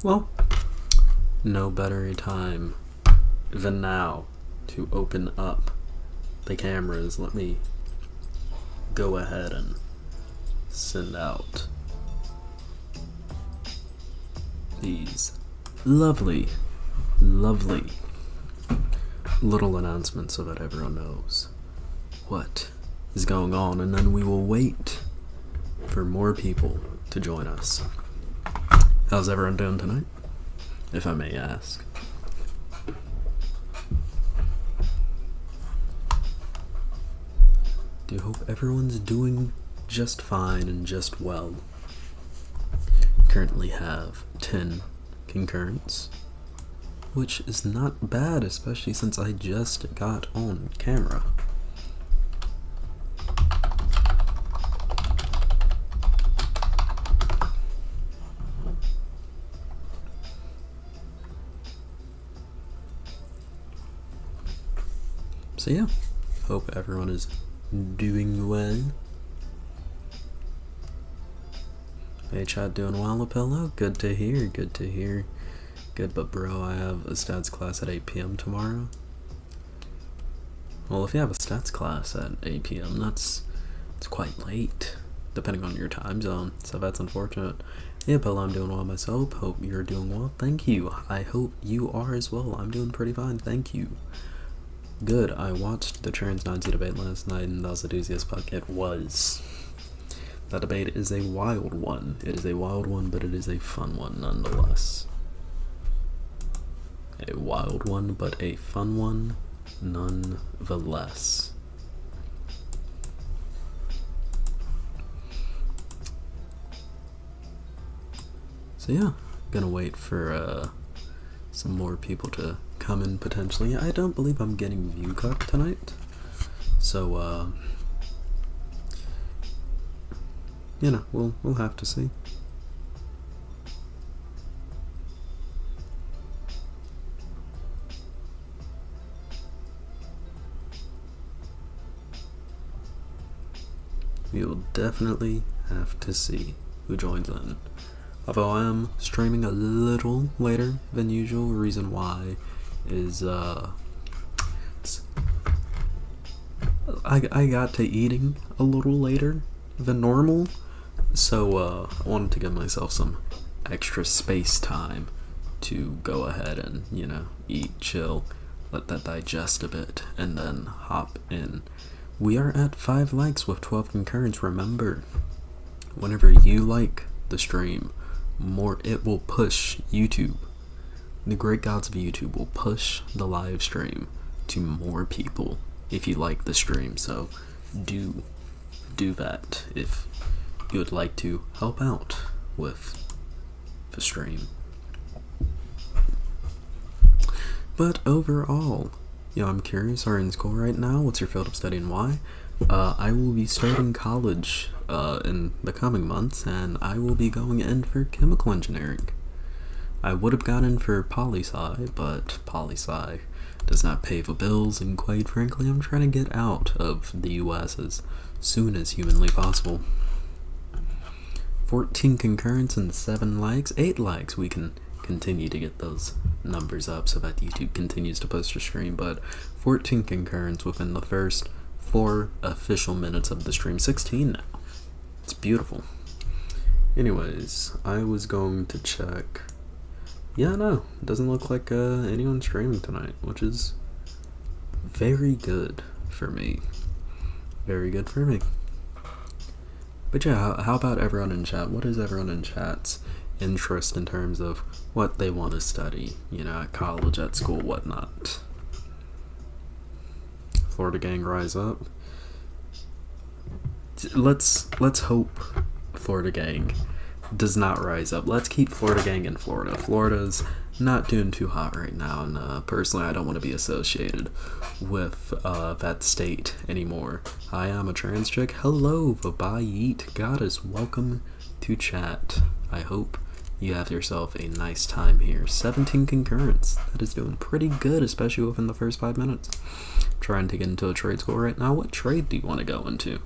Well, no better time than now to open up the cameras. Let me go ahead and send out these lovely little announcements so that everyone knows what is going on, and then we will wait for more people to join us. How's everyone doing tonight, if I may ask? Do hope everyone's doing just fine and just well. Currently have 10 concurrents, which is not bad, especially since I just got on camera. So yeah, hope everyone is doing well. Hey chat, doing well, Lapello? Good to hear, good to hear. Good, but bro, I have a stats class at 8 p.m. tomorrow. Well, if you have a stats class at 8 p.m., it's quite late, depending on your time zone, so that's unfortunate. Yeah, Pello, I'm doing well myself. Hope you're doing well. Thank you. I hope you are as well. I'm doing pretty fine, thank you. Good, I watched the trans Nazi debate last night, and that was a doozy as fuck. It was. That debate is a wild one. It is a wild one, but it is a fun one nonetheless. A wild one, but a fun one nonetheless. So yeah, gonna wait for some more people to come in potentially. I don't believe I'm getting view cut tonight, so you know, we'll have to see. We will definitely have to see who joins in. Although I am streaming a little later than usual. Reason why is I got to eating a little later than normal, so I wanted to give myself some extra space time to go ahead and, you know, eat, chill, let that digest a bit, and then hop in. We are at 5 likes with 12 concurrents. Remember, whenever you like the stream, more it will push YouTube. The great gods of YouTube will push the live stream to more people if you like the stream. So do that if you would like to help out with the stream. But overall, I'm curious, are you in school right now? What's your field of study and why? I will be starting college in the coming months, and I will be going in for chemical engineering. I would have gone in for poli-sci, but poli-sci does not pay the bills, and quite frankly, I'm trying to get out of the US as soon as humanly possible. 14 concurrents and 7 likes, 8 likes. We can continue to get those numbers up so that YouTube continues to post a stream, but 14 concurrents within the first 4 official minutes of the stream. 16 now. It's beautiful. Anyways, I was going to check. Yeah, no, it doesn't look like anyone's streaming tonight, which is very good for me. Very good for me. But yeah, how about everyone in chat? What is everyone in chat's interest in terms of what they want to study, at college, at school, whatnot? Florida gang rise up. Let's hope Florida gang does not rise up. Let's keep Florida gang in Florida. Florida's not doing too hot right now, and personally I don't want to be associated with that state anymore. Hi, I'm a trans chick. Hello, Vabayit Goddess. Welcome to chat. I hope you have yourself a nice time here. 17 concurrents. That is doing pretty good, especially within the first 5 minutes. Trying to get into a trade school right now. What trade do you want to go into?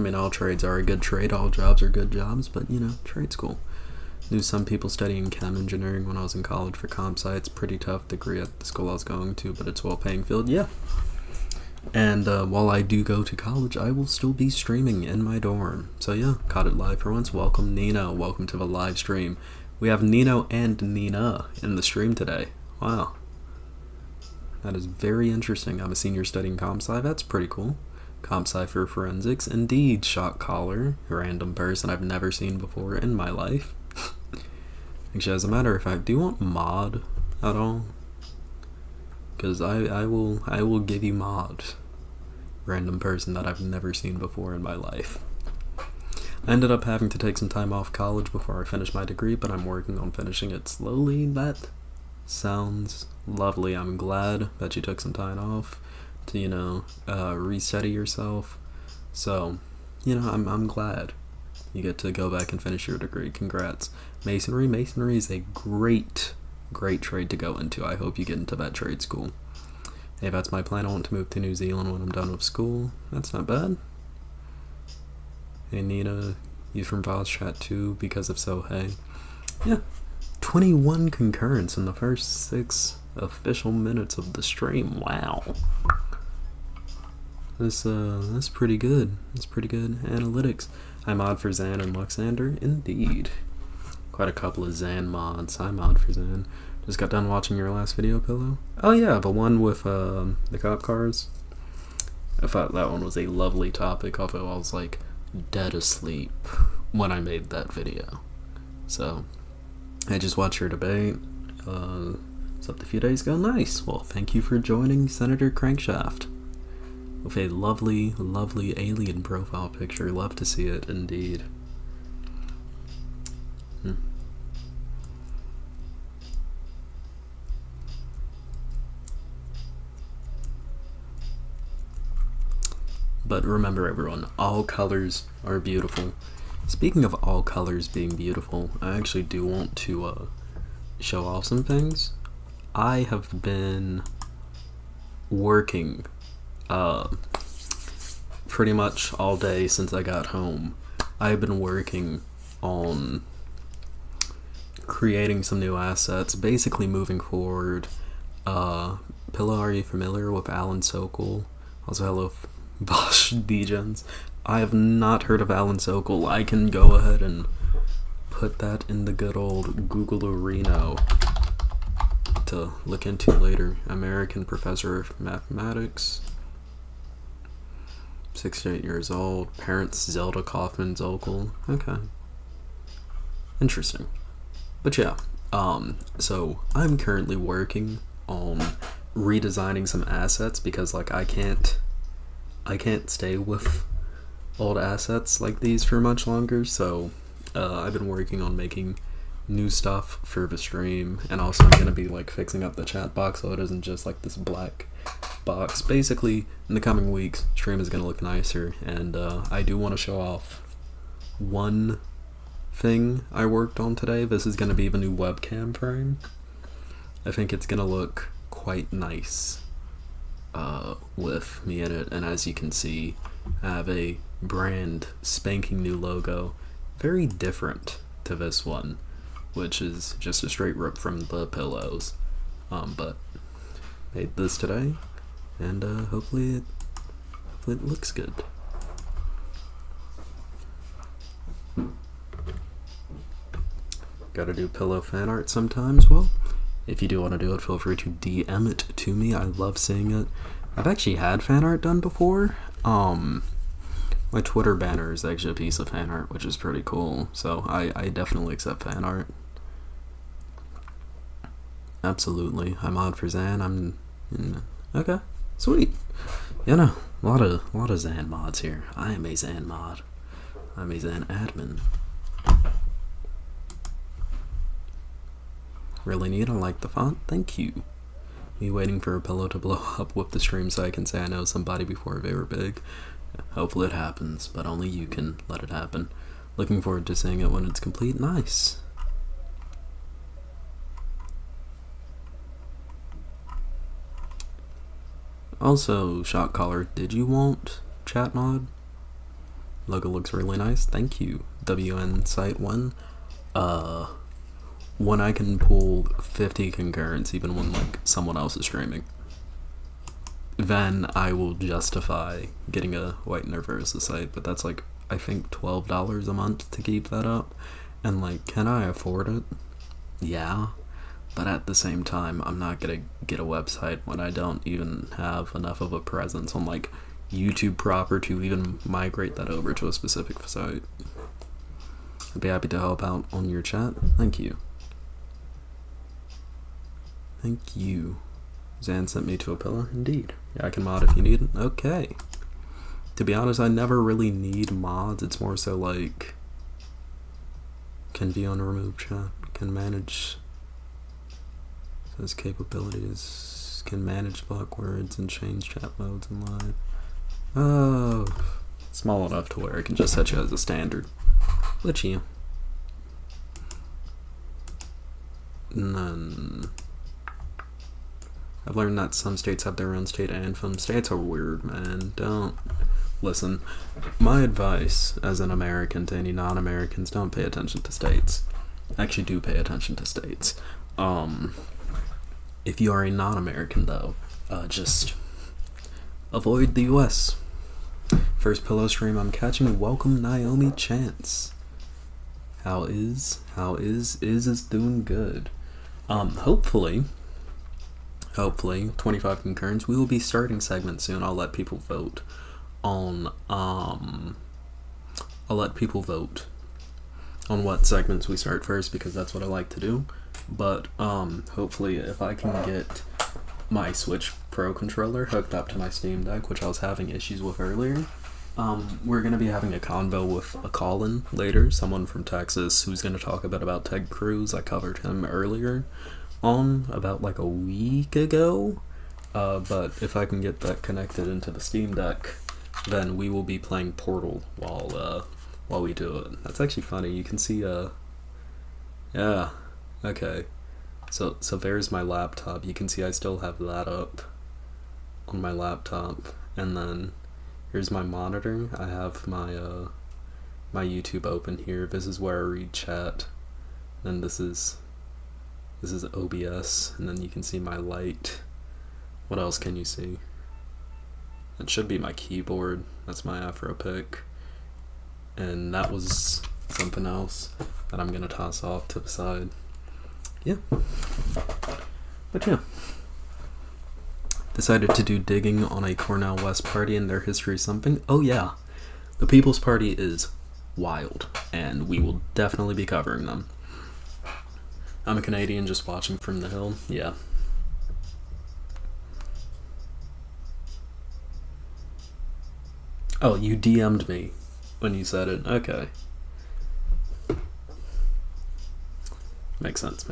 I mean, all trades are a good trade, all jobs are good jobs, but, you know, trade's cool. Knew some people studying chem engineering when I was in college for comp sci. It's pretty tough degree at the school I was going to, but it's well-paying field, yeah. And while I do go to college, I will still be streaming in my dorm. So yeah, caught it live for once. Welcome, Nino. Welcome to the live stream. We have Nino and Nina in the stream today. Wow. That is very interesting. I'm a senior studying comp sci. That's pretty cool. Comp sci for forensics. Indeed, shot caller. Random person I've never seen before in my life. Actually, as a matter of fact, do you want mod at all? Because I will give you mod. Random person that I've never seen before in my life. I ended up having to take some time off college before I finished my degree, but I'm working on finishing it slowly. That sounds lovely. I'm glad that you took some time off to, you know, reset yourself. So, you know, I'm glad you get to go back and finish your degree. Congrats. Masonry is a great trade to go into. I hope you get into that trade school. Hey, that's my plan. I want to move to New Zealand when I'm done with school. That's not bad. Hey, Nina, you from Voz chat too? Because if so, hey. Yeah, 21 concurrents in the first 6 official minutes of the stream. Wow. That's pretty good. That's pretty good analytics. I mod for Zan and Luxander. Indeed. Quite a couple of Zan mods. I mod for Zan. Just got done watching your last video, Pillow. Oh yeah, the one with the cop cars. I thought that one was a lovely topic, although I was like dead asleep when I made that video. So I just watched your debate. It's up a few days ago. Nice. Well, thank you for joining Senator Crankshaft. With a lovely alien profile picture. Love to see it, indeed. But remember, everyone, all colors are beautiful. Speaking of all colors being beautiful, I actually do want to show off some things. I have been working pretty much all day since I got home. I've been working on creating some new assets, basically moving forward. Pillow, are you familiar with Alan Sokol? Also, hello, Bosch Degens. I have not heard of Alan Sokol. I can go ahead and put that in the good old Google-orino to look into later. American professor of mathematics. 68 years old. Parents Zelda Kaufman Sokol. Okay. Interesting. But yeah, so I'm currently working on redesigning some assets because like I can't stay with old assets like these for much longer, so I've been working on making new stuff for the stream, and also I'm gonna be like fixing up the chat box so it isn't just like this black box. Basically, in the coming weeks, stream is gonna look nicer, and I do want to show off one thing I worked on today. This is gonna be the new webcam frame. I think it's gonna look quite nice with me in it, and as you can see, I have a brand spanking new logo, very different to this one, which is just a straight rip from the pillows, but made this today, and hopefully it looks good. Gotta do pillow fan art sometimes. Well, if you do want to do it, feel free to DM it to me. I love seeing it. I've actually had fan art done before. My Twitter banner is actually a piece of fan art, which is pretty cool. So I definitely accept fan art. Absolutely. I'm on for Zan. Okay, sweet. You know, a lot of Zan mods here. I am a Zan mod. I'm a Zan admin. Really neat. I like the font. Thank you. Me waiting for a pillow to blow up with the stream so I can say I know somebody before they were big. Hopefully it happens, but only you can let it happen. Looking forward to seeing it when it's complete. Nice. Also, shot caller, did you want chat mod? Logo looks really nice. Thank you, WN Site 1. When I can pull 50 concurrents even when like someone else is streaming, then I will justify getting a whitener versus site, but that's like I think $12 a month to keep that up, and like, can I afford it? Yeah, but at the same time, I'm not gonna get a website when I don't even have enough of a presence on like YouTube proper to even migrate that over to a specific site. I'd be happy to help out on your chat. Thank you. Thank you. Zan sent me to a pillar. Indeed. Yeah, I can mod if you need it. Okay. To be honest, I never really need mods. It's more so like, can view and remove chat, can manage, says capabilities, can manage block words and change chat modes in live. Oh, small enough to where I can just set you as a standard. Let you. None. I've learned that some states have their own state anthem. States are weird, man. Don't listen. My advice as an American to any non-Americans: don't pay attention to states. Actually, do pay attention to states. If you are a non-American, though, just avoid the U.S. First pillow stream I'm catching. Welcome, Naomi Chance. How is? Is doing good. Hopefully 25 concurrents. We will be starting segments soon. I'll let people vote on what segments we start first, because that's what I like to do. But hopefully if I can get my Switch Pro controller hooked up to my Steam Deck, which I was having issues with earlier, we're going to be having a convo with a call-in later, someone from Texas who's going to talk a bit about Ted Cruz. I covered him earlier on about like a week ago, but if I can get that connected into the Steam Deck, then we will be playing Portal while we do it. That's actually funny. You can see yeah, okay, so there's my laptop. You can see I still have that up on my laptop, and then here's my monitor. I have my my YouTube open here. This is where I read chat, and this is OBS, and then you can see my light. What else can you see? It should be my keyboard. That's my Afro pick, and that was something else that I'm gonna toss off to the side. Yeah, but yeah, decided to do digging on a Cornell West party and their history something. Oh yeah, the People's Party is wild, and we will definitely be covering them. I'm a Canadian just watching from the hill. Yeah. Oh, you DM'd me when you said it. Okay. Makes sense.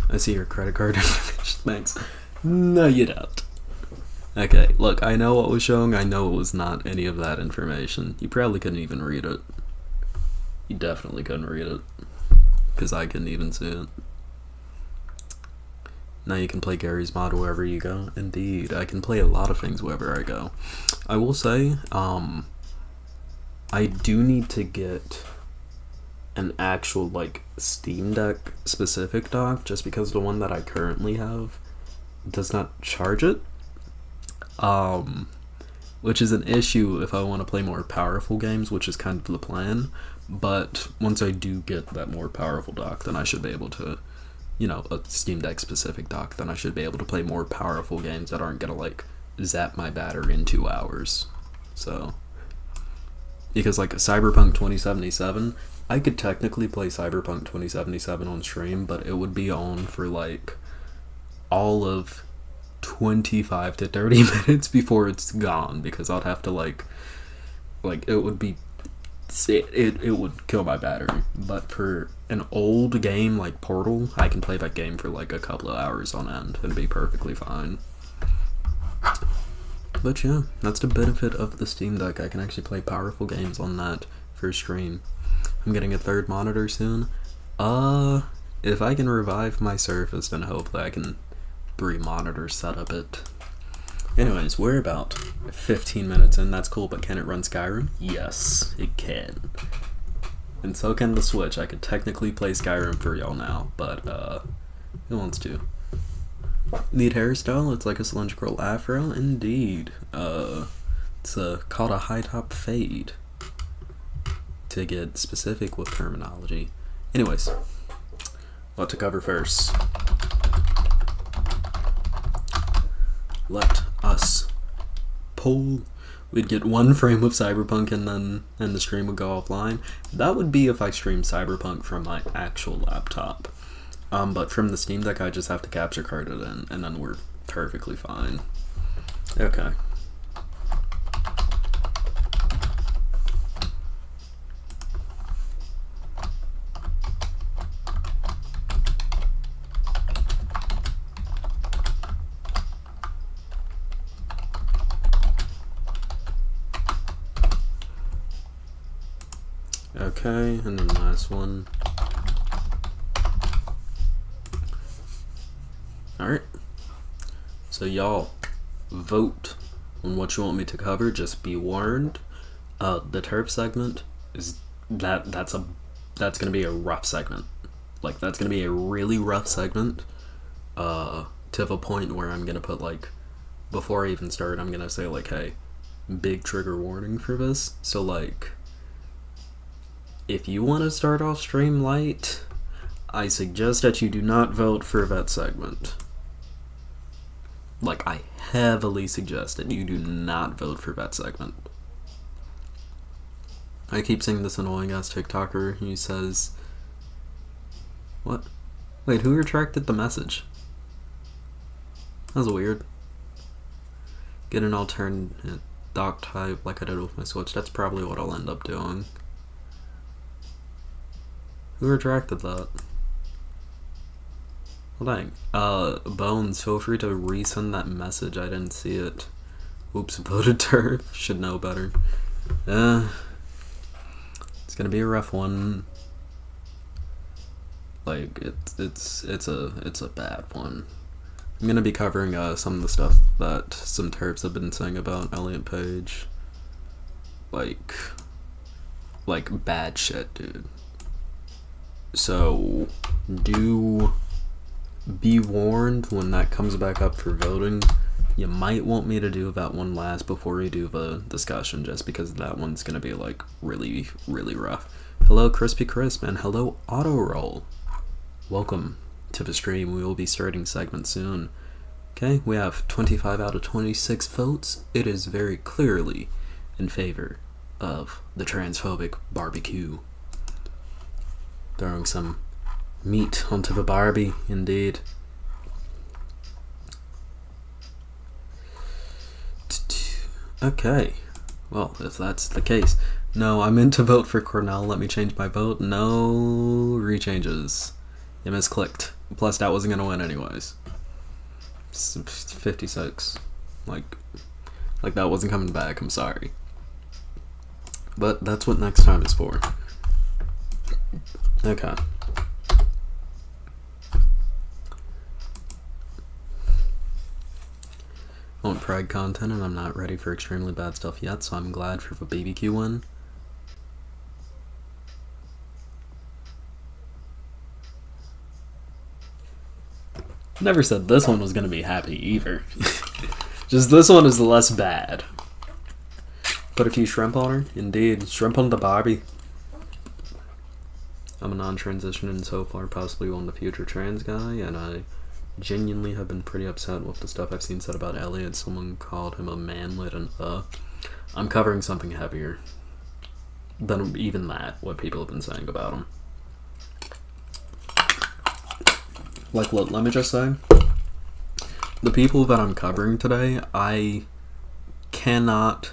I see your credit card information. Thanks. No, you don't. Okay, look, I know what was showing. I know it was not any of that information. You probably couldn't even read it. You definitely couldn't read it, because I couldn't even see it. Now you can play Gary's mod wherever you go. Indeed, I can play a lot of things wherever I go. I will say, I do need to get an actual like Steam Deck specific dock, just because the one that I currently have does not charge it, which is an issue if I want to play more powerful games, which is kind of the plan. But once I do get that more powerful dock, then I should be able to, you know, a Steam Deck specific dock, then I should be able to play more powerful games that aren't gonna like zap my battery in 2 hours. So, because like Cyberpunk 2077, I could technically play Cyberpunk 2077 on stream, but it would be on for like all of 25 to 30 minutes before it's gone, because I'd have to like it would be, it would kill my battery. But for an old game like Portal, I can play that game for like a couple of hours on end and be perfectly fine. But yeah, that's the benefit of the Steam Deck. I can actually play powerful games on that for stream. I'm getting a third monitor soon. If I can revive my Surface, then hopefully I can 3 monitors set up it. Anyways, we're about 15 minutes in. That's cool, but can it run Skyrim? Yes, it can. And so can the Switch. I could technically play Skyrim for y'all now, but who wants to? Need hairstyle? It's like a cylindrical afro? Indeed. It's called a high top fade, to get specific with terminology. Anyways, what to cover first? Let us pull. We'd get 1 frame of Cyberpunk and then the stream would go offline. That would be if I stream Cyberpunk from my actual laptop. But from the Steam Deck, I just have to capture card it in, and then we're perfectly fine. Okay. Okay, and then last one. Alright. So y'all, vote on what you want me to cover. Just be warned. The TERF segment is that's gonna be a rough segment. Like, that's gonna be a really rough segment. To the point where I'm gonna put, like, before I even start, I'm gonna say, like, hey, big trigger warning for this. So, like, if you want to start off stream light, I suggest that you do not vote for that segment. Like, I heavily suggest that you do not vote for that segment. I keep seeing this annoying ass TikToker who says, what? Wait, who retracted the message? That was weird. Get an alternate dock type like I did with my Switch. That's probably what I'll end up doing. Who retracted that? Well, dang. Bones, feel free to resend that message. I didn't see it. Oops, voted TERF. Should know better. It's gonna be a rough one. Like, it's a bad one. I'm gonna be covering some of the stuff that some TERFs have been saying about Elliot Page. Like bad shit, dude. So, do be warned when that comes back up for voting. You might want me to do that one last before we do the discussion, just because that one's gonna be, like, really, really rough. Hello, Crispy Crisp, and hello, Auto Roll. Welcome to the stream. We will be starting segment soon. Okay, we have 25 out of 26 votes. It is very clearly in favor of the transphobic barbecue. Throwing some meat onto the Barbie, indeed. Okay, well, if that's the case. No, I meant to vote for Cornell. Let me change my vote. No rechanges. You misclicked. Plus, that wasn't gonna win anyways. 56. Like that wasn't coming back. I'm sorry. But that's what next time is for. Okay. I want pride content, and I'm not ready for extremely bad stuff yet, so I'm glad for the BBQ one. Never said this one was gonna be happy either. Just this one is less bad. Put a few shrimp on her? Indeed. Shrimp on the Barbie. I'm a non-transitioning so far, possibly on the future trans guy, and I genuinely have been pretty upset with the stuff I've seen said about Elliot. Someone called him a manlet, and I'm covering something heavier than even that, what people have been saying about him. Like, look, let me just say, the people that I'm covering today, I cannot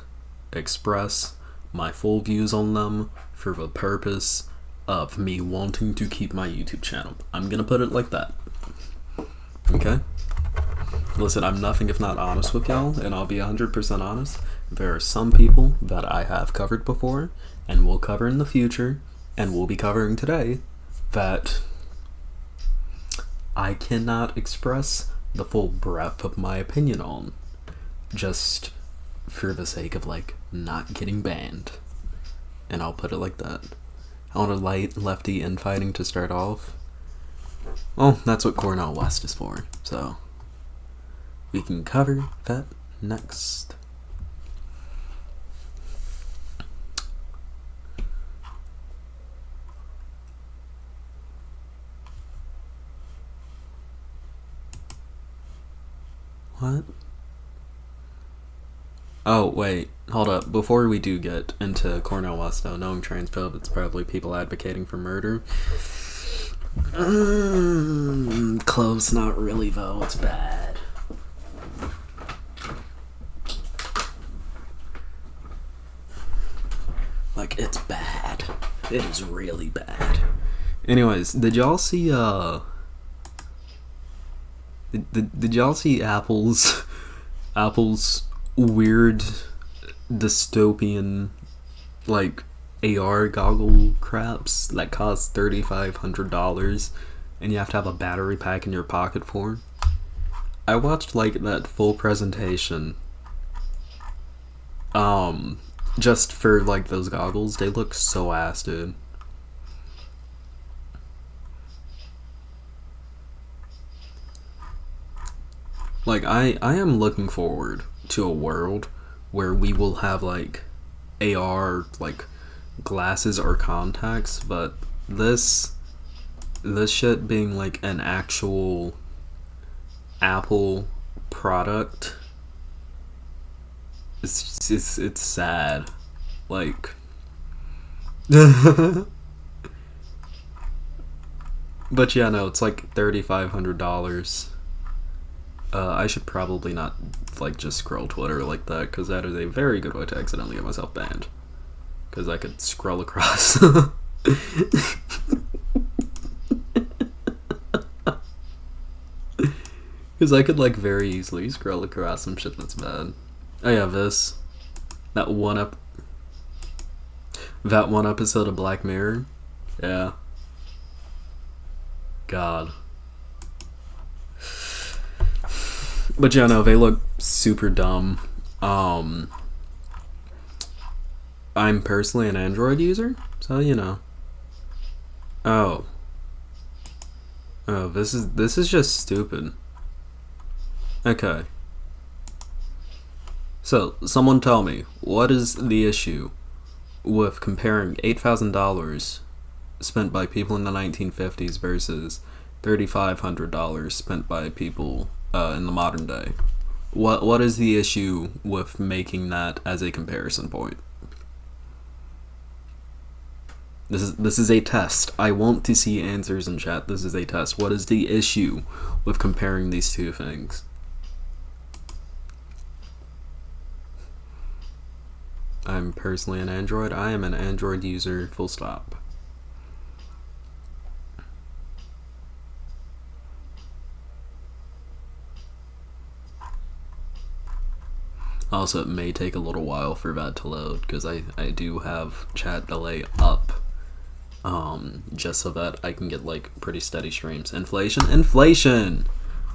express my full views on them for the purpose of me wanting to keep my YouTube channel. I'm gonna put it like that. Okay? Listen, I'm nothing if not honest with y'all, and I'll be 100% honest. There are some people that I have covered before, and will cover in the future, and we'll be covering today, that I cannot express the full breadth of my opinion on, just for the sake of, like, not getting banned. And I'll put it like that. I want a light lefty infighting to start off. Well, that's what Cornell West is for, so we can cover that next. What? Oh, wait. Hold up. Before we do get into Cornell West, though, knowing transphobe, it's probably people advocating for murder. Close, not really, though. It's bad. Like, it's bad. It is really bad. Anyways, did y'all see, Did y'all see Apple's weird dystopian, like, AR goggle craps that cost $3,500 and you have to have a battery pack in your pocket for? I watched, like, that full presentation just for, like, those goggles. They look so ass, dude. Like, I am looking forward to a world where we will have, like, AR, like, glasses or contacts, but this shit being, like, an actual Apple product, it's sad. Like, but yeah, no, it's like $3,500. I should probably not, like, just scroll Twitter like that, because that is a very good way to accidentally get myself banned. Because I could scroll across. Because I could, like, very easily scroll across some shit that's bad. Oh yeah, that one episode of Black Mirror. Yeah. God. But yeah, no, they look super dumb. I'm personally an Android user, so you know. Oh, this is just stupid. Okay. So, someone tell me, what is the issue with comparing $8,000 spent by people in the 1950s versus $3,500 spent by people in the modern day? What is the issue with making that as a comparison point? This is a test. I want to see answers in chat. This is a test. What is the issue with comparing these two things? I'm personally an Android. I am an Android user, full stop. Also, it may take a little while for that to load, because I do have chat delay up, just so that I can get, like, pretty steady streams. Inflation!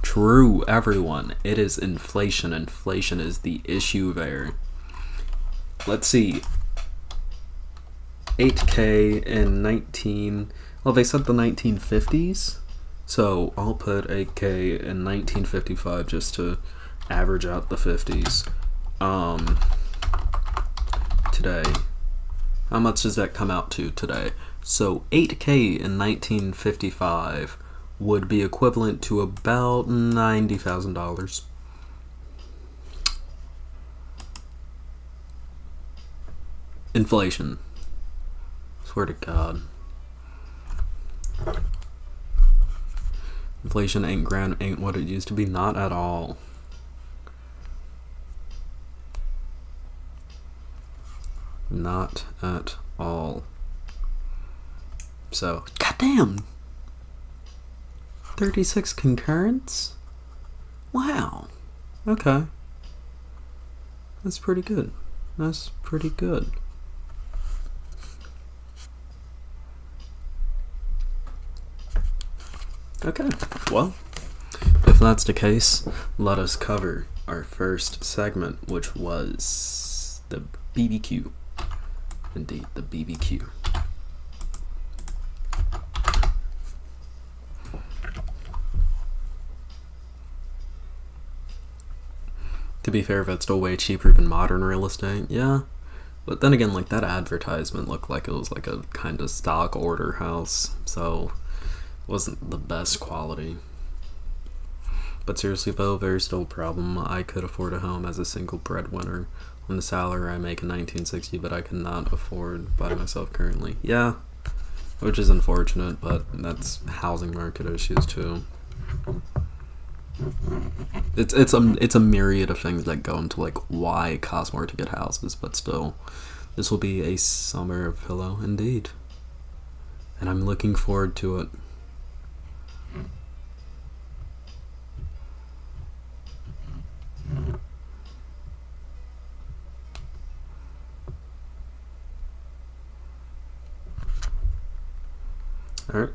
True, everyone. It is inflation. Inflation is the issue there. Let's see. 8K in well, they said the 1950s, so I'll put 8K in 1955 just to average out the 50s. Today, how much does that come out to today? So 8K in 1955 would be equivalent to about $90,000. Inflation. Swear to God. Inflation ain't what it used to be. Not at all. Not at all. So, goddamn. 36 concurrents? Wow. Okay. That's pretty good. That's pretty good. Okay, well, if that's the case, let us cover our first segment, which was the BBQ. Indeed, the BBQ. To be fair, that's still way cheaper than modern real estate, yeah. But then again, like, that advertisement looked like it was like a kind of stock order house, so it wasn't the best quality. But seriously though, there's still a problem. I could afford a home as a single breadwinner on the salary I make in 1960, but I cannot afford by myself currently. Yeah, which is unfortunate, but that's housing market issues too. It's a myriad of things that go into like why it costs more to get houses, but still, this will be a summer of pillow indeed, and I'm looking forward to it. Alright,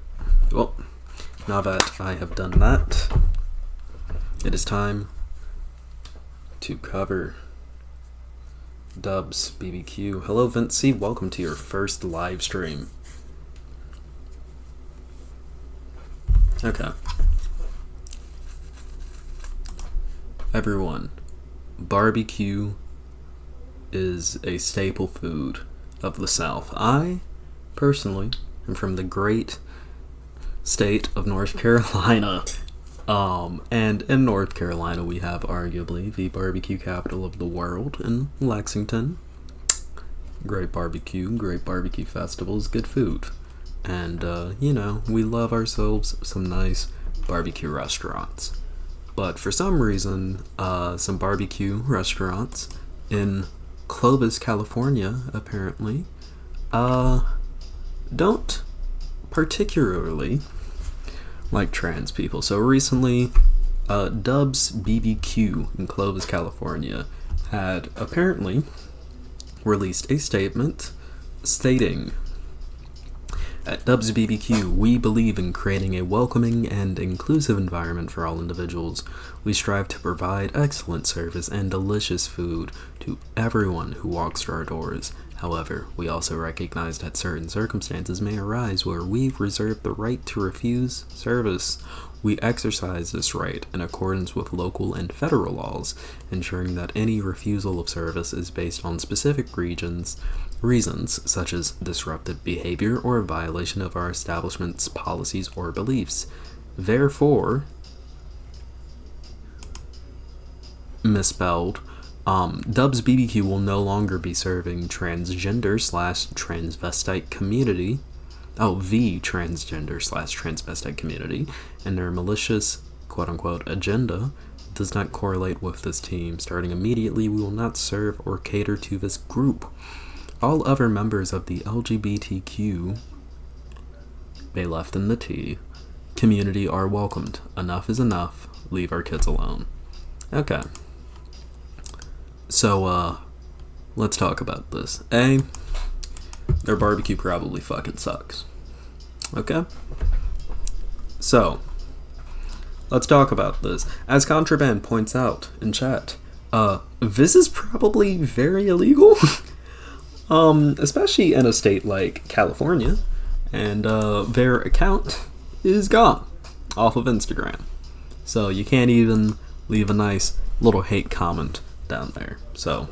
well, now that I have done that, it is time to cover Dub's BBQ. Hello, Vincey. Welcome to your first live stream. Okay. Everyone, barbecue is a staple food of the South. I, personally, am from the great state of North Carolina. And in North Carolina, we have arguably the barbecue capital of the world in Lexington. Great barbecue festivals, good food. And, we love ourselves some nice barbecue restaurants. But for some reason, some barbecue restaurants in Clovis, California, apparently, don't particularly like trans people. So recently, Dub's BBQ in Clovis, California had apparently released a statement stating, "At Dub's BBQ, we believe in creating a welcoming and inclusive environment for all individuals. We strive to provide excellent service and delicious food to everyone who walks through our doors. However, we also recognize that certain circumstances may arise where we've reserved the right to refuse service. We exercise this right in accordance with local and federal laws, ensuring that any refusal of service is based on specific reasons such as disruptive behavior or a violation of our establishment's policies or beliefs. Therefore," misspelled, Dub's BBQ will no longer be serving transgender/transvestite community. The transgender/transvestite community, and their malicious quote-unquote agenda does not correlate with this team. Starting immediately, we will not serve or cater to this group. All other members of the LGBTQ, they left in the T, community are welcomed. Enough is enough. Leave our kids alone. Okay. So, let's talk about this. A, their barbecue probably fucking sucks. Okay? So, let's talk about this. As Contraband points out in chat, this is probably very illegal. Especially in a state like California. And, their account is gone off of Instagram. So, you can't even leave a nice little hate comment down there. So,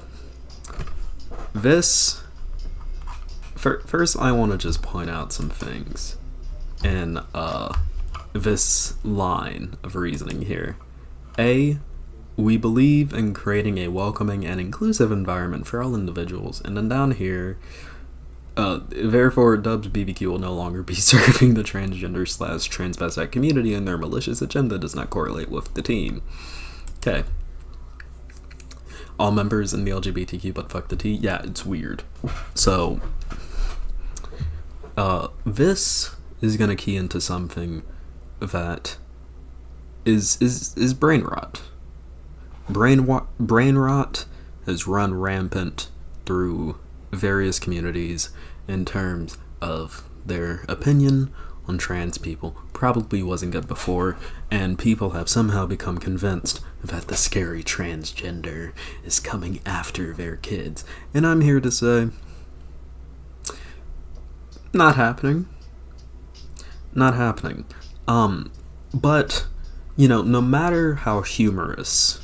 this... First, I want to just point out some things in this line of reasoning here. A, we believe in creating a welcoming and inclusive environment for all individuals. And then down here, therefore, Dub's BBQ will no longer be serving the transgender/transvestite community, and their malicious agenda does not correlate with the team. Okay. All members in the LGBTQ but fuck the T? Yeah, it's weird. So, this is gonna key into something that is brain rot. Brain rot has run rampant through various communities in terms of their opinion on trans people probably wasn't good before, and people have somehow become convinced that the scary transgender is coming after their kids. And I'm here to say, not happening. Not happening. But, no matter how humorous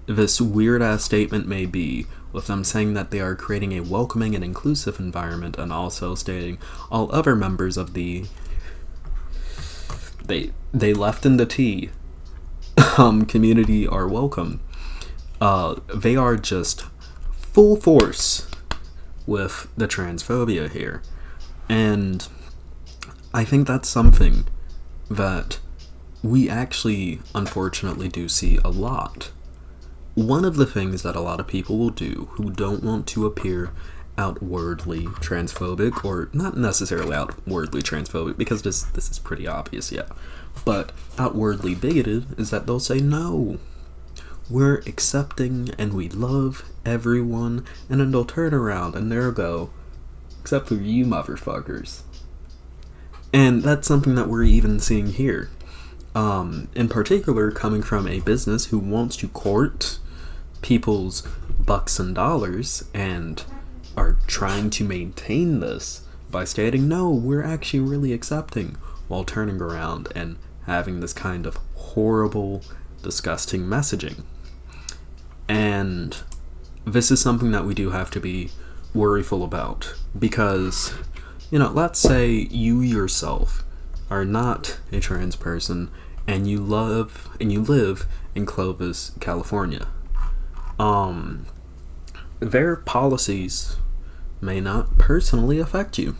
this weird-ass statement may be, with them saying that they are creating a welcoming and inclusive environment, and also stating all other members of the they left in the T community are welcome. They are just full force with the transphobia here. And I think that's something that we actually, unfortunately, do see a lot. One of the things that a lot of people will do who don't want to appear outwardly transphobic, or not necessarily outwardly transphobic, because this is pretty obvious, yeah, but outwardly bigoted, is that they'll say, no, we're accepting and we love everyone, and then they'll turn around and they'll go, except for you motherfuckers. And that's something that we're even seeing here. In particular, coming from a business who wants to court people's bucks and dollars and are trying to maintain this by stating, no, we're actually really accepting, while turning around and having this kind of horrible, disgusting messaging. And this is something that we do have to be worryful about, because, let's say you yourself are not a trans person and you live in Clovis, California. Their policies may not personally affect you.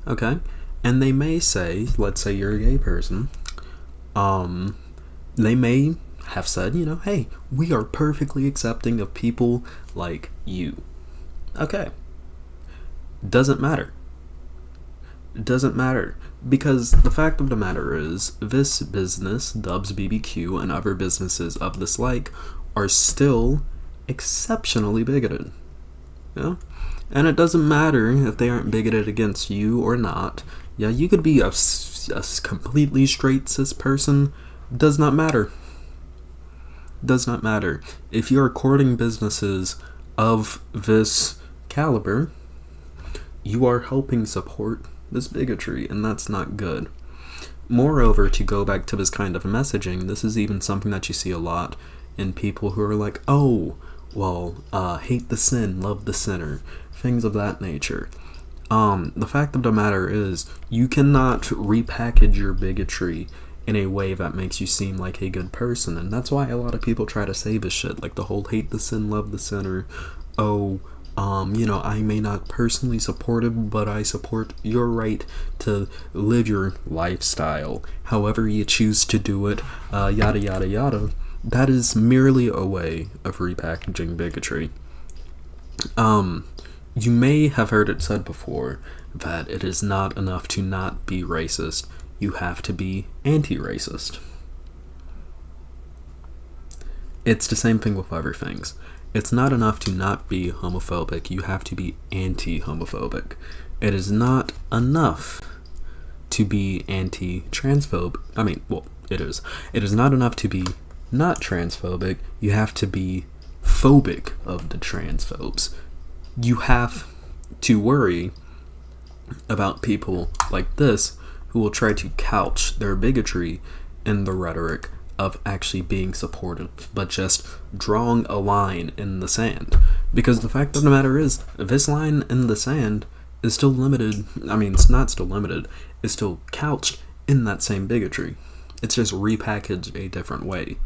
Okay? And they may say, let's say you're a gay person, they may have said, hey, we are perfectly accepting of people like you. Okay. Doesn't matter. Doesn't matter. Because the fact of the matter is, this business, Dubs BBQ, and other businesses of this like, are still exceptionally bigoted. Yeah? And it doesn't matter if they aren't bigoted against you or not. Yeah, you could be a completely straight cis person. Does not matter. Does not matter. If you're courting businesses of this caliber, you are helping support this bigotry, and that's not good. Moreover, to go back to this kind of messaging, this is even something that you see a lot in people who are like, oh, well, hate the sin, love the sinner, things of that nature. The fact of the matter is, you cannot repackage your bigotry in a way that makes you seem like a good person, and that's why a lot of people try to say this shit, like the whole hate the sin, love the sinner, I may not personally support it, but I support your right to live your lifestyle, however you choose to do it, yada yada yada. That is merely a way of repackaging bigotry. You may have heard it said before that it is not enough to not be racist, you have to be anti-racist. It's the same thing with other things. It's not enough to not be homophobic, you have to be anti-homophobic. It is not enough to be anti-transphobic. It is. It is not enough to be not transphobic, you have to be phobic of the transphobes. You have to worry about people like this who will try to couch their bigotry in the rhetoric of actually being supportive, but just drawing a line in the sand. Because the fact of the matter is, this line in the sand is still limited. It's not still limited. It's still couched in that same bigotry. It's just repackaged a different way.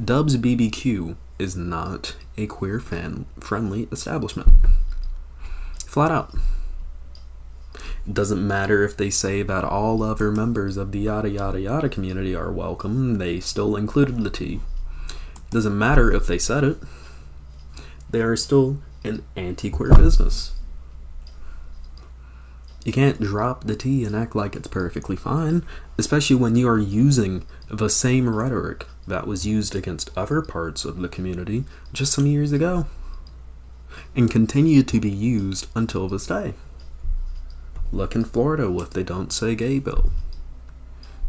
Dubs BBQ is not a queer fan-friendly establishment. Flat out. Doesn't matter if they say that all other members of the yada yada yada community are welcome, they still included the T. Doesn't matter if they said it. They are still an anti-queer business. You can't drop the T and act like it's perfectly fine, especially when you are using the same rhetoric that was used against other parts of the community just some years ago, and continue to be used until this day. Look in Florida with the Don't Say Gay bill.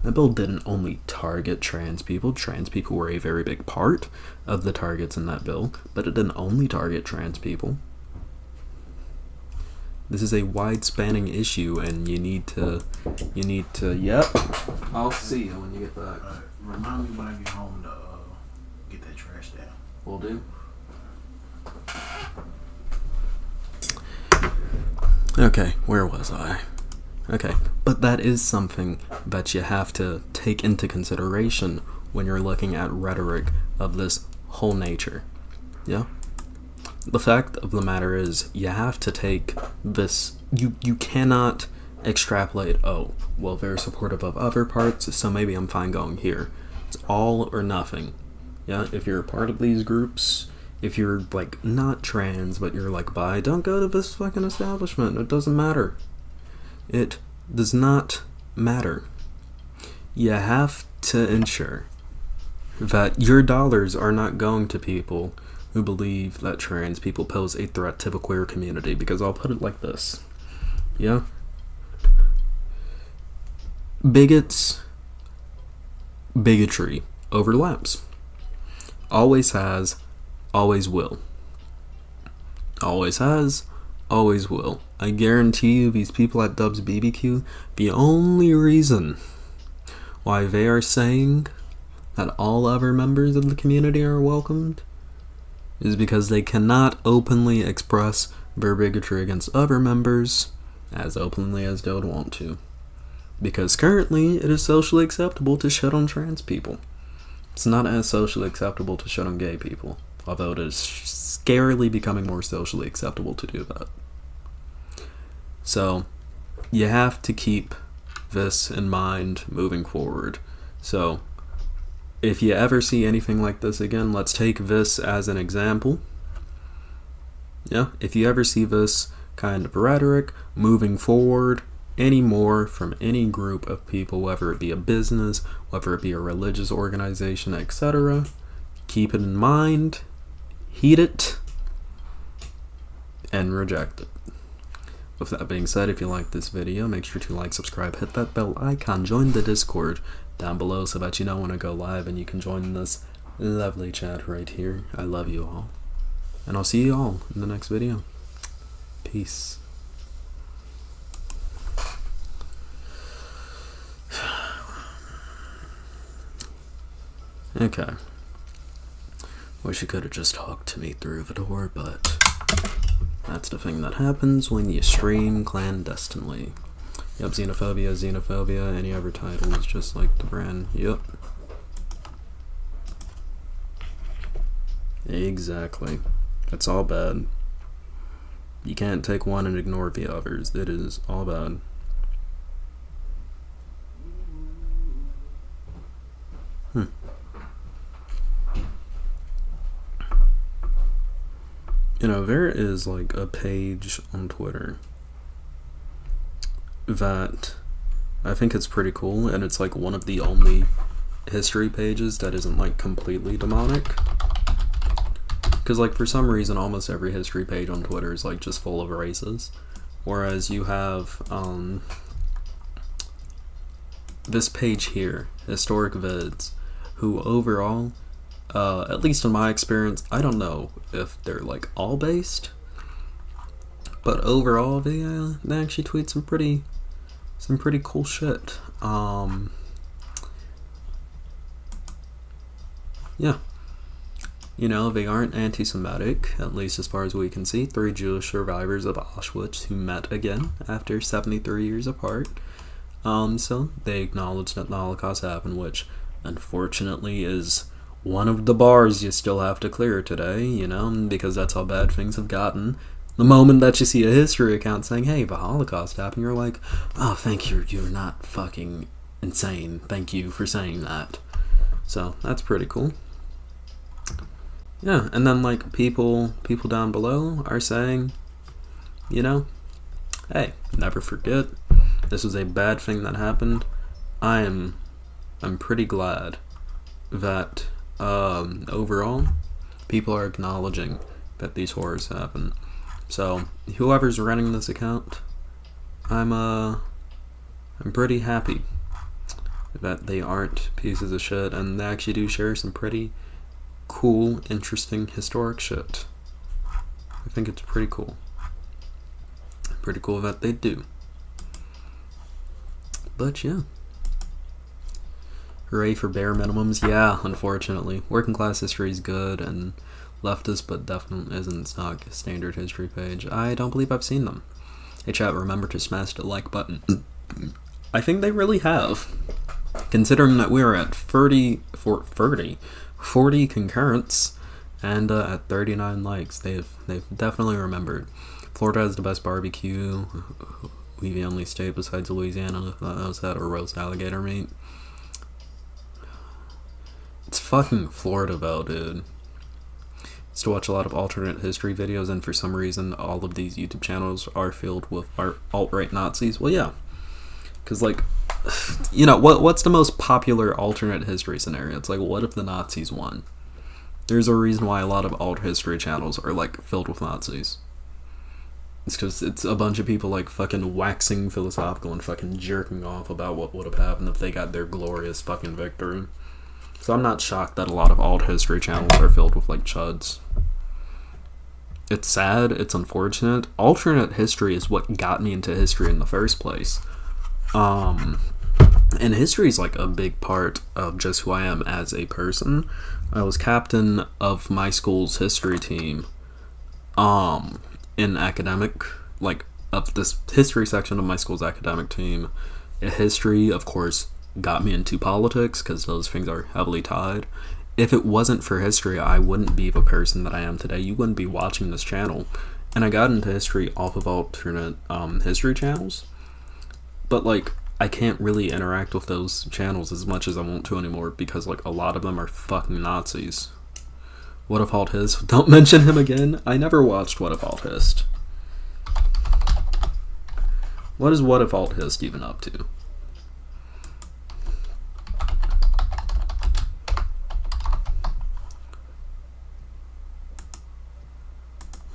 That bill didn't only target trans people. Trans people were a very big part of the targets in that bill, but it didn't only target trans people. This is a wide-spanning issue, and you need to, yep. I'll see you when you get back. Remind me when I get home to get that trash down. Will do. Okay, where was I? Okay, but that is something that you have to take into consideration when you're looking at rhetoric of this whole nature. Yeah? The fact of the matter is, you have to take this, you cannot extrapolate, oh, well, they're supportive of other parts, so maybe I'm fine going here. It's all or nothing. Yeah, if you're a part of these groups, if you're, like, not trans, but you're, like, bi, don't go to this fucking establishment. It doesn't matter. It does not matter. You have to ensure that your dollars are not going to people who believe that trans people pose a threat to the queer community, because I'll put it like this. Yeah? Bigotry overlaps. Always has, always will. Always has, always will. I guarantee you these people at Dub's BBQ, the only reason why they are saying that all other members of the community are welcomed is because they cannot openly express their bigotry against other members as openly as they would want to. Because currently, it is socially acceptable to shit on trans people. It's not as socially acceptable to shit on gay people, although it is scarily becoming more socially acceptable to do that. So, you have to keep this in mind moving forward. So, if you ever see anything like this again, let's take this as an example. Yeah, if you ever see this kind of rhetoric moving forward anymore from any group of people, whether it be a business, whether it be a religious organization, etc., keep it in mind, heed it, and reject it. With that being said, if you like this video, make sure to like, subscribe, hit that bell icon, join the Discord down below so that you know when I go live and you can join this lovely chat right here. I love you all. And I'll see you all in the next video. Peace. Okay. Wish you could have just talked to me through the door, but that's the thing that happens when you stream clandestinely. Yep, xenophobia, any other titles, just like the brand. Yep. Exactly. It's all bad. You can't take one and ignore the others. It is all bad. You know, there is like a page on Twitter that I think it's pretty cool, and it's like one of the only history pages that isn't like completely demonic. Because like for some reason almost every history page on Twitter is like just full of races. Whereas you have this page here, Historic Vids, who overall, at least in my experience, I don't know if they're like all based, but overall they actually tweet some pretty cool shit. Yeah. You know, they aren't anti-Semitic, at least as far as we can see. 3 Jewish survivors of Auschwitz who met again after 73 years apart. So they acknowledge that the Holocaust happened, which unfortunately is one of the bars you still have to clear today, you know, because that's how bad things have gotten. The moment that you see a history account saying, hey, the Holocaust happened, you're like, oh, thank you, you're not fucking insane. Thank you for saying that. So, that's pretty cool. Yeah, and then, like, people down below are saying, you know, hey, never forget, this was a bad thing that happened. I'm pretty glad that, overall, people are acknowledging that these horrors happen. So, whoever's running this account, I'm pretty happy that they aren't pieces of shit, and they actually do share some pretty cool, interesting, historic shit. I think it's pretty cool. Pretty cool that they do. But yeah. Hooray for bare minimums. Yeah, unfortunately. Working class history is good and leftist, but definitely isn't stock standard history page. I don't believe I've seen them. Hey chat, remember to smash the like button. I think they really have. Considering that we're at 40 concurrents and at 39 likes, they've definitely remembered. Florida has the best barbecue. We the only state besides Louisiana that knows how to roast alligator meat. It's fucking Florida though, dude. I used to watch a lot of alternate history videos, and for some reason all of these YouTube channels are filled with alt-right Nazis. Well, yeah. Because, like, you know, what's the most popular alternate history scenario? It's like, what if the Nazis won? There's a reason why a lot of alt history channels are, like, filled with Nazis. It's because it's a bunch of people, like, fucking waxing philosophical and fucking jerking off about what would have happened if they got their glorious fucking victory. So I'm not shocked that a lot of alt history channels are filled with, like, chuds. It's sad, it's unfortunate. Alternate history is what got me into history in the first place. And history is like a big part of just who I am as a person. I was captain of my school's history team, in academic, like, of this history section of my school's academic team. History, of course, got me into politics, because those things are heavily tied. If it wasn't for history, I wouldn't be the person that I am today. You wouldn't be watching this channel. And I got into history off of alternate, history channels. But, like, I can't really interact with those channels as much as I want to anymore because, like, a lot of them are fucking Nazis. Whatifalthist. Don't mention him again. I never watched Whatifalthist. What is Whatifalthist even up to?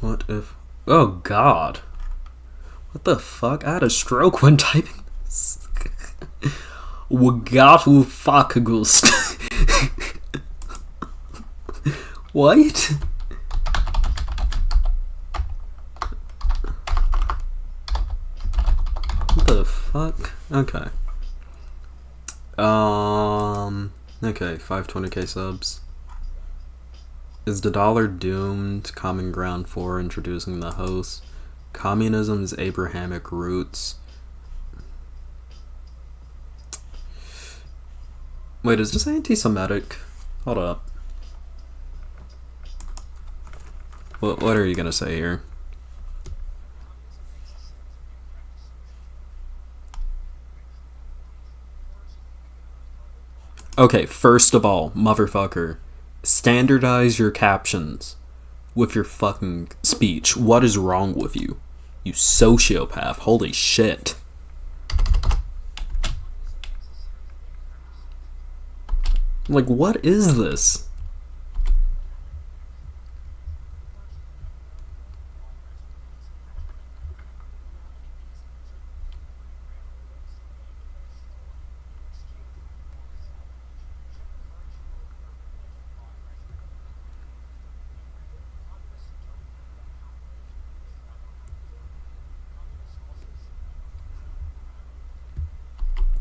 What if... Oh, God. What the fuck? I had a stroke when typing this. Whatifalthist. What? What the fuck? Okay. Okay, 520k subs. Is the dollar doomed? Common ground for introducing the host. Communism's Abrahamic roots. Wait, is this anti-Semitic? Hold up. What are you gonna say here? Okay, first of all, motherfucker, standardize your captions with your fucking speech. What is wrong with you? You sociopath. Holy shit. Like, what is this?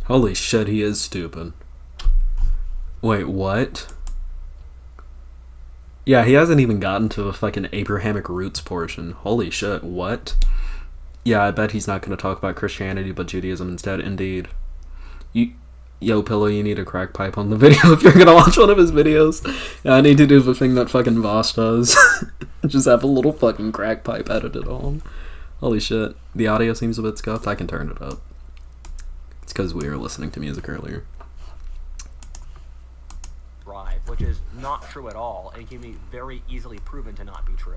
Holy shit, he is stupid. Wait, what? Yeah, he hasn't even gotten to the fucking Abrahamic roots portion. Holy shit, what? Yeah, I bet he's not going to talk about Christianity, but Judaism instead. Indeed. Yo, Pillow, you need a crack pipe on the video if you're going to watch one of his videos. Yeah, I need to do the thing that fucking Voss does. Just have a little fucking crack pipe edited on. Holy shit. The audio seems a bit scuffed. I can turn it up. It's because we were listening to music earlier. Which is not true at all and can be very easily proven to not be true.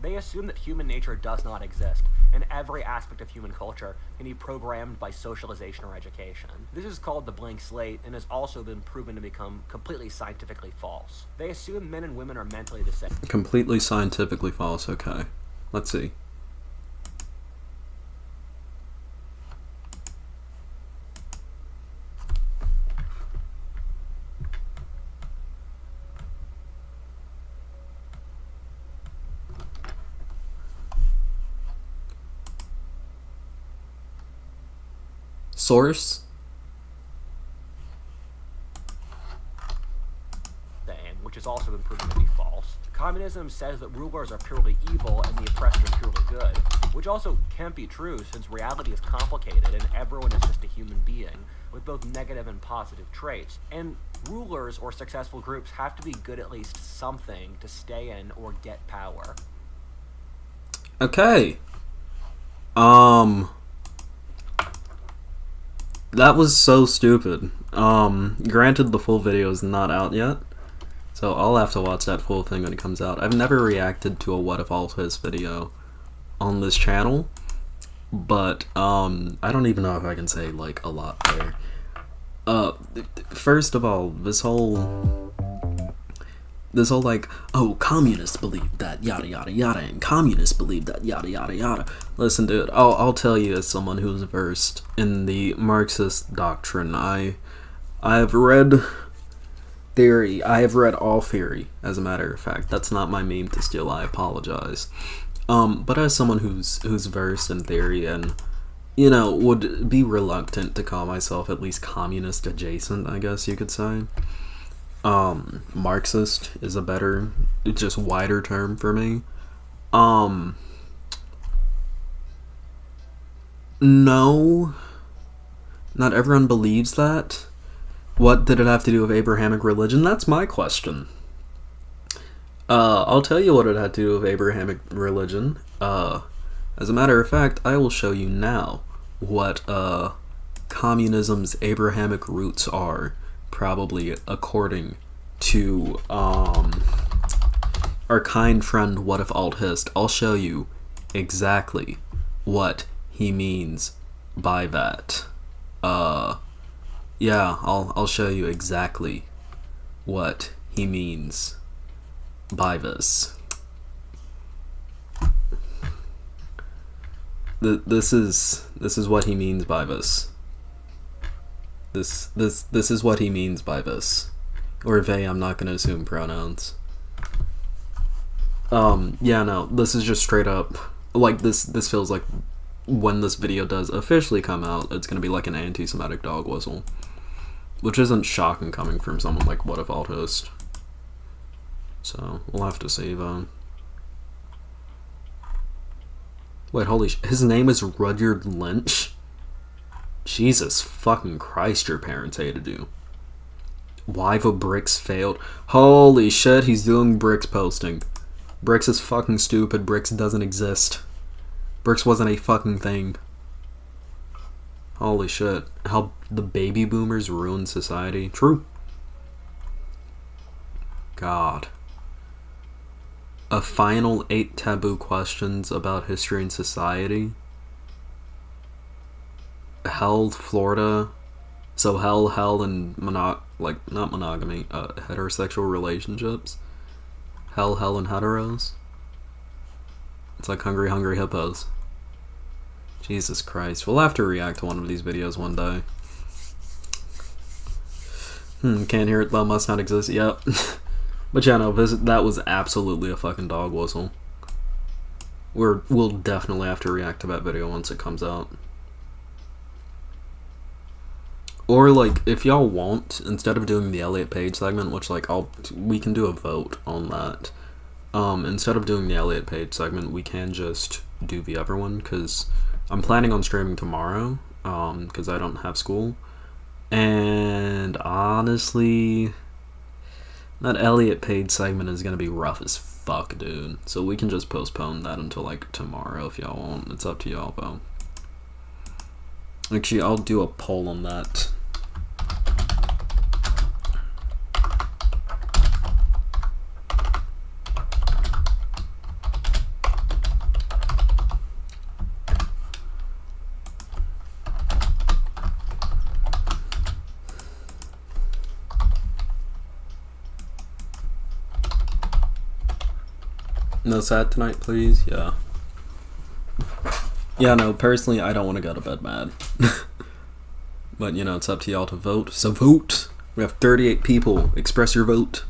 They assume that human nature does not exist, and every aspect of human culture can be programmed by socialization or education. This is called the blank slate and has also been proven to become completely scientifically false. They assume men and women are mentally the same. Completely scientifically false, okay. Let's see. Source? Which has also been proven to be false. Communism says that rulers are purely evil and the oppressed are purely good, which also can't be true since reality is complicated and everyone is just a human being with both negative and positive traits. And rulers or successful groups have to be good at least something to stay in or get power. Okay. That was so stupid. Granted the full video is not out yet, so I'll have to watch that full thing when it comes out. I've never reacted to a Whatifalthist video on this channel, but I don't even know if I can say like a lot there. First of all, this whole like, oh, communists believe that yada yada yada and communists believe that yada yada yada. Listen, dude, I'll tell you as someone who's versed in the Marxist doctrine, I've read theory. I have read all theory, as a matter of fact. That's not my meme to steal, I apologize. But as someone who's versed in theory and, you know, would be reluctant to call myself at least communist adjacent, I guess you could say. Marxist is a better, just wider term for me. No, not everyone believes that. What did it have to do with Abrahamic religion? That's my question. I'll tell you what it had to do with Abrahamic religion. As a matter of fact, I will show you now what communism's Abrahamic roots are, probably according to our kind friend Whatifalthist. I'll show you exactly what he means by that. Yeah, I'll show you exactly what he means by this. This is what he means by this. This is what he means by this. Or they, I'm not gonna assume pronouns. Yeah, no, this is just straight up, like, this feels like when this video does officially come out, it's gonna be like an anti-Semitic dog whistle. Which isn't shocking coming from someone like Whatifalthist. So, we'll have to see, though. Wait, holy his name is Rudyard Lynch? Jesus fucking Christ, your parents hated you. Why the bricks failed? Holy shit, he's doing bricks posting. Bricks is fucking stupid. Bricks doesn't exist. Bricks wasn't a fucking thing. Holy shit. How the baby boomers ruined society. True. God. A final 8 taboo questions about history and society. Hell, Florida. So hell, and not monogamy, heterosexual relationships. Hell, and heteros. It's like Hungry Hippos. Jesus Christ. We'll have to react to one of these videos one day. Can't hear it, but must not exist. Yep. But yeah, no, that was absolutely a fucking dog whistle. We'll definitely have to react to that video once it comes out. Or, like, if y'all want, instead of doing the Elliot Page segment, which, like, we can do a vote on that. Instead of doing the Elliot Page segment, we can just do the other one, because I'm planning on streaming tomorrow, because I don't have school. And, honestly, that Elliot Page segment is going to be rough as fuck, dude. So we can just postpone that until, like, tomorrow if y'all want. It's up to y'all, though. Actually, I'll do a poll on that. No sad tonight, please? Yeah. Yeah, no, personally, I don't want to go to bed mad. But, you know, it's up to y'all to vote. So vote! We have 38 people. Express your vote.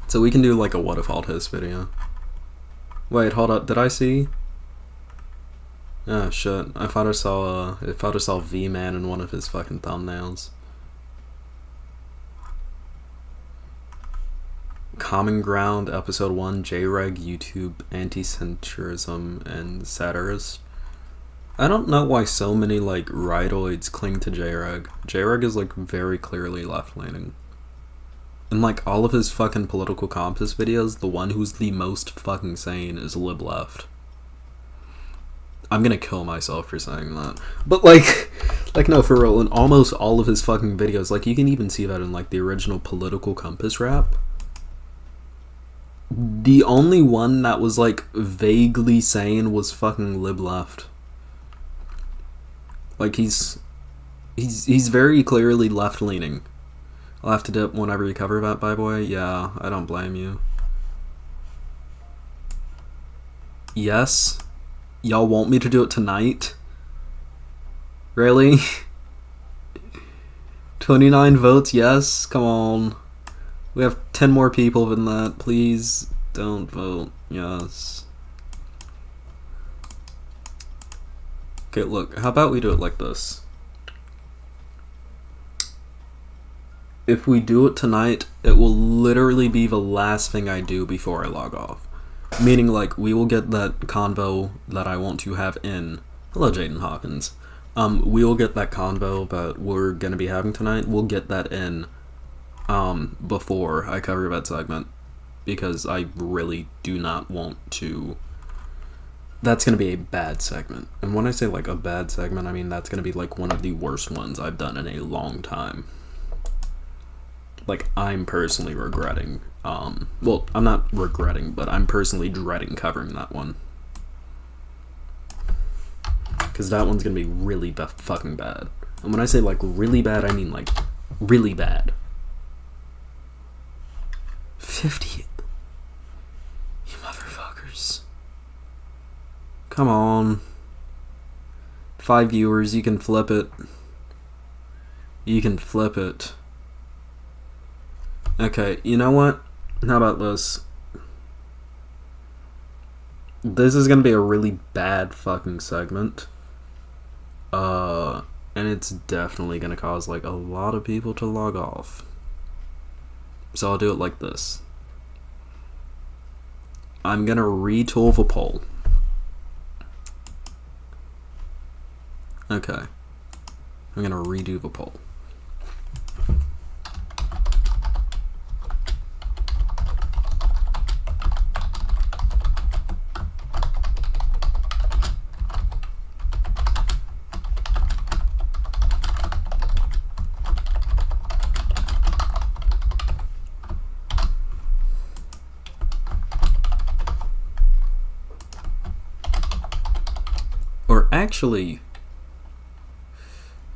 So we can do, like, a Whatifalthist video. Wait, hold up. Did I see? Oh shit! I thought I saw V-Man in one of his fucking thumbnails. Common Ground, Episode 1, J-Reg, YouTube, Anti-Centrism, and Satirist. I don't know why so many, like, rightoids cling to J-Reg. J-Reg is, like, very clearly left-leaning. And, like, all of his fucking political compass videos, the one who's the most fucking sane is lib-left. I'm gonna kill myself for saying that. But, like, no, for real, in almost all of his fucking videos, like, you can even see that in, like, the original political compass rap. The only one that was, like, vaguely sane was fucking lib-left. Like, he's very clearly left-leaning. I'll have to dip whenever you cover that, by boy. Yeah, I don't blame you. Yes? Y'all want me to do it tonight? Really? 29 votes, yes? Come on. We have 10 more people than that. Please don't vote. Yes. Okay, look. How about we do it like this? If we do it tonight, it will literally be the last thing I do before I log off. Meaning, like, we will get that convo that I want to have in. Hello, Jaden Hawkins. We will get that convo that we're gonna be having tonight. We'll get that in before I cover that segment, because I really do not want to. That's gonna be a bad segment, and when I say like a bad segment, I mean that's gonna be like one of the worst ones I've done in a long time. Like, I'm personally regretting, well, I'm not regretting, but I'm personally dreading covering that one, because that one's gonna be really fucking bad. And when I say like really bad, I mean like really bad. 50. You motherfuckers. Come on. 5 viewers, you can flip it. You can flip it. Okay, you know what? How about this? This is gonna be a really bad fucking segment. And it's definitely gonna cause like a lot of people to log off. So I'll do it like this. I'm gonna retool the poll. Okay. I'm gonna redo the poll. Or actually,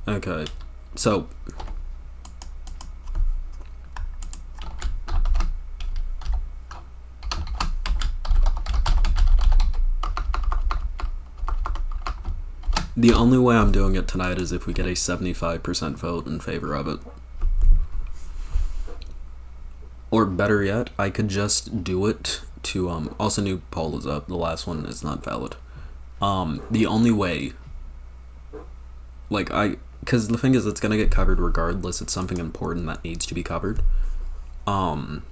okay, so the only way I'm doing it tonight is if we get a 75% vote in favor of it. Or better yet, I could just do it to, also new poll is up, the last one is not valid. The only way, like, because the thing is, it's gonna get covered regardless, it's something important that needs to be covered. So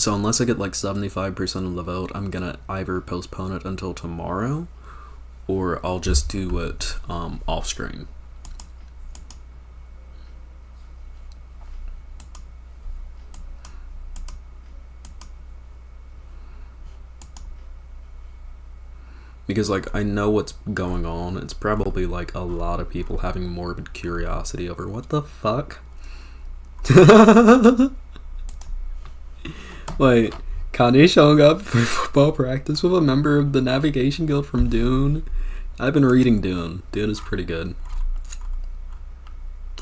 unless I get, like, 75% of the vote, I'm gonna either postpone it until tomorrow, or I'll just do it, off-screen. Because, like, I know what's going on. It's probably, like, a lot of people having morbid curiosity over what the fuck? Wait, Kanye showing up for football practice with a member of the Navigation Guild from Dune? I've been reading Dune. Dune is pretty good.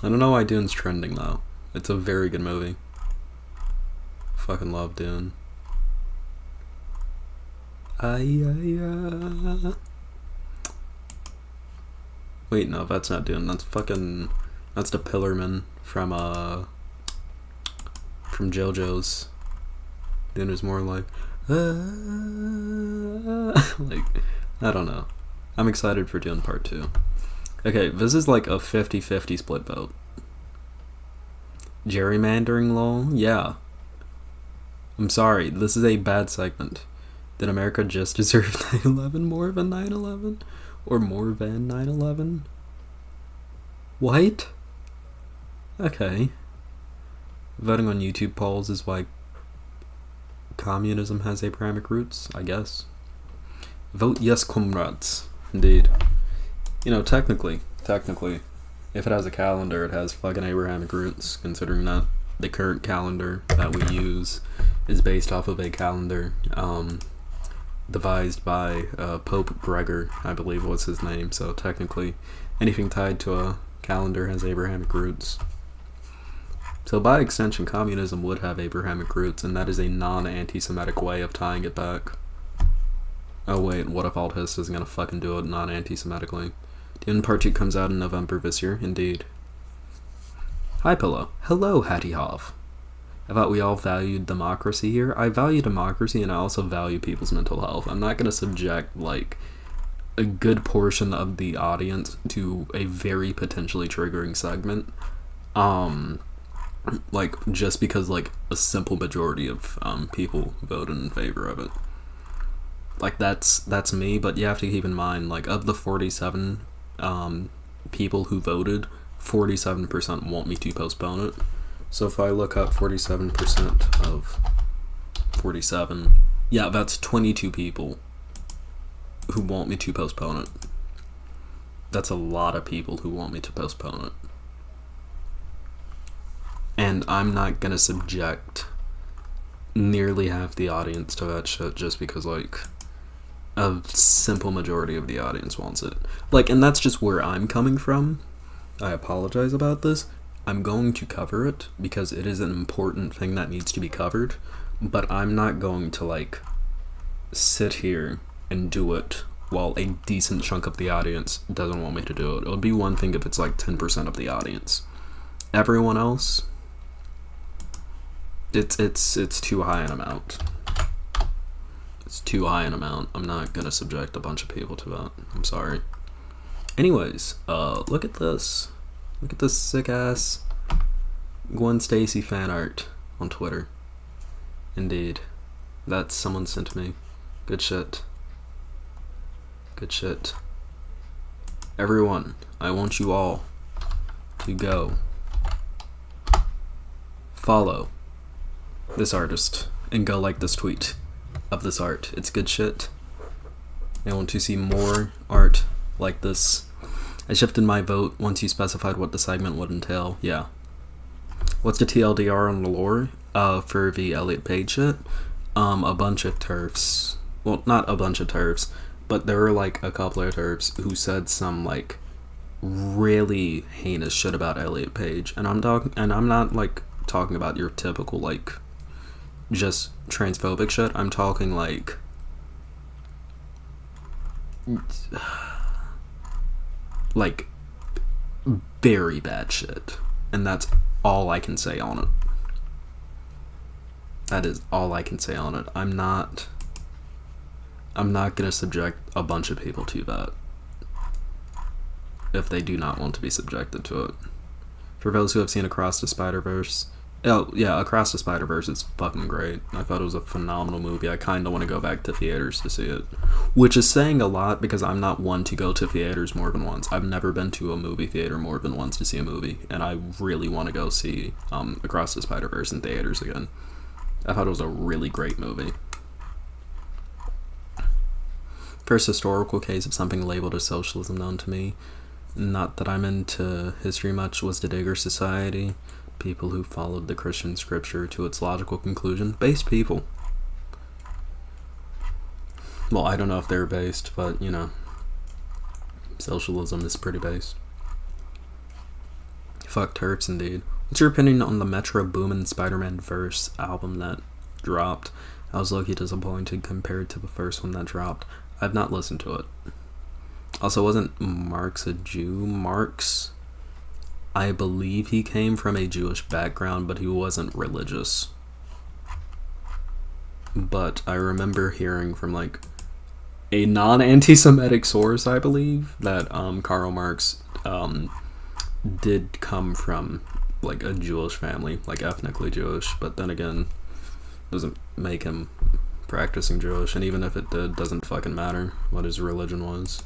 I don't know why Dune's trending, though. It's a very good movie. Fucking love Dune. Wait, no, that's not Dune. That's fucking. That's the Pillarman from JoJo's. Dune is more like, like, I don't know. I'm excited for doing part 2. Okay, this is like a 50-50 split vote. Gerrymandering law? Yeah. I'm sorry, this is a bad segment. Did America just deserve 9/11 more than 9/11? Or more than 9/11? What? Okay. Voting on YouTube polls is why communism has Abrahamic roots, I guess. Vote yes, comrades. Indeed. You know, technically, if it has a calendar, it has fucking Abrahamic roots, considering that the current calendar that we use is based off of a calendar devised by Pope Gregor, I believe was his name. So technically, anything tied to a calendar has Abrahamic roots. So by extension, communism would have Abrahamic roots, and that is a non-anti-Semitic way of tying it back. Oh wait, Whatifalthist isn't gonna fucking do it non-anti-Semitically. The end part 2 comes out in November this year, indeed. Hi Pillow. Hello, Hattie Hoff. I thought we all valued democracy here. I value democracy, and I also value people's mental health. I'm not gonna subject, like, a good portion of the audience to a very potentially triggering segment. Like, just because, like, a simple majority of people voted in favor of it. Like, that's me, but you have to keep in mind, like, of the 47 people who voted, 47% want me to postpone it. So if I look up 47% of 47, yeah, that's 22 people who want me to postpone it. That's a lot of people who want me to postpone it. And I'm not gonna subject nearly half the audience to that shit just because, like, a simple majority of the audience wants it. Like, and that's just where I'm coming from. I apologize about this. I'm going to cover it because it is an important thing that needs to be covered, but I'm not going to, like, sit here and do it while a decent chunk of the audience doesn't want me to do it. It would be one thing if it's like 10% of the audience. Everyone else, it's too high an amount. It's too high an amount. I'm not gonna subject a bunch of people to that. I'm sorry. Anyways, look at this. Look at this sick ass Gwen Stacy fan art on Twitter. Indeed. That someone sent me. Good shit. Good shit. Everyone, I want you all to go follow this artist and go like this tweet of this art. It's good shit. I want to see more art like this. I shifted my vote once you specified what the segment would entail. Yeah. What's the TLDR on the lore for the Elliot Page shit? A bunch of TERFs. Well, not a bunch of TERFs, but there were like a couple of TERFs who said some like really heinous shit about Elliot Page, and I'm not like talking about your typical like just transphobic shit. I'm talking like very bad shit, and that's all I can say on it. That is all I can say on it. I'm not gonna subject a bunch of people to that if they do not want to be subjected to it. For those who have seen Across the Spider-Verse, oh yeah, Across the Spider-Verse is fucking great. I thought it was a phenomenal movie. I kind of want to go back to theaters to see it, which is saying a lot because I'm not one to go to theaters more than once. I've never been to a movie theater more than once to see a movie, and I really want to go see Across the Spider-Verse in theaters again. I thought it was a really great movie. First historical case of something labeled as socialism known to me, not that I'm into history much, was the Digger Society. People who followed the Christian scripture to its logical conclusion. Based people. Well, I don't know if they're based, but, you know, socialism is pretty based. Fuck TERFs, indeed. What's your opinion on the Metro Boomin Spider-Man Verse album that dropped? I was low-key disappointed compared to the first one that dropped. I've not listened to it. Also, wasn't Marx a Jew? Marx, I believe he came from a Jewish background, but he wasn't religious. But I remember hearing from, like, a non-anti-Semitic source, I believe, that Karl Marx did come from like a Jewish family, like ethnically Jewish, but then again, doesn't make him practicing Jewish, and even if it did, doesn't fucking matter what his religion was.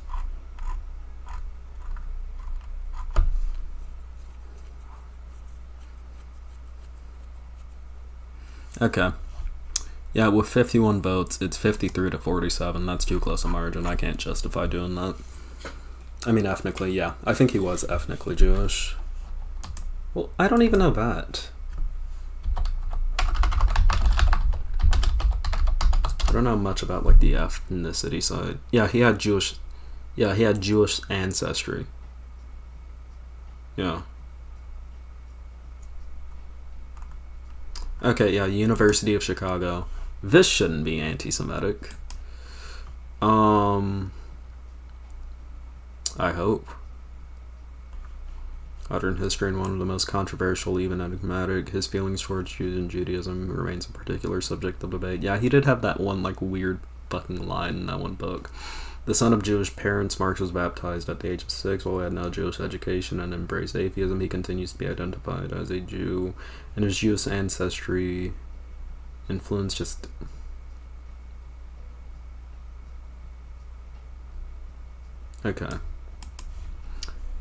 Okay. Yeah, with 51 votes, it's 53 to 47. That's too close a margin. I can't justify doing that. I mean, ethnically, yeah. I think he was ethnically Jewish. Well, I don't even know that. I don't know much about, like, the ethnicity side. Yeah, he had Jewish... Yeah, he had Jewish ancestry. Yeah. Okay, yeah, University of Chicago. This shouldn't be anti-Semitic. I hope. Modern history and one of the most controversial, even enigmatic. His feelings towards Jews and Judaism remains a particular subject of debate. Yeah, he did have that one, like, weird fucking line in that one book. The son of Jewish parents, Marx was baptized at the age of 6. While he had no Jewish education and embraced atheism, he continues to be identified as a Jew, and his Jewish ancestry influence just... Okay.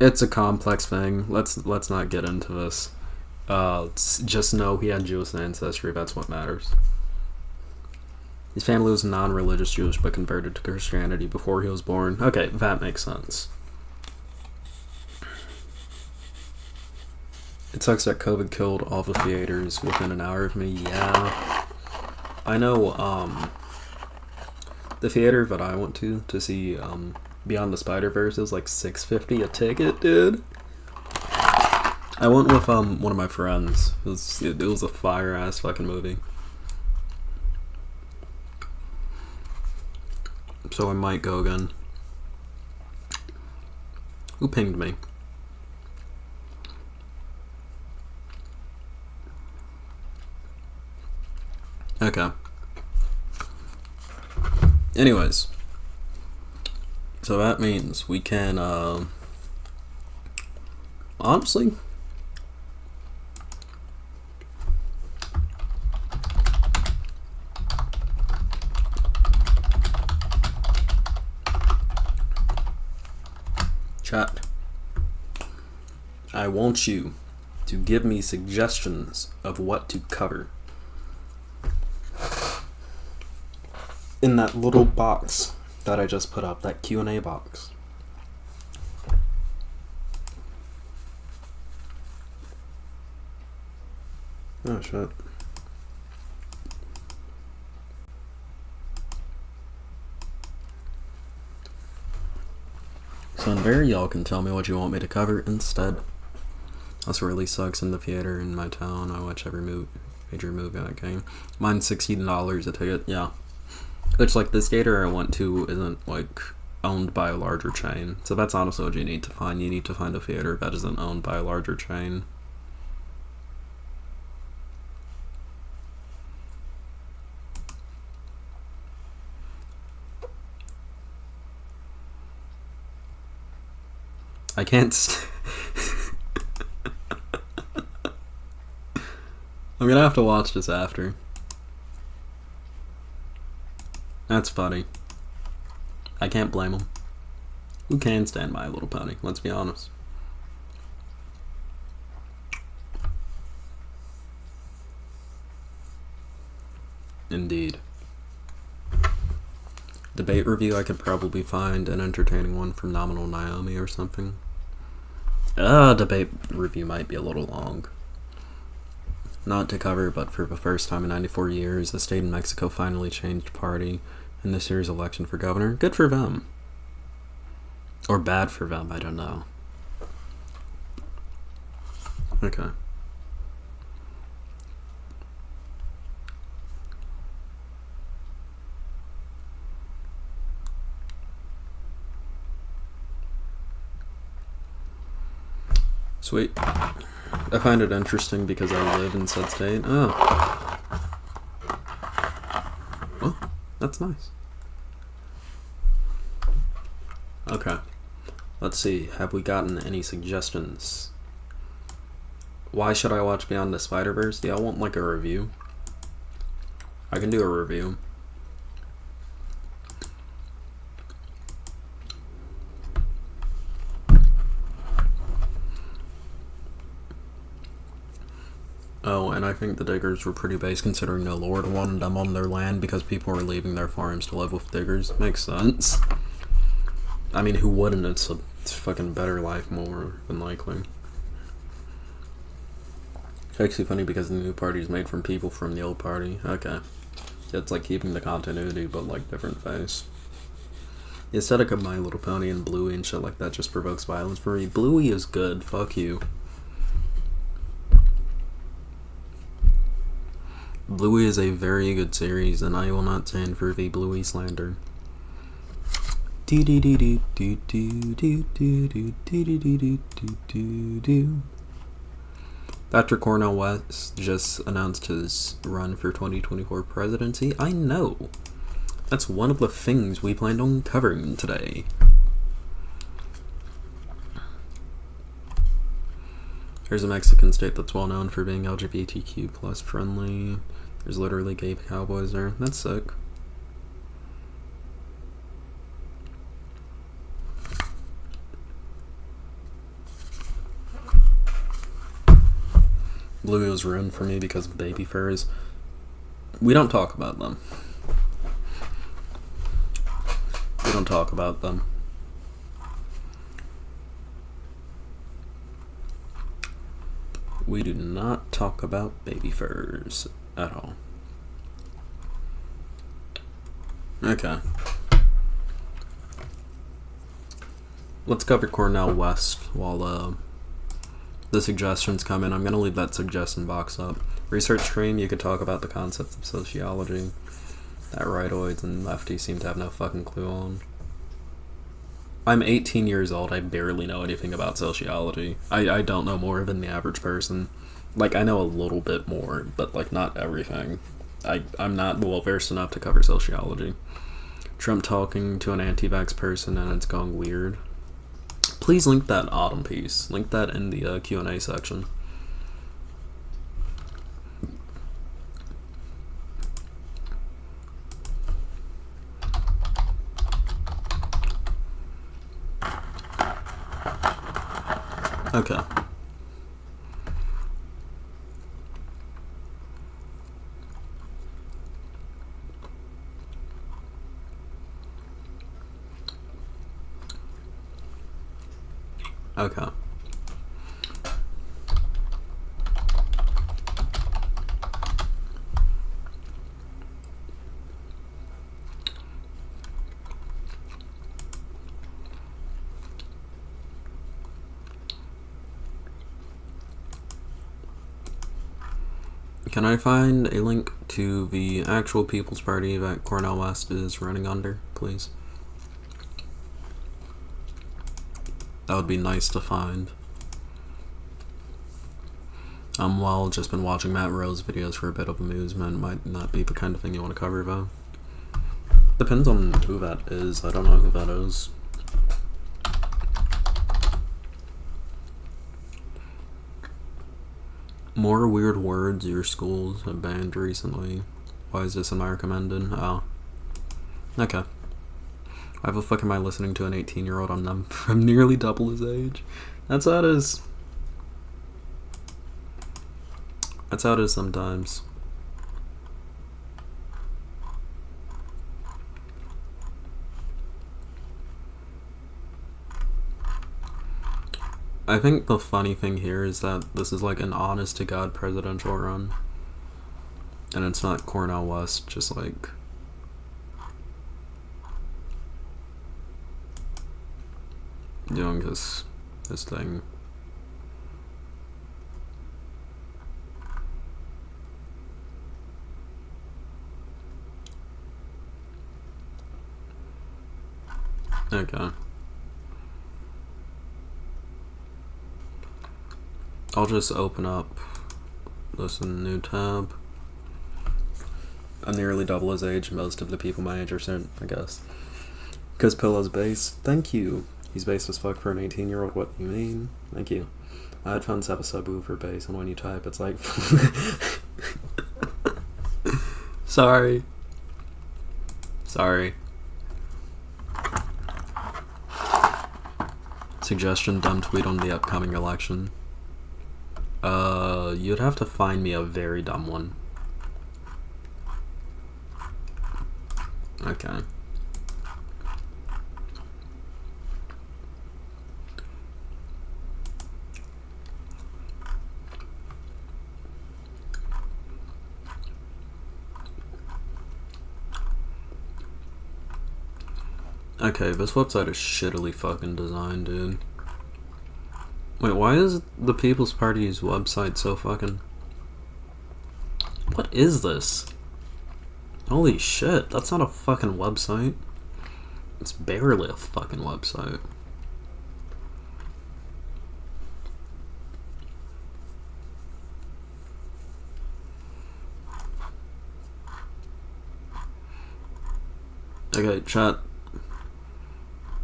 It's a complex thing. Let's not get into this. Just know he had Jewish ancestry. That's what matters. His family was non-religious Jewish but converted to Christianity before he was born. Okay, that makes sense. It sucks that COVID killed all the theaters within an hour of me. Yeah. I know, the theater that I went to see, Beyond the Spider-Verse is like $6.50 a ticket, dude. I went with, one of my friends. It was a fire-ass fucking movie. So I might go again. Who pinged me? Okay. Anyways. So that means we can, honestly... Chat. I want you to give me suggestions of what to cover in that little box that I just put up, that Q&A box. Oh shit. So in there, y'all can tell me what you want me to cover instead. Also really sucks in the theater in my town. I watch every major movie in that game. Mine's $16 a ticket, yeah. It's like this theater I went to isn't like owned by a larger chain. So that's honestly what you need to find. You need to find a theater that isn't owned by a larger chain. I can't I'm gonna have to watch this after. That's funny. I can't blame him. Who can stand My Little Pony? Let's be honest. Indeed. Debate review, I could probably find an entertaining one from Nominal Naomi or something. Debate review might be a little long. Not to cover, but for the first time in 94 years, a state in Mexico finally changed party in this year's election for governor. Good for them. Or bad for them, I don't know. Okay. Sweet. I find it interesting because I live in said state. Oh. Well, that's nice. Okay. Let's see. Have we gotten any suggestions? Why should I watch Beyond the Spider-Verse? Yeah, I want like a review. I can do a review. Oh, and I think the diggers were pretty base considering the Lord wanted them on their land because people were leaving their farms to live with diggers. Makes sense. I mean, who wouldn't? It's a fucking better life more than likely. It's actually funny because the new party is made from people from the old party. Okay. It's like keeping the continuity, but like different face. The aesthetic of My Little Pony and Bluey and shit like that just provokes violence for me. Bluey is good. Fuck you. Bluey is a very good series, and I will not stand for the Bluey slander. Dr. Cornell West just announced his run for 2024 presidency. I know. That's one of the things we planned on covering today. There's a Mexican state that's well known for being LGBTQ plus friendly. There's literally gay cowboys there. That's sick. Bluey was ruined for me because of baby furs. We don't talk about them. We don't talk about them. We do not talk about baby furs at all. Okay. Let's cover Cornell West while the suggestions come in. I'm going to leave that suggestion box up. Research stream, you could talk about the concepts of sociology that rightoids and lefties seem to have no fucking clue on. I'm 18 years old. I barely know anything about sociology. I don't know more than the average person. Like, I know a little bit more, but, like, not everything. I'm not well-versed enough to cover sociology. Trump talking to an anti-vax person and it's going weird. Please link that Autumn piece. Link that in the Q&A section. Okay. Okay. Can I find a link to the actual People's Party that Cornell West is running under, please? That would be nice to find. Well, just been watching Matt Rose videos for a bit of amusement. Might not be the kind of thing you want to cover, though. Depends on who that is. I don't know who that is. More weird words your schools have banned recently. Why is this in my recommended? Oh. Okay. Why the fuck am I listening to an 18-year-old on them from nearly double his age? That's how it is. That's how it is sometimes. I think the funny thing here is that this is like an honest-to-God presidential run. And it's not Cornell West, just like... doing this thing. Okay. I'll just open up this in a new tab. I'm nearly double his age. Most of the people my age are certain, I guess. Because Pillow's base. Thank you. He's base as fuck for an 18-year-old. What do you mean? Thank you. Headphones have a subwoofer base, and when you type, it's like... Sorry. Suggestion, dumb tweet on the upcoming election. You'd have to find me a very dumb one. Okay. Okay, this website is shittily fucking designed, dude. Wait, why is the People's Party's website so fucking... What is this? Holy shit, that's not a fucking website. It's barely a fucking website. Okay, chat.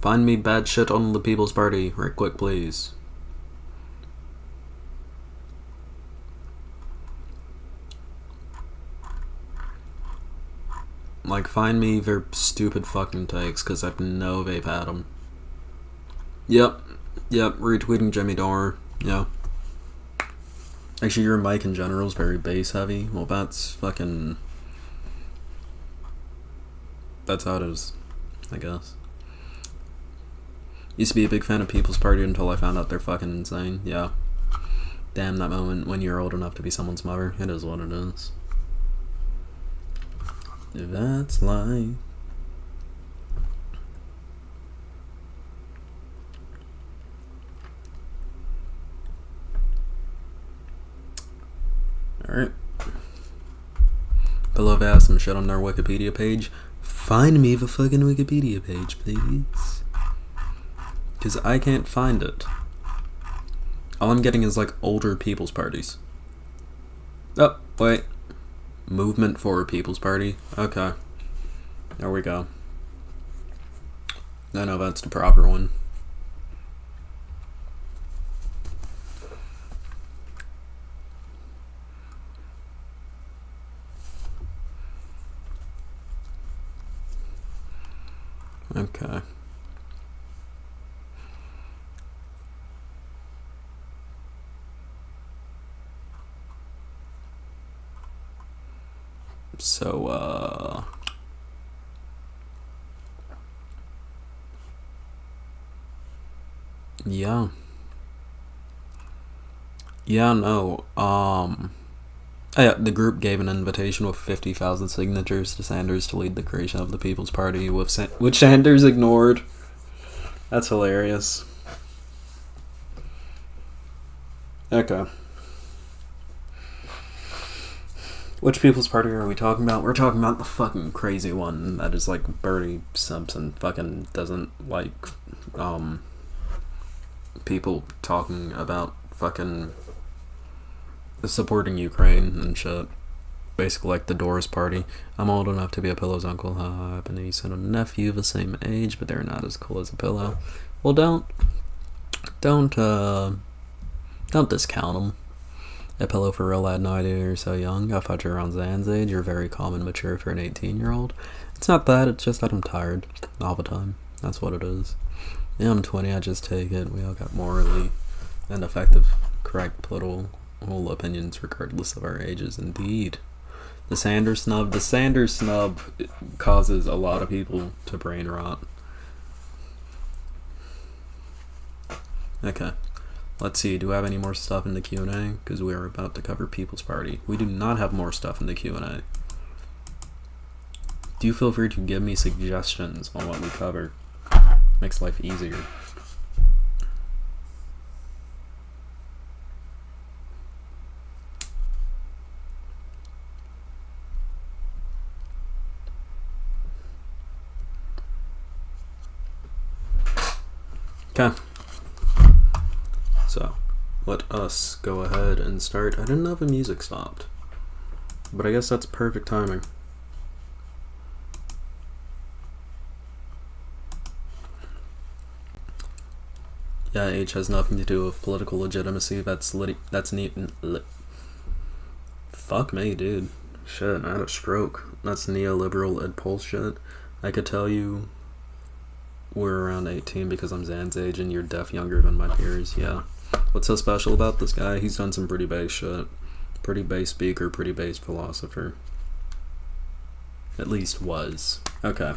Find me bad shit on the People's Party, right quick, please. Like, find me their stupid fucking takes, because I know they've had them. Yep, retweeting Jimmy Dore, yeah. Actually, your mic in general is very bass heavy. Well, that's fucking... That's how it is, I guess. Used to be a big fan of People's Party until I found out they're fucking insane. Yeah. Damn, that moment when you're old enough to be someone's mother. It is what it is. That's life. Alright. Below, they have some shit on their Wikipedia page. Find me the fucking Wikipedia page, please. Because I can't find it. All I'm getting is, like, older People's Parties. Oh, wait. Movement for People's Party. Okay. There we go. I know that's the proper one. Okay. So, yeah. Yeah, no, oh yeah, the group gave an invitation with 50,000 signatures to Sanders to lead the creation of the People's Party, which Sanders ignored. That's hilarious. Okay. Which People's Party are we talking about? We're talking about the fucking crazy one that is like Bernie Simpson fucking doesn't like, people talking about fucking supporting Ukraine and shit. Basically like the Doors Party. I'm old enough to be a Pillow's uncle. I have a niece and a nephew the same age, but they're not as cool as a Pillow. Well, don't discount them. A Pillow for real had no idea you're so young. I thought you were around Zan's age. You're very calm and mature for an 18-year-old. It's not that, it's just that I'm tired all the time. That's what it is. Yeah, I'm 20, I just take it. We all got morally and effective, correct political opinions regardless of our ages. Indeed. The Sanders snub causes a lot of people to brain rot. Okay. Let's see, do we have any more stuff in the Q&A? Because we are about to cover People's Party. We do not have more stuff in the Q&A. Do feel free to give me suggestions on what we cover. Makes life easier. Okay. So, let us go ahead and start. I didn't know the music stopped, but I guess that's perfect timing. Yeah, age has nothing to do with political legitimacy. That's neat. Fuck me, dude. Shit, I had a stroke. That's neoliberal ed pol shit. I could tell you we're around 18 because I'm Zan's age and you're deaf younger than my peers. Yeah. What's so special about this guy? He's done some pretty base shit. Pretty base speaker, pretty base philosopher. At least was. Okay.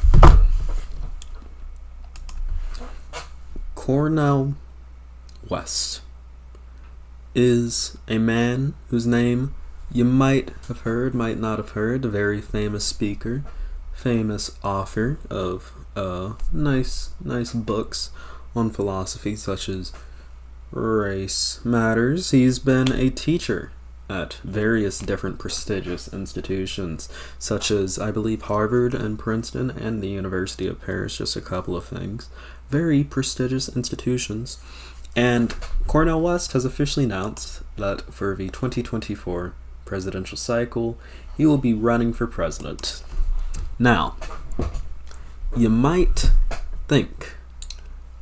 Cornell West is a man whose name you might have heard, might not have heard. A very famous speaker, famous author of nice books on philosophy such as Race Matters. He's been a teacher at various different prestigious institutions such as, I believe, Harvard and Princeton and the University of Paris, just a couple of things. Very prestigious institutions. And Cornell West has officially announced that for the 2024 presidential cycle, he will be running for president. Now, you might think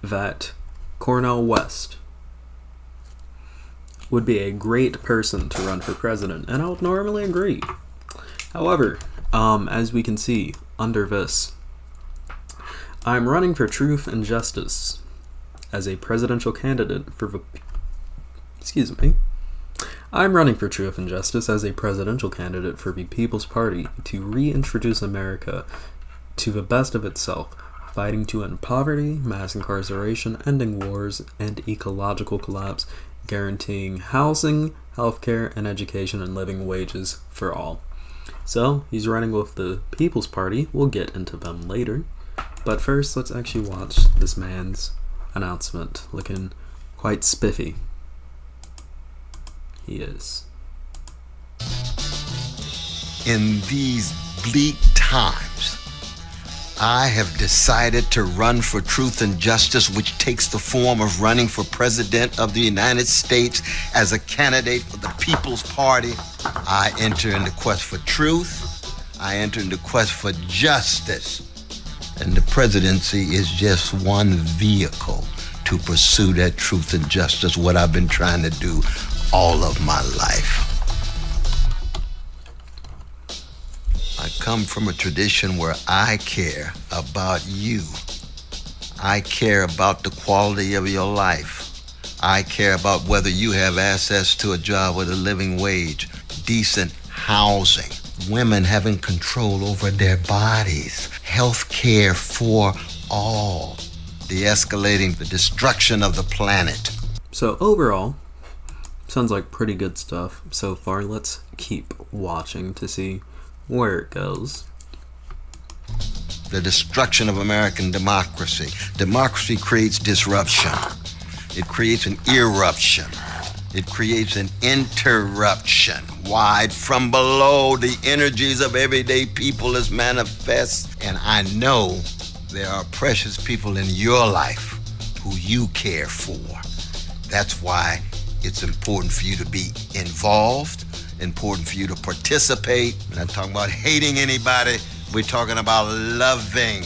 that Cornel West would be a great person to run for president, and I would normally agree. However, as we can see under this, I'm running for truth and justice as a presidential candidate for the... I'm running for truth and justice as a presidential candidate for the People's Party to reintroduce America to the best of itself, fighting to end poverty, mass incarceration, ending wars, and ecological collapse, guaranteeing housing, healthcare, and education and living wages for all. So, he's running with the People's Party. We'll get into them later. But first, let's actually watch this man's announcement. Looking quite spiffy. He is. In these bleak times, I have decided to run for truth and justice, which takes the form of running for president of the United States as a candidate for the People's Party. I enter into quest for truth. I enter into quest for justice. And the presidency is just one vehicle to pursue that truth and justice, what I've been trying to do all of my life. I come from a tradition where I care about you. I care about the quality of your life. I care about whether you have access to a job with a living wage, decent housing, women having control over their bodies, health care for all, de-escalating the destruction of the planet. So overall, sounds like pretty good stuff so far. Let's keep watching to see where it goes. The destruction of American democracy. Democracy creates disruption. It creates an eruption. It creates an interruption. Wide from below, the energies of everyday people is manifest. And I know there are precious people in your life who you care for. That's why it's important for you to be involved, important for you to participate. We're not talking about hating anybody. We're talking about loving.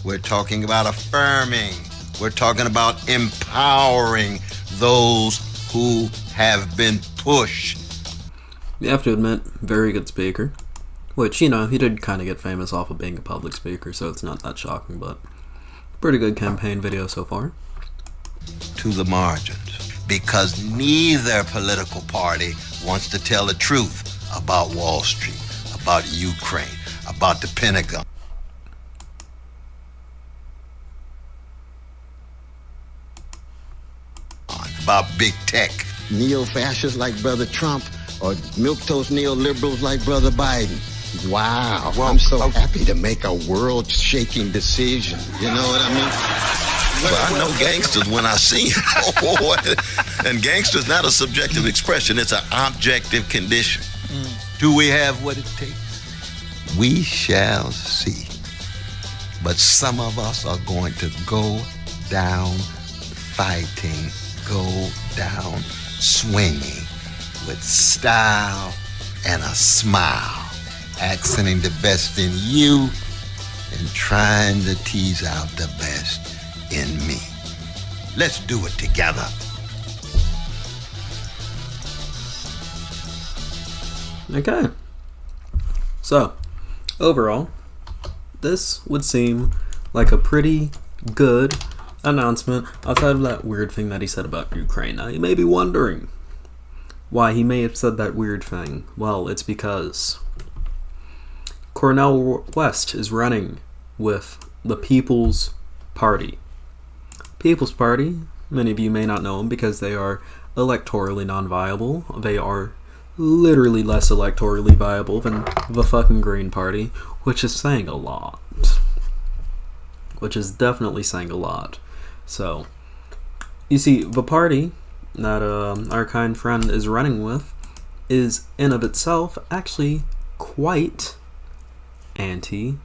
We're talking about affirming. We're talking about empowering those who have been pushed. You have to admit, very good speaker. Which, he did kind of get famous off of being a public speaker, so it's not that shocking, but pretty good campaign video so far. To the margins. Because neither political party wants to tell the truth about Wall Street, about Ukraine, about the Pentagon. About big tech. Neo-fascists like Brother Trump or milquetoast neoliberals like Brother Biden. Wow, I'm so happy to make a world-shaking decision. You know what I mean? Well, I know gangsters when I see them. And gangster's not a subjective expression, it's an objective condition. Do we have what it takes? We shall see. But some of us are going to go down fighting, go down swinging with style and a smile, accenting the best in you and trying to tease out the best in me. Let's do it together. Okay. So, overall, this would seem like a pretty good announcement outside of that weird thing that he said about Ukraine. Now, you may be wondering why he may have said that weird thing. Well, it's because Cornell West is running with the People's Party. People's Party, many of you may not know them because they are electorally non-viable. They are literally less electorally viable than the fucking Green Party, which is saying a lot. Which is definitely saying a lot. So, you see, the party that our kind friend is running with is in of itself actually quite anti-Ukraine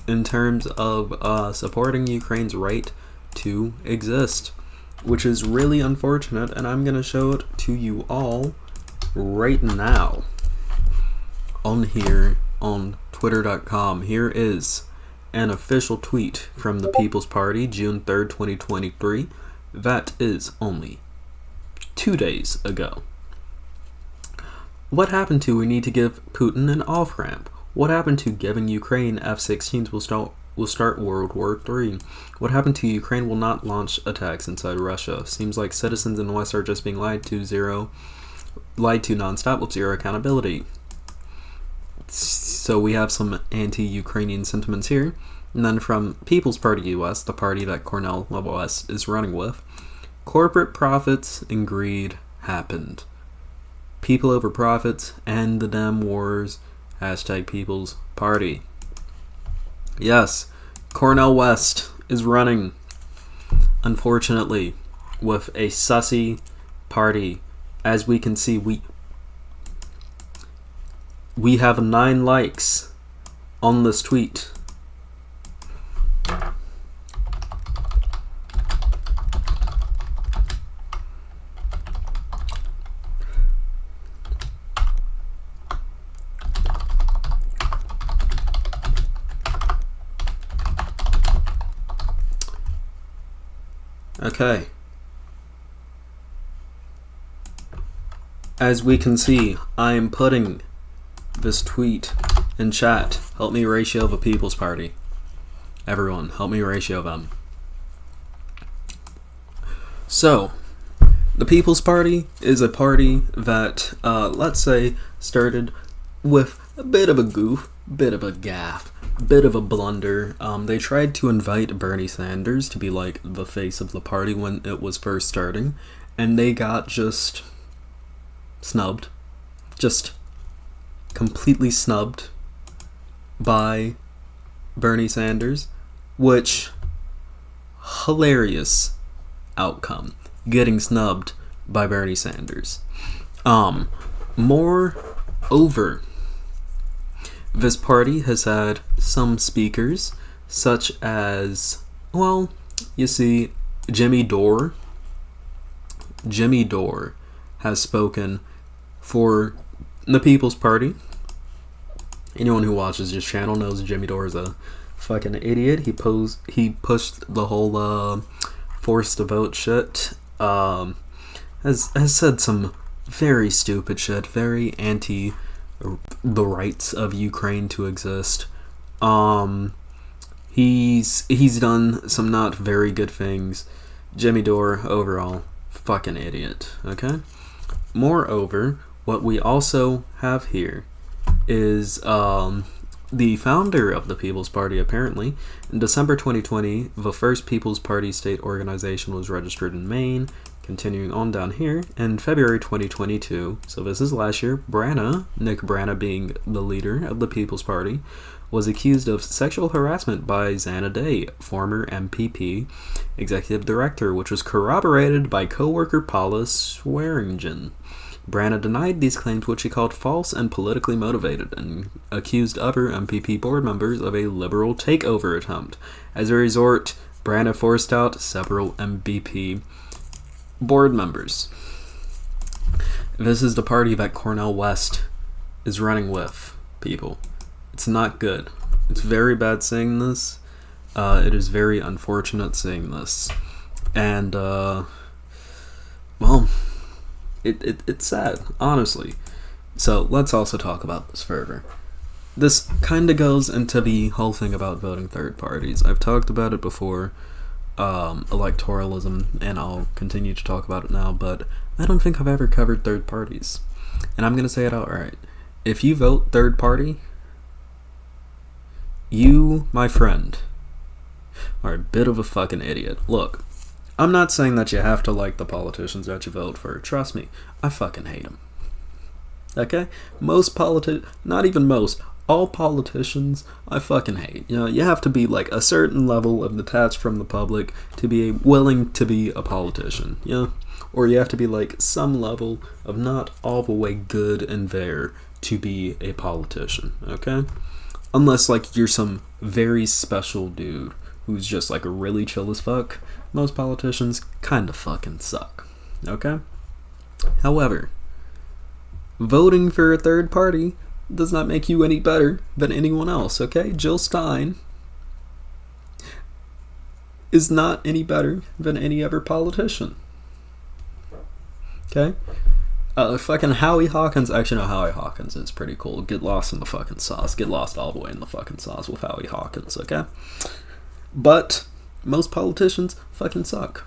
in terms of supporting Ukraine's right to exist, which is really unfortunate, and I'm going to show it to you all right now on here on twitter.com. Here is an official tweet from the People's Party, June 3rd, 2023. That is only 2 days ago. What happened to we need to give Putin an off-ramp? What happened to giving Ukraine F-16s will start World War III? What happened to Ukraine will not launch attacks inside Russia? Seems like citizens in the West are just being lied to nonstop with zero accountability. So we have some anti-Ukrainian sentiments here. And then from People's Party US, the party that Cornell West is running with, corporate profits and greed happened. People over profits, end the damn wars, hashtag People's Party. Yes, Cornell West is running, unfortunately, with a sussy party. As we can see, we have 9 likes on this tweet. Okay. As we can see, I am putting this tweet in chat. Help me ratio the People's Party. Everyone, help me ratio them. So, the People's Party is a party that, let's say, started with a bit of a goof, bit of a gaffe, bit of a blunder. They tried to invite Bernie Sanders to be like the face of the party when it was first starting, and they got just snubbed. Just completely snubbed by Bernie Sanders, which hilarious outcome, getting snubbed by Bernie Sanders. Moreover, this party has had some speakers, such as, well, you see, Jimmy Dore. Jimmy Dore has spoken for the People's Party. Anyone who watches this channel knows Jimmy Dore is a fucking idiot. He pushed the whole forced to vote shit. Has said some very stupid shit, very anti the rights of Ukraine to exist. He's done some not very good things. Jimmy Dore, overall, fucking idiot. Okay. Moreover, what we also have here is the founder of the People's Party, apparently. In December 2020, the first People's Party state organization was registered in Maine. Continuing on down here, in February 2022, so this is last year, Nick Brana being the leader of the People's Party, was accused of sexual harassment by Xana Day, former MPP executive director, which was corroborated by co-worker Paula Swearingen. Brana denied these claims, which he called false and politically motivated, and accused other MPP board members of a liberal takeover attempt. As a result, Brana forced out several MPP board members. This is the party that Cornell West is running with, people. It's not good. It's very bad saying this. It is very unfortunate seeing this. And, it's sad, honestly. So, let's also talk about this further. This kind of goes into the whole thing about voting third parties. I've talked about it before, electoralism, and I'll continue to talk about it now, but I don't think I've ever covered third parties. And I'm going to say it outright. If you vote third party, you, my friend, are a bit of a fucking idiot. Look, I'm not saying that you have to like the politicians that you vote for. Trust me, I fucking hate them. Okay? Not even most, all politicians, I fucking hate. You know, you have to be like a certain level of detached from the public to be willing to be a politician, you know? Or you have to be like some level of not all the way good and fair to be a politician, okay? Unless like you're some very special dude who's just like really chill as fuck. Most politicians kind of fucking suck, okay? However, voting for a third party does not make you any better than anyone else, okay? Jill Stein is not any better than any other politician. Okay? Fucking Howie Hawkins. Actually, no, Howie Hawkins is pretty cool. Get lost in the fucking sauce. Get lost all the way in the fucking sauce with Howie Hawkins, okay? But most politicians fucking suck.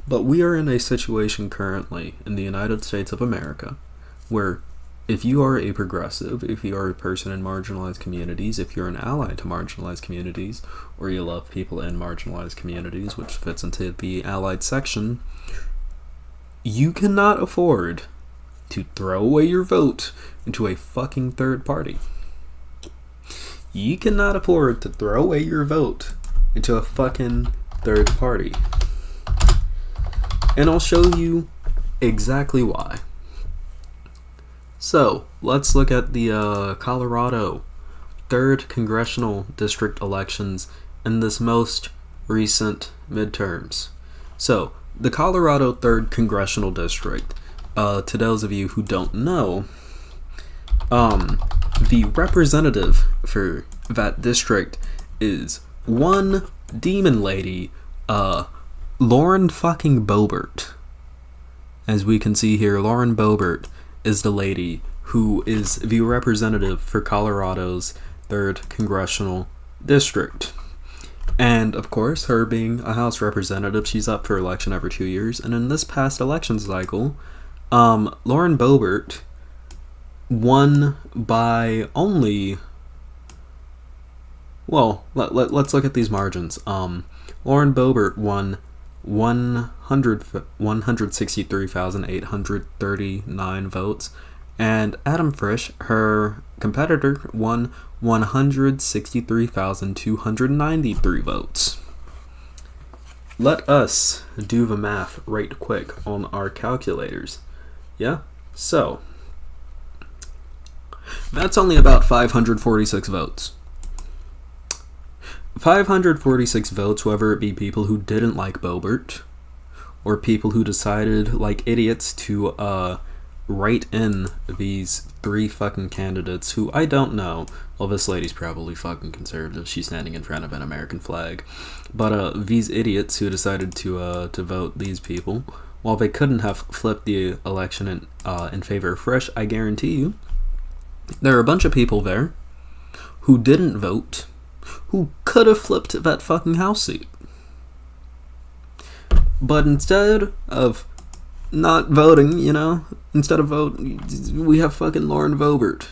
But we are in a situation currently in the United States of America where if you are a progressive, if you are a person in marginalized communities, if you're an ally to marginalized communities, or you love people in marginalized communities, which fits into the allied section, you cannot afford to throw away your vote into a fucking third party. You cannot afford to throw away your vote into a fucking third party. And I'll show you exactly why. So, let's look at the Colorado 3rd Congressional District elections in this most recent midterms. So, the Colorado 3rd Congressional District, to those of you who don't know, the representative for that district is one demon lady, Lauren fucking Boebert. As we can see here, Lauren Boebert is the lady who is the representative for Colorado's 3rd Congressional District. And, of course, her being a House representative, she's up for election every 2 years. And in this past election cycle, Lauren Boebert won by only... Well, let's look at these margins. Lauren Boebert won 163,839 votes, and Adam Frisch, her competitor, won 163,293 votes. Let us do the math right quick on our calculators. Yeah? So, that's only about 546 votes. 546 votes, whether it be people who didn't like Boebert, or people who decided, like idiots, to write in these 3 fucking candidates who I don't know. Well, this lady's probably fucking conservative. She's standing in front of an American flag. But these idiots who decided to vote these people, while they couldn't have flipped the election in favor of Frisch, I guarantee you, there are a bunch of people there who didn't vote, who could have flipped that fucking House seat. But instead of not voting, instead of vote, we have fucking Lauren Boebert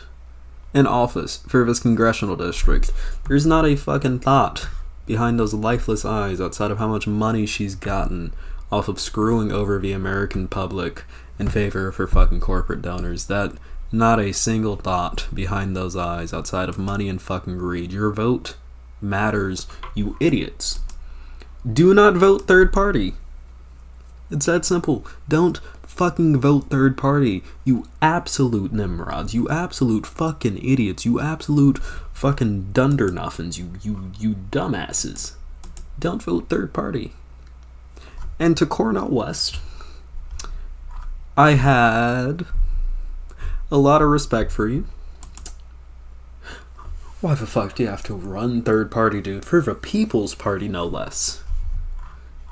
in office for this congressional district. There's not a fucking thought behind those lifeless eyes outside of how much money she's gotten off of screwing over the American public in favor of her fucking corporate donors. That not a single thought behind those eyes outside of money and fucking greed. Your vote matters, you idiots. Do not vote third party. It's that simple. Don't fucking vote third party, you absolute nimrods, you absolute fucking idiots, you absolute fucking dundernuffins, you dumbasses. Don't vote third party. And to Cornell West, I had a lot of respect for you. Why the fuck do you have to run third party, dude? For the People's Party, no less.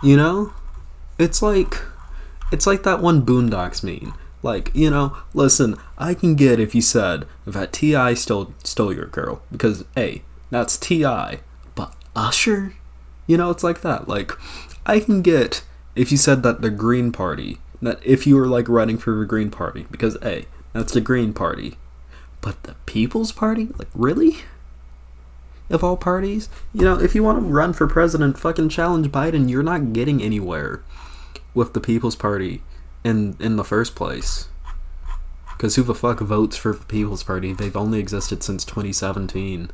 You know? It's like that one Boondocks meme. Like, you know, listen, I can get if you said that T.I. stole your girl. Because, A, that's T.I. But Usher? You know, it's like that. Like, I can get if you said that the Green Party, that if you were, like, running for the Green Party. Because, A, that's the Green Party. But the People's Party? Like, really? Of all parties? You know, if you want to run for president, fucking challenge Biden. You're not getting anywhere with the People's Party in the first place. Because who the fuck votes for the People's Party? They've only existed since 2017.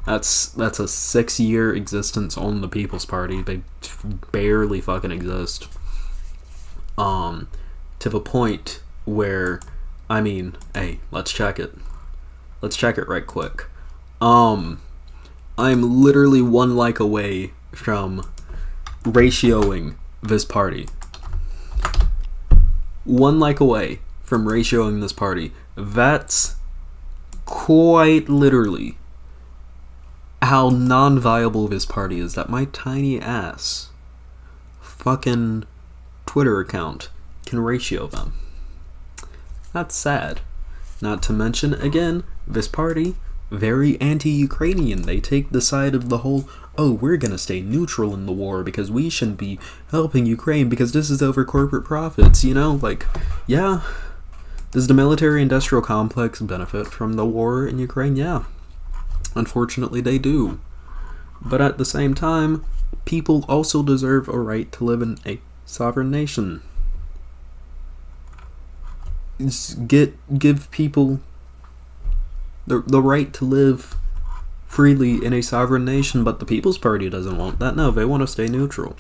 That's a 6-year existence on the People's Party. They barely fucking exist. To the point where, I mean, hey, let's check it. Let's check it right quick. I'm literally 1 like away from ratioing this party. 1 like away from ratioing this party. That's quite literally how non-viable this party is, that my tiny ass fucking Twitter account can ratio them. That's sad. Not to mention, again, this party, very anti-Ukrainian. They take the side of the whole, oh, we're gonna stay neutral in the war because we shouldn't be helping Ukraine because this is over corporate profits, you know? Like, yeah. Does the military-industrial complex benefit from the war in Ukraine? Yeah. Unfortunately, they do. But at the same time, people also deserve a right to live in a sovereign nation. Give people the right to live freely in a sovereign nation, but the People's Party doesn't want that. No, they want to stay neutral.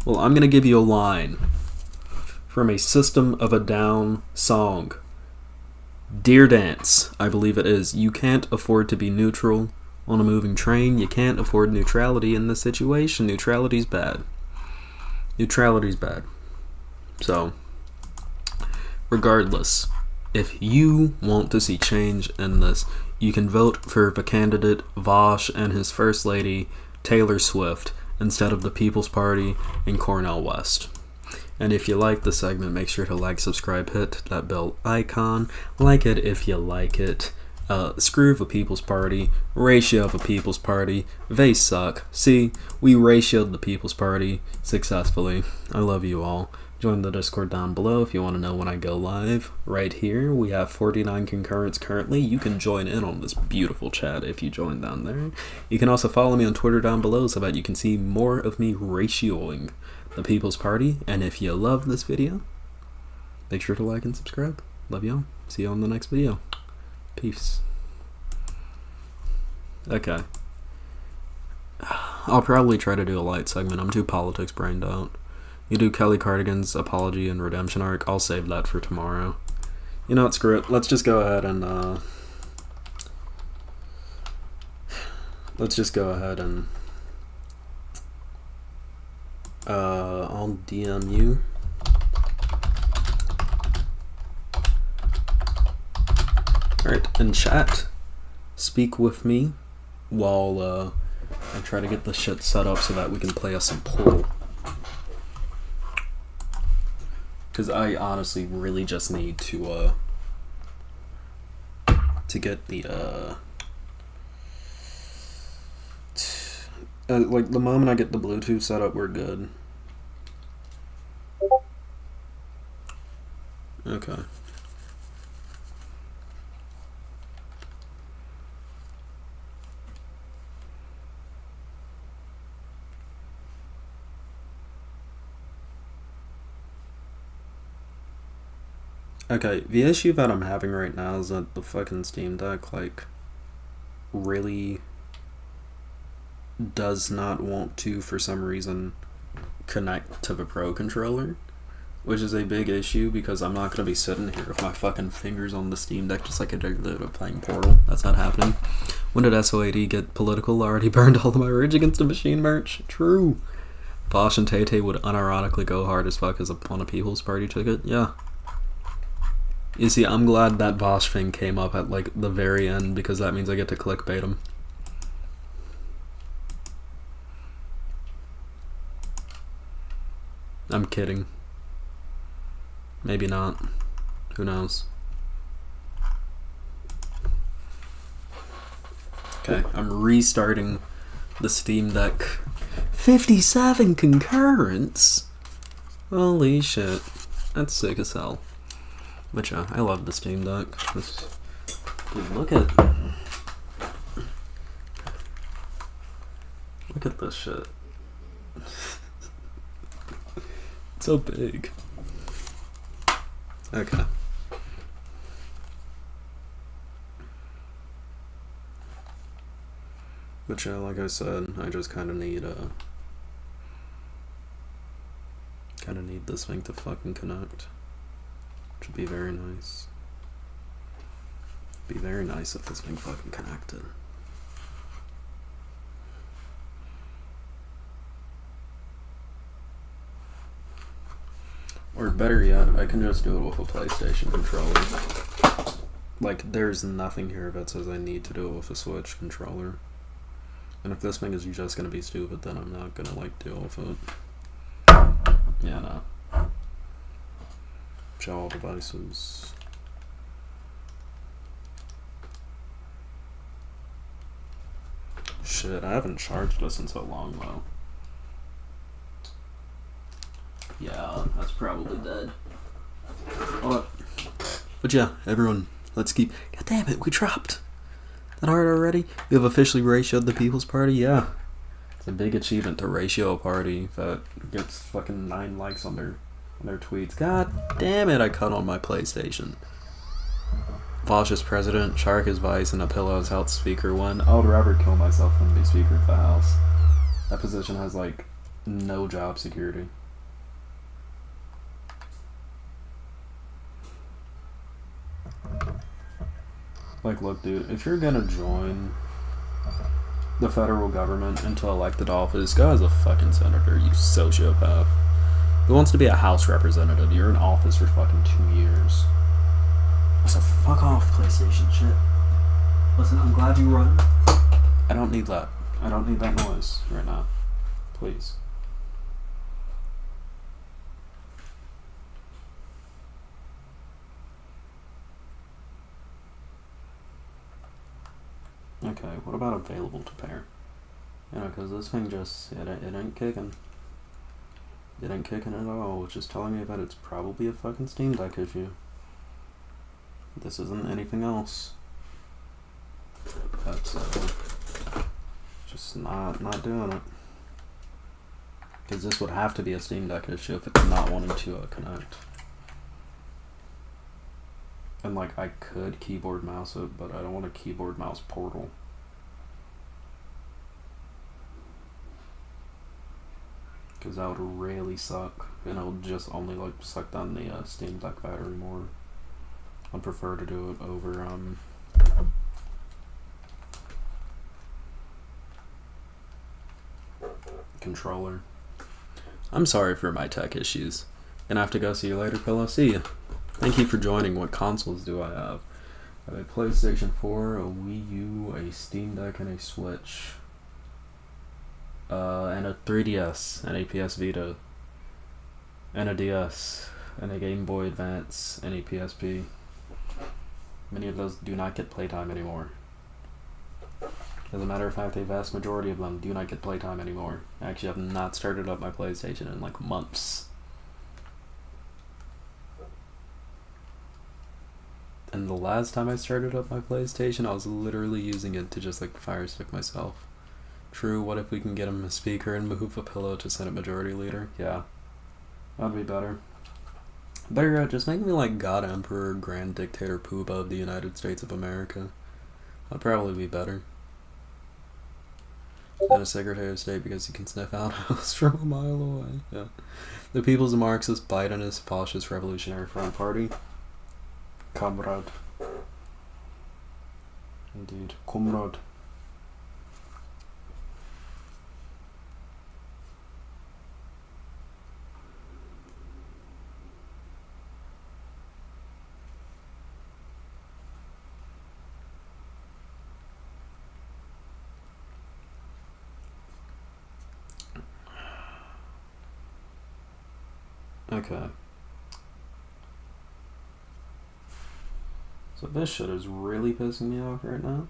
Well, I'm going to give you a line from a System of a Down song. Dear Dance, I believe it is. You can't afford to be neutral on a moving train. You can't afford neutrality in this situation. Neutrality's bad. Neutrality's bad. So, regardless, if you want to see change in this, you can vote for the candidate Vosh and his First Lady, Taylor Swift, instead of the People's Party and Cornell West. And if you like the segment, make sure to like, subscribe, hit that bell icon. Like it if you like it. Screw the People's Party. Ratio the People's Party. They suck. See, we ratioed the People's Party successfully. I love you all. Join the Discord down below if you want to know when I go live. Right here, we have 49 concurrents currently. You can join in on this beautiful chat if you join down there. You can also follow me on Twitter down below so that you can see more of me ratioing the People's Party. And if you love this video, make sure to like and subscribe. Love y'all. See you on the next video. Peace. Okay. I'll probably try to do a light segment. I'm too politics brained out. You do Kelly Cardigan's apology and redemption arc. I'll save that for tomorrow. You know what, screw it. Let's just go ahead and I'll DM you. Alright, in chat, speak with me while I try to get the shit set up so that we can play us some Portal. Because I honestly really just need to get the, like, the moment I get the Bluetooth set up, we're good. Okay. Okay, the issue that I'm having right now is that the fucking Steam Deck, like, really does not want to, for some reason, connect to the Pro Controller, which is a big issue because I'm not going to be sitting here with my fucking fingers on the Steam Deck just like I did playing Portal. That's not happening. When did SO80 get political? I already burned all of my Rage Against the Machine merch. True. Bosch and Tay-Tay would unironically go hard as fuck as on a People's Party ticket. Yeah. You see, I'm glad that Bosch thing came up at, like, the very end, because that means I get to clickbait him. I'm kidding. Maybe not. Who knows? Okay, I'm restarting the Steam Deck. 57 concurrents? Holy shit. That's sick as hell. But yeah, I love the Steam Deck. Dude, look at this shit. It's so big. Okay. But yeah, like I said, I just kind of need this thing to fucking connect. Which would be very nice. Be very nice if this thing fucking connected. Or better yet, I can just do it with a PlayStation controller. Like, there's nothing here that says I need to do it with a Switch controller. And if this thing is just gonna be stupid, then I'm not gonna, like, deal with it. Yeah, no. Show all devices. Shit, I haven't charged this in so long, though. Yeah, that's probably dead. But yeah, everyone, let's keep... God damn it, we dropped that hard already? We have officially ratioed the People's Party? Yeah. It's a big achievement to ratio a party that gets fucking 9 likes on their tweets. God damn it, I cut on my PlayStation. Fascist president, Shark is vice, and a pillow is House Speaker 1. I would rather kill myself than be Speaker of the House. That position has, like, no job security. Like, look, dude, if you're gonna join the federal government into elected office, go as a fucking senator, you sociopath. Who wants to be a House representative? You're in office for fucking 2 years. So fuck off, PlayStation shit. Listen, I'm glad you run. I don't need that. I don't need that noise right now. Please. Okay, what about available to pair? You know, because this thing just, it ain't kicking. It ain't kicking at all, which is telling me that it's probably a fucking Steam Deck issue. This isn't anything else. That's, just not doing it. Because this would have to be a Steam Deck issue if it's not wanting to connect. And, like, I could keyboard mouse it, but I don't want a keyboard mouse portal. Because that would really suck. And it would just only, like, suck down the Steam Deck battery more. I'd prefer to do it over, controller. I'm sorry for my tech issues. Gonna have to go. See you later, Pillow. See ya. Thank you for joining. What consoles do I have? I have a PlayStation 4, a Wii U, a Steam Deck, and a Switch. And a 3DS, and a PS Vita, and a DS, and a Game Boy Advance, and a PSP. Many of those do not get playtime anymore. As a matter of fact, a vast majority of them do not get playtime anymore. I actually have not started up my PlayStation in like months. And the last time I started up my PlayStation, I was literally using it to just like fire stick myself. True, what if we can get him a speaker and move a pillow to Senate Majority Leader? Yeah. That'd be better. Better yet, just make me like God Emperor Grand Dictator Pooba of the United States of America. That'd probably be better. And a Secretary of State because he can sniff out house from a mile away. Yeah. The People's Marxist Biden is Fascist Revolutionary Front Party. Comrade. Indeed. Comrade. Okay. So this shit is really pissing me off right now.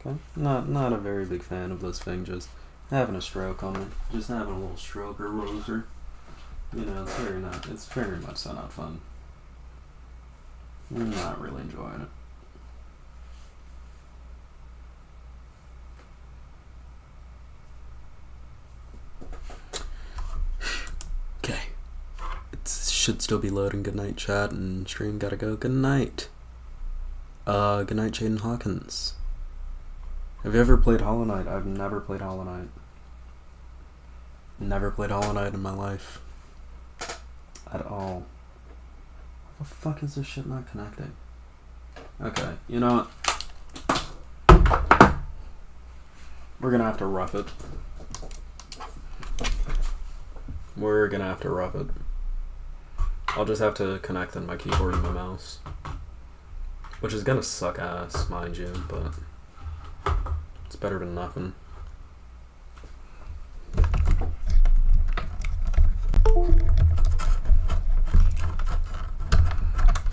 Okay. Not a very big fan of this thing just having a stroke on me. Just having a little stroke or loser. You know, it's very much so not fun. I'm not really enjoying it. Okay. It should still be loading. Good night, chat, and stream gotta go. Good night. Good night, Jaden Hawkins. Have you ever played Hollow Knight? I've never played Hollow Knight. Never played Hollow Knight in my life. At all. How the fuck is this shit not connecting? Okay, you know what? We're gonna have to rough it. We're gonna have to rough it. I'll just have to connect in my keyboard and my mouse. Which is gonna suck ass, mind you, but it's better than nothing.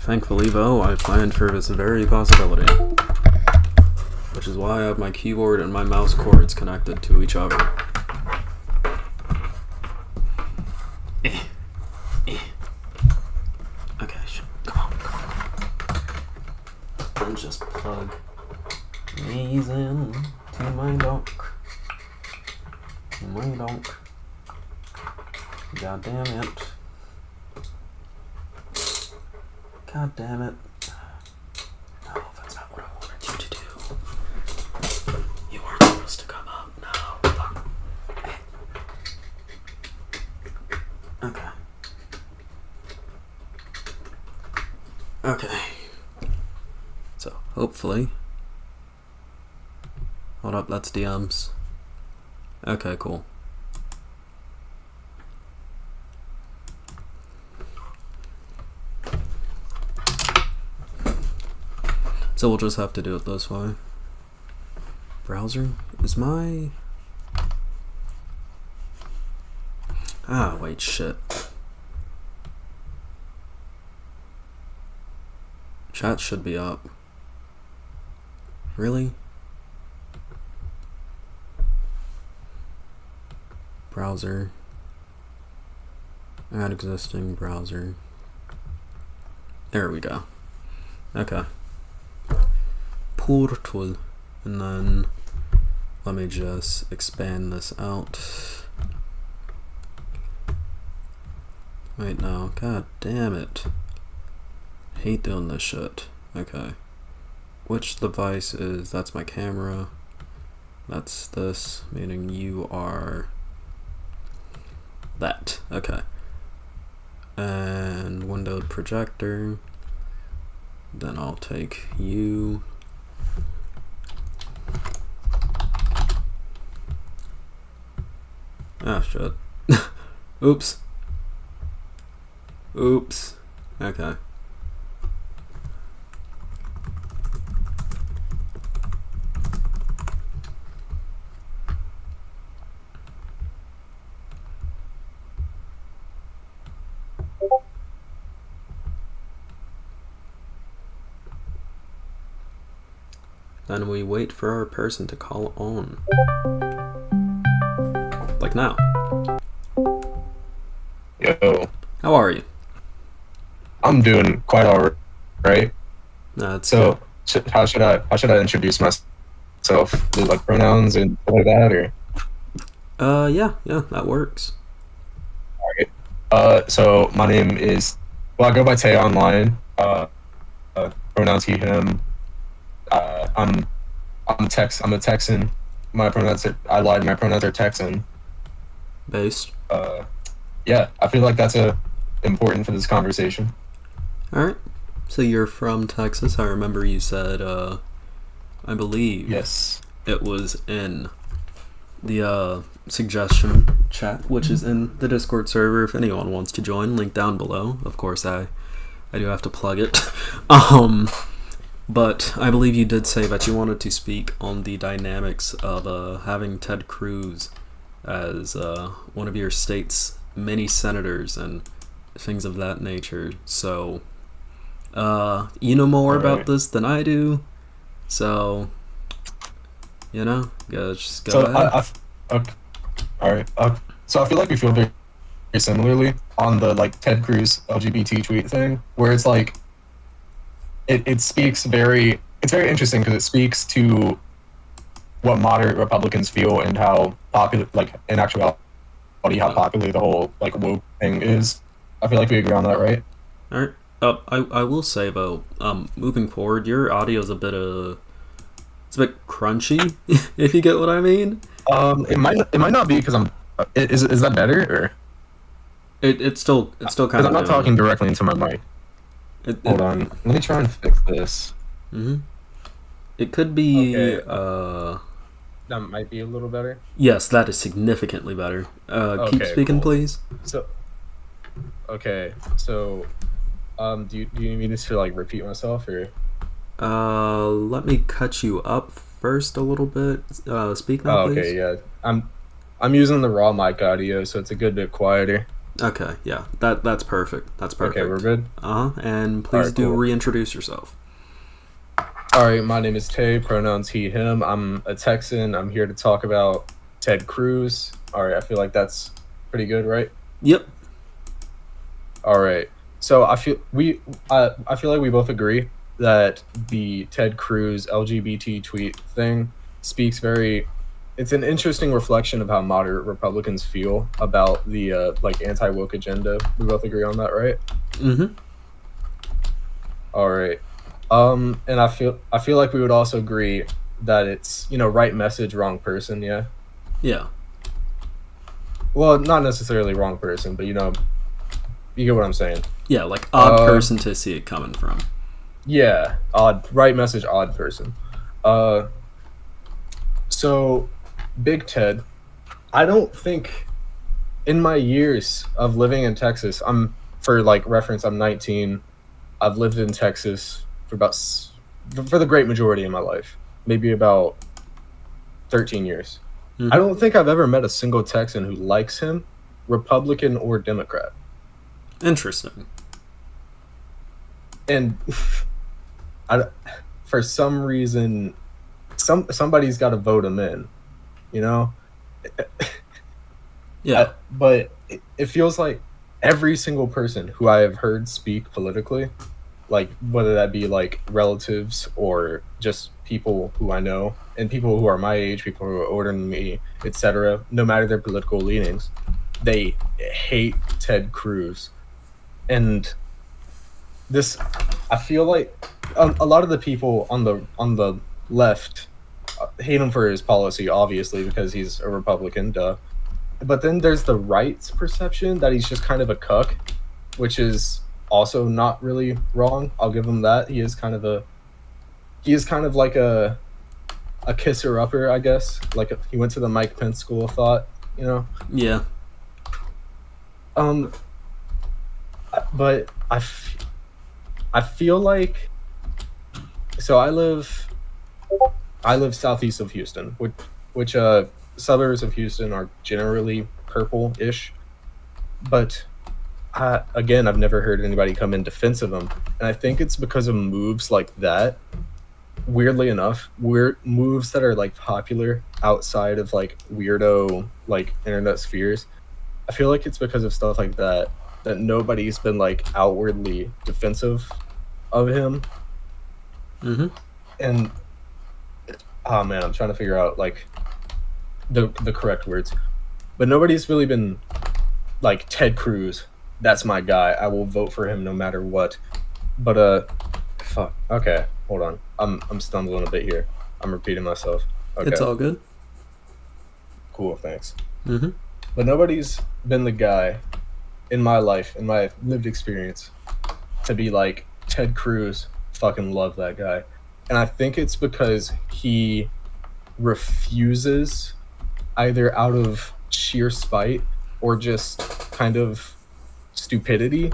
Thankfully, though, I planned for this very possibility. Which is why I have my keyboard and my mouse cords connected to each other. Okay, shit. Come on. Then just plug these in to my donk. My donk. God damn it. God damn it. No, that's not what I wanted you to do. You weren't supposed to come up. No. Fuck. Okay. Okay. So, hopefully. Hold up, that's DMs. Okay, cool. So we'll just have to do it this way. Browser? Is my... Ah, wait, shit. Chat should be up. Really? Browser. Add existing browser. There we go. Okay. Portal. And then let me just expand this out. Wait, no. God damn it. Hate doing this shit. Okay. Which device is... That's my camera. That's this. Meaning you are... that. Okay. And windowed projector. Then I'll take you. Ah, shit. Oops. Oops. Okay. Then we wait for our person to call on. Like now. Yo. How are you? I'm doing quite alright. That's so how should I introduce myself? Do like pronouns and stuff like that, or? Yeah, that works. Alright. So my name is, well, I go by Tay online. Pronouns he, him. I'm a Texan. My pronouns I lied. My pronouns are Texan. Based. Yeah, I feel like that's important for this conversation. All right. So you're from Texas. I remember you said. I believe. Yes. It was in the suggestion chat, which is in the Discord server. If anyone wants to join, link down below. Of course, I do have to plug it. But I believe you did say that you wanted to speak on the dynamics of having Ted Cruz as one of your state's many senators and things of that nature. So, you know more about this than I do. So, just go ahead. Okay. All right. So I feel like we feel very similarly on the like Ted Cruz LGBT tweet thing, where it's like it speaks very. It's very interesting because it speaks to what moderate Republicans feel and how popular, like in actuality, how popular the whole like woke thing is. I feel like we agree on that, right? All right. I will say though, moving forward, your audio is it's a bit crunchy, if you get what I mean. It might not be because I'm. Is that better or? It's still kind of. Because I'm not talking directly into my mic. Hold on, let me try and fix this. It could be. Okay. That might be a little better. Yes, that is significantly better. Keep speaking, cool. please. So, do you need me to like repeat myself or? Let me cut you up first a little bit. Speak now, please. Okay, yeah. I'm using the raw mic audio, so it's a good bit quieter. Okay, yeah. That's perfect. That's perfect. Okay, we're good. And please do reintroduce yourself. All right, my name is Tay, pronouns he, him. I'm a Texan. I'm here to talk about Ted Cruz. All right, I feel like that's pretty good, right? Yep. All right. So I feel like we both agree that the Ted Cruz LGBT tweet thing speaks it's an interesting reflection of how moderate Republicans feel about the like anti-woke agenda. We both agree on that, right? All right. And I feel like we would also agree that it's, right message, wrong person, yeah? Yeah. Well, not necessarily wrong person, but you get what I'm saying. Yeah, like odd person to see it coming from. Yeah, right message, odd person. So Big Ted, I don't think in my years of living in Texas, for like reference, I'm 19. I've lived in Texas for the great majority of my life, maybe about 13 years. I don't think I've ever met a single Texan who likes him, Republican or Democrat. Interesting. And for some reason, somebody's got to vote him in, Yeah. But it feels like every single person who I have heard speak politically, like whether that be like relatives or just people who I know and people who are my age, people who are older than me, etc., no matter their political leanings, they hate Ted Cruz. And this, I feel like a lot of the people on the left hate him for his policy, obviously, because he's a Republican, duh. But then there's the right's perception that he's just kind of a cuck, which is also not really wrong. I'll give him that. He is kind of like a kisser upper, I guess. Like he went to the Mike Pence school of thought, Yeah. But I feel like, so I live southeast of Houston, which suburbs of Houston are generally purple-ish, but again, I've never heard anybody come in defense of them, and I think it's because of moves like that. Weirdly enough, moves that are like popular outside of like weirdo like internet spheres. I feel like it's because of stuff like that nobody's been like outwardly defensive of him. And oh man, I'm trying to figure out like the correct words, but nobody's really been like Ted Cruz. That's my guy. I will vote for him no matter what. But fuck. Okay, hold on. I'm stumbling a bit here. I'm repeating myself. Okay. It's all good. Cool. Thanks. But nobody's been the guy in my life, in my lived experience, to be like Ted Cruz. Fucking love that guy, and I think it's because he refuses, either out of sheer spite or just kind of stupidity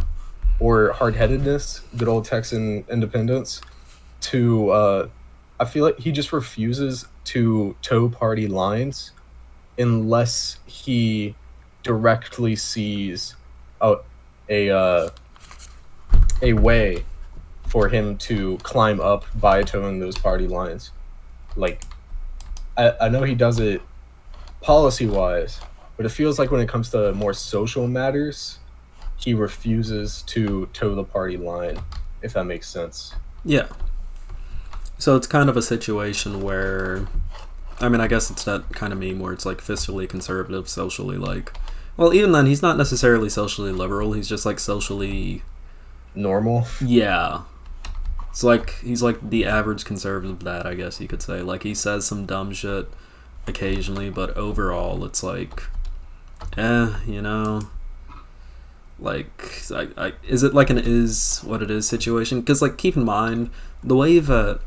or hard-headedness, good old Texan independence, to I feel like he just refuses to toe party lines unless he directly sees a way for him to climb up by toeing those party lines. Like, I know he does it policy-wise, but it feels like when it comes to more social matters, he refuses to toe the party line, if that makes sense. Yeah. So it's kind of a situation where, I mean, I guess it's that kind of meme where it's like fiscally conservative, socially like, well, even then, he's not necessarily socially liberal. He's just like socially normal. Yeah. It's like he's like the average conservative dad, I guess you could say. Like, he says some dumb shit occasionally, but overall, it's like, you know, like, is it like an is what it is situation? Because, like, keep in mind the way that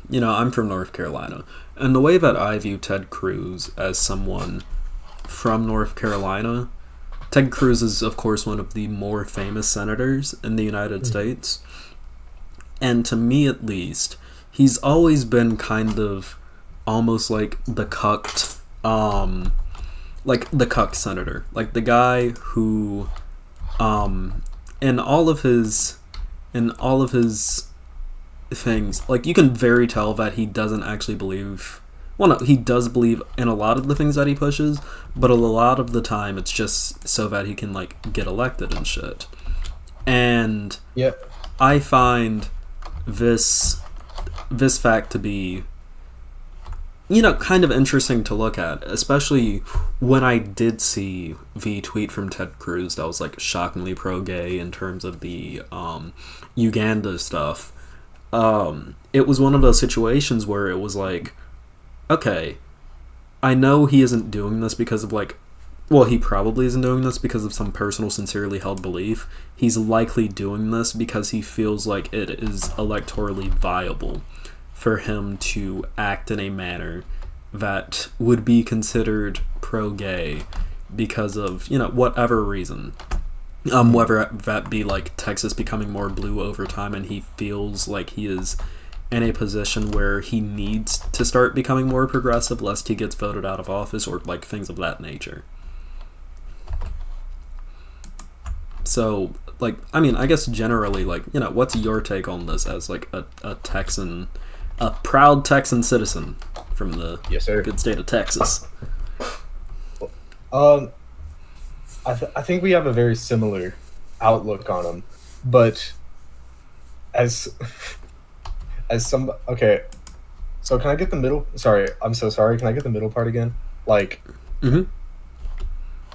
you know, I'm from North Carolina, and the way that I view Ted Cruz as someone from North Carolina. Ted Cruz is, of course, one of the more famous senators in the United States. And to me, at least, he's always been kind of almost like the cucked, like the cucked senator. Like the guy who, in all of his things, like, you can very tell that he doesn't actually believe, well, no, he does believe in a lot of the things that he pushes, but a lot of the time it's just so that he can, like, get elected and shit. And Yep. I find this fact to be, you know, kind of interesting to look at, especially when I did see the tweet from Ted Cruz that was, like, shockingly pro-gay in terms of the Uganda stuff. It was one of those situations where it was like, okay, I know he isn't doing this because of, like, well, he probably isn't doing this because of some personal, sincerely held belief. He's likely doing this because he feels like it is electorally viable for him to act in a manner that would be considered pro-gay because of, you know, whatever reason. Whether that be, like, Texas becoming more blue over time and he feels like he is in a position where he needs to start becoming more progressive lest he gets voted out of office, or, like, things of that nature. So, like, I mean, I guess generally, like, you know, what's your take on this as, like, a Texan, a proud Texan citizen from the Yes, sir. good state of Texas? I think we have a very similar outlook on him, but as some, okay, so can I get the middle? Sorry, I'm so sorry. Can I get the middle part again? Like,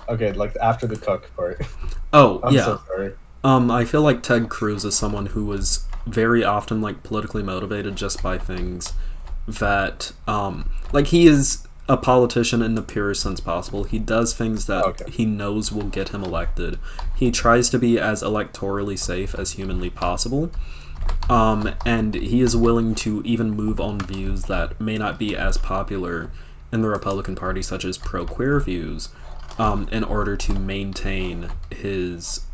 okay, like after the cuck part. Oh, I'm yeah. so sorry. I feel like Ted Cruz is someone who was very often, like, politically motivated just by things that, like, he is a politician in the purest sense possible. He does things that he knows will get him elected. He tries to be as electorally safe as humanly possible. And he is willing to even move on views that may not be as popular in the Republican Party, such as pro-queer views, in order to maintain his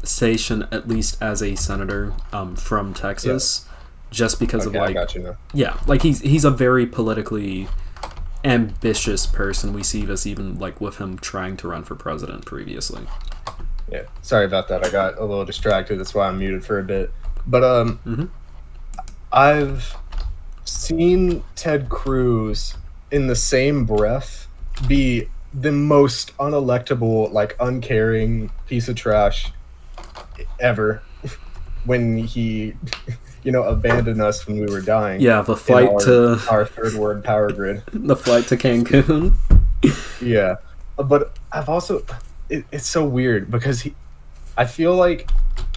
station, at least as a senator from Texas, just because of, like, I got you now. Yeah, like, he's a very politically ambitious person. We see this even, like, with him trying to run for president previously. Yeah, sorry about that. I got a little distracted. That's why I'm muted for a bit. But I've seen Ted Cruz in the same breath be the most unelectable, like, uncaring piece of trash ever when he, you know, abandoned us when we were dying. Yeah, the flight to our third world power grid. The flight to Cancun. Yeah, but I've also it's so weird because I feel like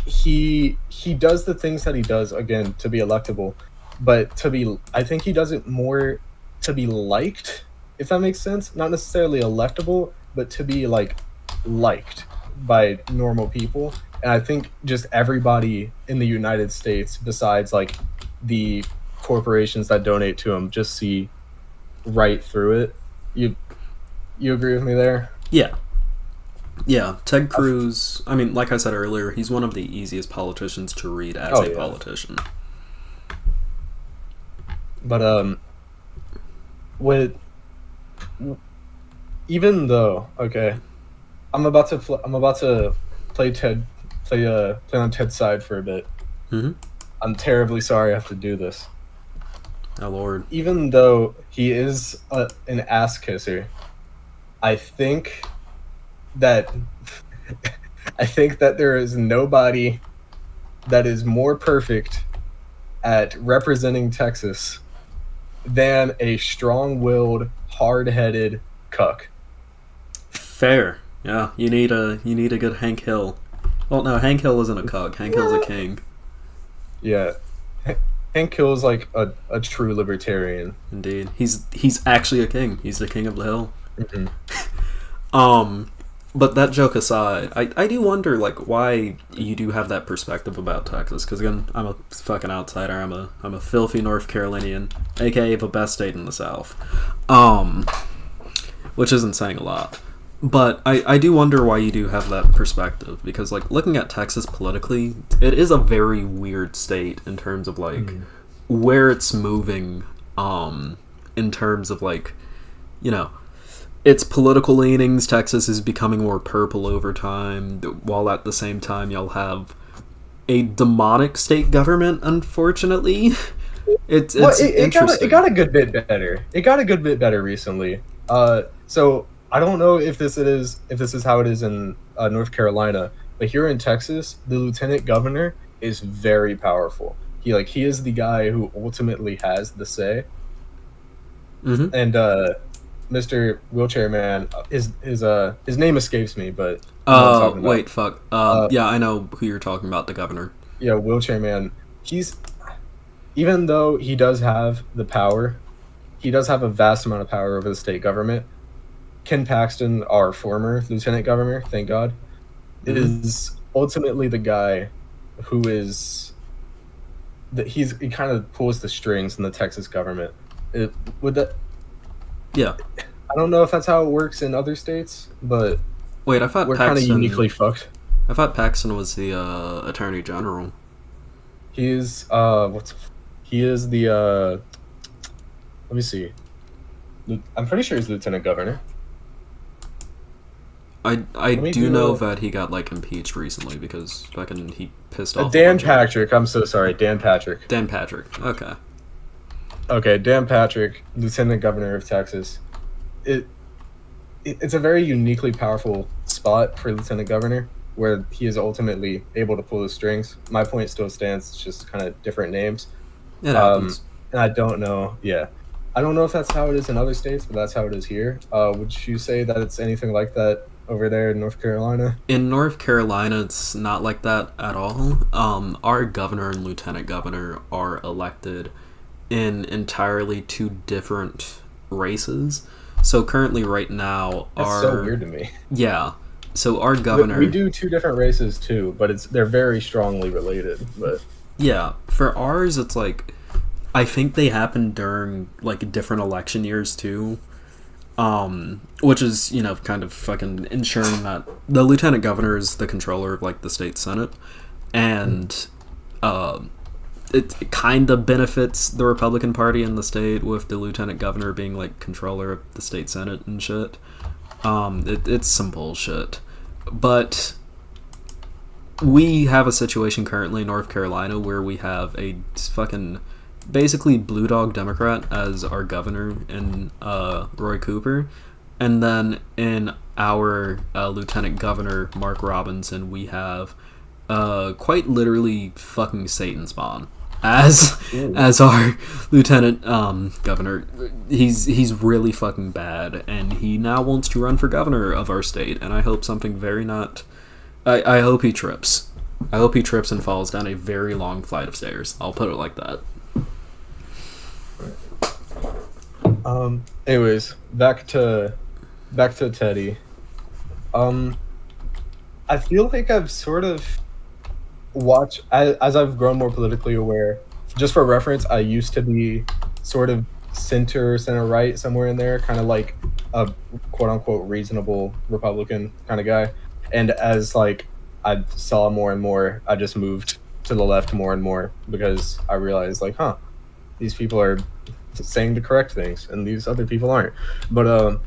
he does the things that he does, again, to be electable, but I think he does it more to be liked, if that makes sense. Not necessarily electable, but to be, like, liked by normal people. And I think just everybody in the United States, besides, like, the corporations that donate to him, just see right through it. You agree with me there? Yeah, Ted Cruz, I mean, like I said earlier, he's one of the easiest politicians to read as a politician. But with even though, okay, I'm about to play on Ted's side for a bit. Mm-hmm. I'm terribly sorry I have to do this. Oh Lord. Even though he is an ass kisser, I think that there is nobody that is more perfect at representing Texas than a strong-willed, hard-headed cuck. Fair. Yeah, you need a good Hank Hill. Well, no, Hank Hill isn't a cuck. Hank Hill's a king. Yeah. Hank Hill is like a true libertarian. Indeed, he's actually a king. He's the king of the hill. Mm-hmm. But that joke aside, I do wonder like why you do have that perspective about Texas. Because again, I'm a fucking outsider. I'm a filthy North Carolinian, aka the best state in the South. Which isn't saying a lot. But I do wonder why you do have that perspective, because like looking at Texas politically, it is a very weird state in terms of like where it's moving, in terms of like, you know, its political leanings. Texas is becoming more purple over time, while at the same time you'll have a demonic state government, unfortunately. It's interesting. It got a good bit better. It got a good bit better recently. So I don't know if this is how it is in North Carolina, but here in Texas, the lieutenant governor is very powerful. He is the guy who ultimately has the say. Mm-hmm. And Mr. Wheelchair Man, his name escapes me, but wait, fuck. Yeah, I know who you're talking about, the governor. Yeah, Wheelchair Man. Even though he does have the power, he does have a vast amount of power over the state government. Ken Paxton, our former lieutenant governor, thank God, is ultimately the guy who is he kind of pulls the strings in the Texas government. Yeah. I don't know if that's how it works in other states, but wait, I thought we're kind of uniquely fucked. I thought Paxton was the attorney general. He is the let me see. I'm pretty sure he's lieutenant governor. I do know that he got like impeached recently because fucking he pissed off Dan Patrick. I'm so sorry, Dan Patrick. Dan Patrick. Okay. Okay, Dan Patrick, lieutenant governor of Texas. It's a very uniquely powerful spot for lieutenant governor, where he is ultimately able to pull the strings. My point still stands. It's just kind of different names. It happens. And I don't know. Yeah, I don't know if that's how it is in other states, but that's how it is here. Would you say that it's anything like that over there in North Carolina? In North Carolina, it's not like that at all. Our governor and lieutenant governor are elected in entirely two different races. So currently, right now, that's so weird to me. Yeah. So our governor, we do two different races too, but they're very strongly related. But yeah, for ours, it's like I think they happen during like different election years too. Which is, you know, kind of fucking ensuring that the lieutenant governor is the controller of like the state senate, and it kind of benefits the Republican Party in the state with the lieutenant governor being like controller of the state senate and shit. It's some bullshit, but we have a situation currently in North Carolina where we have a fucking basically blue dog Democrat as our governor in Roy Cooper, and then in our lieutenant governor Mark Robinson we have quite literally fucking Satan spawn as our lieutenant governor. He's really fucking bad, and he now wants to run for governor of our state, and I hope something very not I hope he trips. I hope he trips and falls down a very long flight of stairs. I'll put it like that. Anyways, back to Teddy. I feel like I've sort of watched as I've grown more politically aware. Just for reference, I used to be sort of center right, somewhere in there, kind of like a quote unquote reasonable Republican kind of guy. And as like I saw more and more, I just moved to the left more and more because I realized like, these people are saying the correct things and these other people aren't. But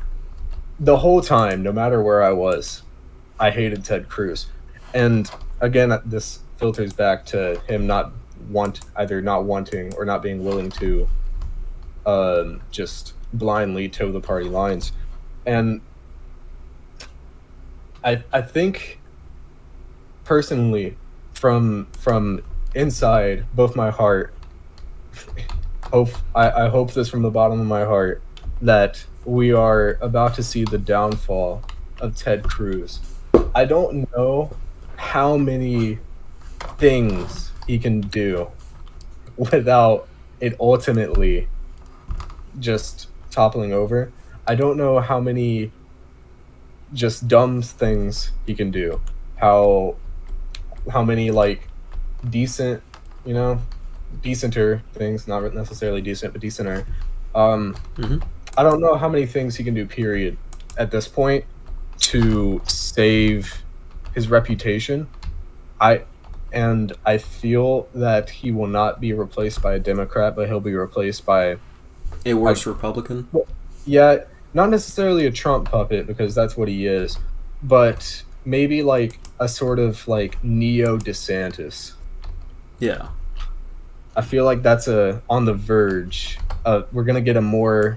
the whole time, no matter where I was, I hated Ted Cruz. And again, this filters back to him either not wanting or not being willing to just blindly toe the party lines. And I think personally, from inside both my heart, I hope this from the bottom of my heart, that we are about to see the downfall of Ted Cruz. I don't know how many things he can do without it ultimately just toppling over. I don't know how many just dumb things he can do. How many like decent, decenter things, not necessarily decent, but decenter. I don't know how many things he can do, period, at this point, to save his reputation. I feel that he will not be replaced by a Democrat, but he'll be replaced by a worse Republican. Yeah, not necessarily a Trump puppet, because that's what he is, but maybe like a sort of like neo DeSantis. Yeah. I feel like that's on the verge. We're gonna get we're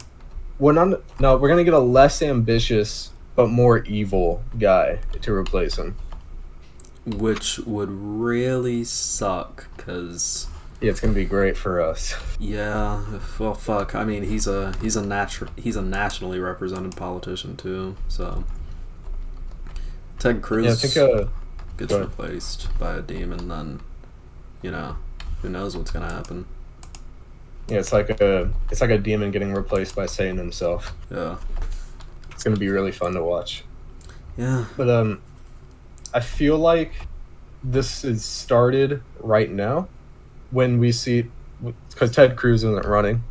gonna get a less ambitious but more evil guy to replace him. Which would really suck, because yeah, it's gonna be great for us. Yeah, well, fuck. I mean, he's a nationally represented politician too. So Ted Cruz gets replaced by a demon, then who knows what's gonna happen. Yeah, it's like a demon getting replaced by Satan himself. Yeah, it's gonna be really fun to watch. Yeah, but I feel like this is started right now when we see, because Ted Cruz isn't running.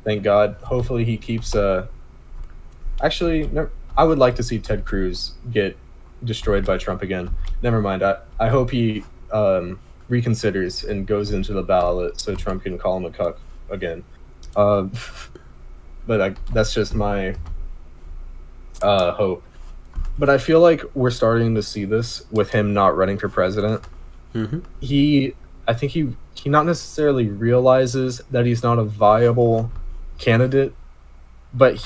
Thank God. Hopefully he keeps. Actually, no, I would like to see Ted Cruz get destroyed by Trump again. Never mind. I hope he reconsiders and goes into the ballot so Trump can call him a cuck again. But that's just my hope. But I feel like we're starting to see this with him not running for president. Mm-hmm. I think he not necessarily realizes that he's not a viable candidate, but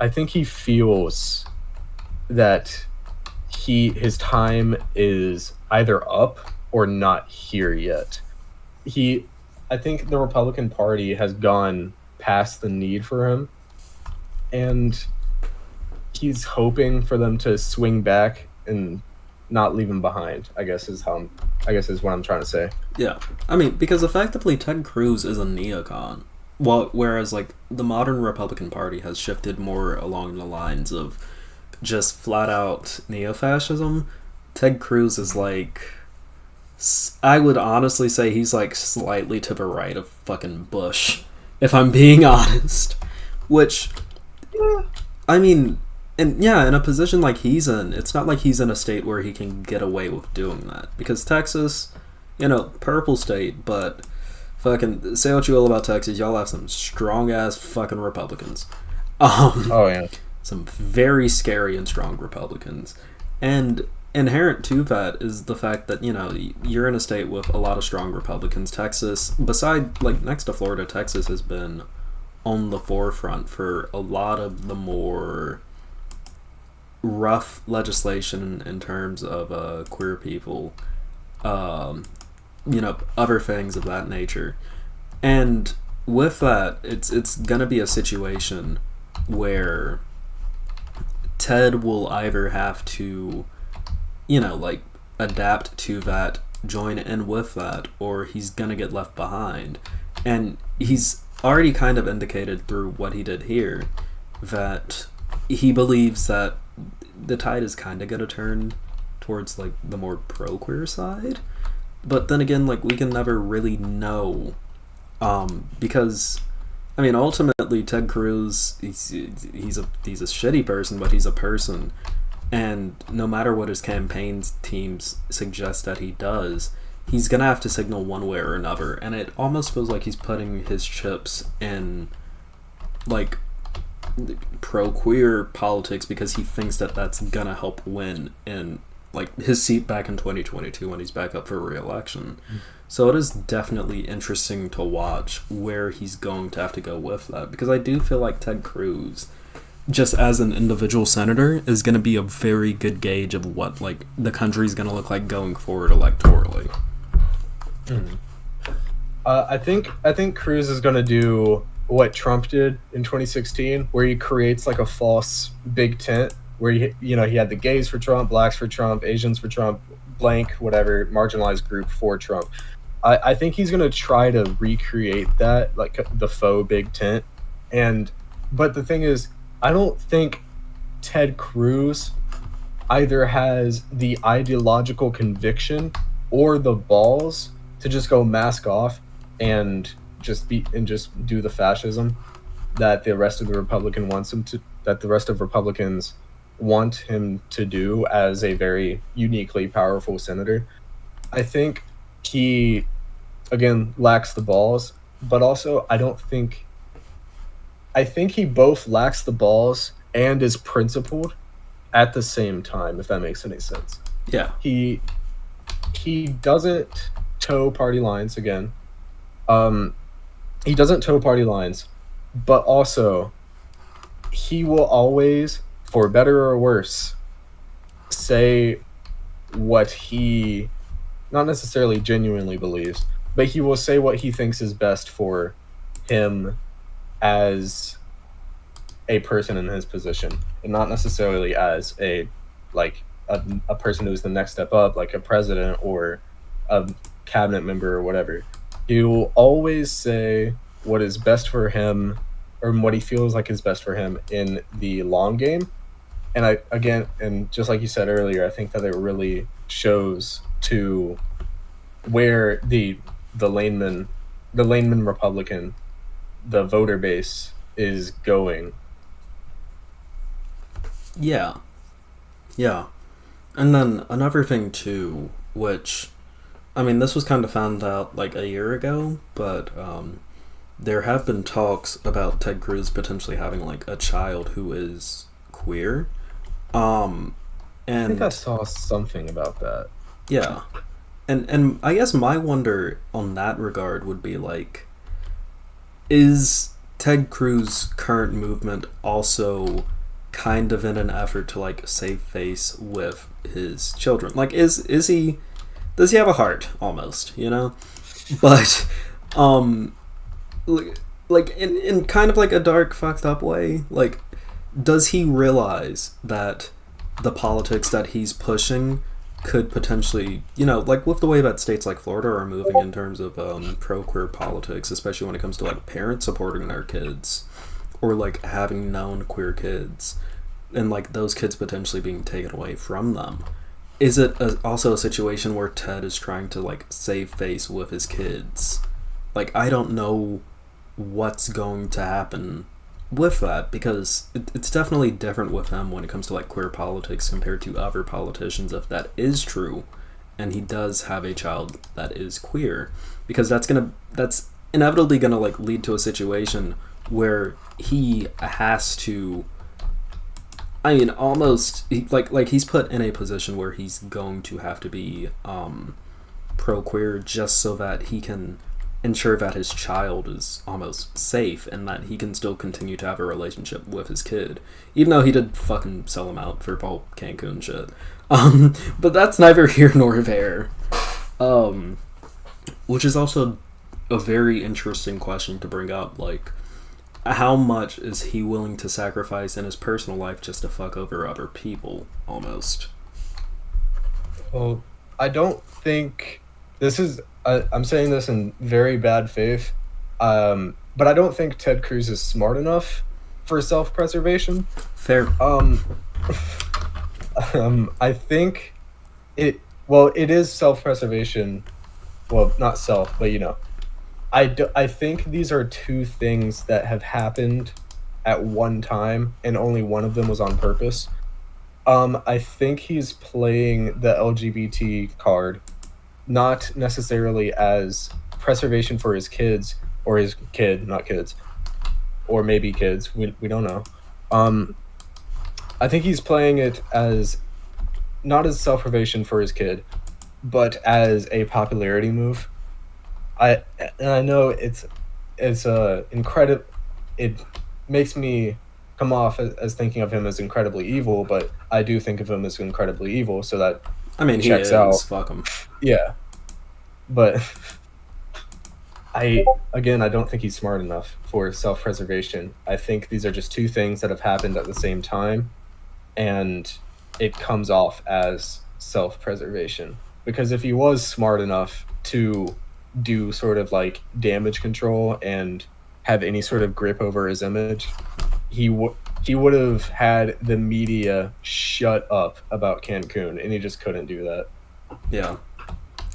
I think he feels that his time is either up or not here yet. I think the Republican Party has gone past the need for him, and he's hoping for them to swing back and not leave him behind, I guess is what I'm trying to say. Yeah. I mean, because effectively Ted Cruz is a neocon. Whereas like the modern Republican Party has shifted more along the lines of just flat out neo-fascism. Ted Cruz is like, I would honestly say he's like slightly to the right of fucking Bush, if I'm being honest. Which, I mean, and yeah, in a position like he's in, it's not like he's in a state where he can get away with doing that. Because Texas, purple state, but fucking, say what you will about Texas, y'all have some strong-ass fucking Republicans. Oh, yeah. Some very scary and strong Republicans. And inherent to that is the fact that, you're in a state with a lot of strong Republicans. Texas, next to Florida, Texas has been on the forefront for a lot of the more rough legislation in terms of queer people, other things of that nature. And with that, it's gonna be a situation where Ted will either have to, adapt to that, join in with that, or he's gonna get left behind. And he's already kind of indicated through what he did here that he believes that the tide is kind of gonna turn towards the more pro-queer side. But then again, we can never really know, because I mean, ultimately Ted Cruz, he's a shitty person, but he's a person, and no matter what his campaign teams suggest that he does, he's gonna have to signal one way or another. And it almost feels like he's putting his chips in pro-queer politics because he thinks that that's gonna help win in like his seat back in 2022 when he's back up for re-election. So it is definitely interesting to watch where he's going to have to go with that, because I do feel like Ted Cruz, just as an individual senator, is going to be a very good gauge of what like the country's going to look like going forward electorally. I think Cruz is going to do what Trump did in 2016, where he creates like a false big tent where he had the gays for Trump, blacks for Trump, Asians for Trump, blank whatever marginalized group for Trump. I think he's going to try to recreate that, like the faux big tent. But the thing is, I don't think Ted Cruz either has the ideological conviction or the balls to just go mask off and just do the fascism that the rest of the rest of Republicans want him to do as a very uniquely powerful senator. I think he, again, lacks the balls, but also I think he both lacks the balls and is principled at the same time, if that makes any sense. Yeah. He doesn't toe party lines again. He doesn't toe party lines, but also he will always, for better or worse, say what he not necessarily genuinely believes, but he will say what he thinks is best for him as a person in his position, and not necessarily as a person who's the next step up, like a president or a cabinet member or whatever. He will always say what is best for him, or what he feels like is best for him in the long game. And and just like you said earlier, I think that it really shows to where the layman Republican, the voter base, is going. Yeah. And then another thing too, which, I mean, this was kind of found out like a year ago, but there have been talks about Ted Cruz potentially having like a child who is queer. And I think I saw something about that. Yeah. And I guess my wonder on that regard would be like, is Ted Cruz's current movement also kind of in an effort to like save face with his children? Like, does he have a heart almost, you know? But like in kind of like a dark, fucked up way, like, does he realize that the politics that he's pushing could potentially, you know, like with the way that states like Florida are moving in terms of pro-queer politics, especially when it comes to like parents supporting their kids or like having known queer kids and like those kids potentially being taken away from them. Is it also a situation where Ted is trying to like save face with his kids? Like, I don't know what's going to happen with that, because it's definitely different with him when it comes to like queer politics compared to other politicians, if that is true and he does have a child that is queer, because that's inevitably gonna like lead to a situation where he has to, I mean, almost like he's put in a position where he's going to have to be pro-queer just so that he can ensure that his child is almost safe and that he can still continue to have a relationship with his kid, even though he did fucking sell him out for all Cancun shit. But that's neither here nor there. Which is also a very interesting question to bring up. Like, how much is he willing to sacrifice in his personal life just to fuck over other people, almost? Well, I don't think this is... I'm saying this in very bad faith, but I don't think Ted Cruz is smart enough for self-preservation. Fair. I think it is self-preservation. Well, not self, but you know. I think these are two things that have happened at one time, and only one of them was on purpose. I think he's playing the LGBT card, not necessarily as preservation for his kids, or his kid, not kids, or maybe kids, we don't know. I think he's playing it as not as self-preservation for his kid, but as a popularity move. I know it's incredible. It makes me come off as thinking of him as incredibly evil, but I do think of him as incredibly evil, so that I mean, he checks is. out. Fuck him. Yeah, but I don't think he's smart enough for self-preservation. I think these are just two things that have happened at the same time, and it comes off as self-preservation. Because if he was smart enough to do sort of like damage control and have any sort of grip over his image, he would have had the media shut up about Cancun, and he just couldn't do that. Yeah.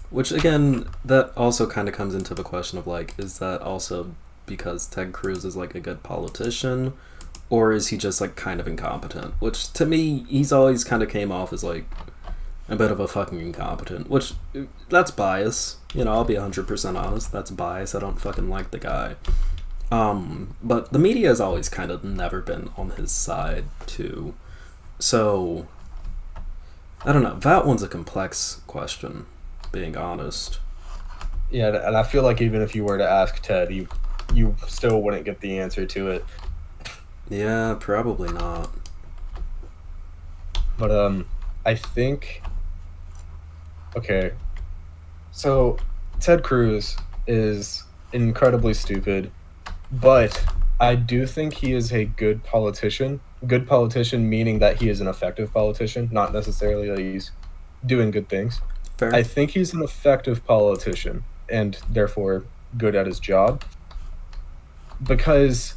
Which, again, that also kind of comes into the question of, like, is that also because Ted Cruz is, like, a good politician, or is he just, like, kind of incompetent? Which, to me, he's always kind of came off as, like, a bit of a fucking incompetent, which, that's bias. You know, I'll be 100% honest, that's bias. I don't fucking like the guy. But the media has always kind of never been on his side, too. So, I don't know. That one's a complex question, being honest. Yeah, and I feel like even if you were to ask Ted, you still wouldn't get the answer to it. Yeah, probably not. But I think, okay, so Ted Cruz is incredibly stupid, but I do think he is a good politician. Good politician meaning that he is an effective politician, not necessarily that he's doing good things. Fair. I think he's an effective politician and therefore good at his job, because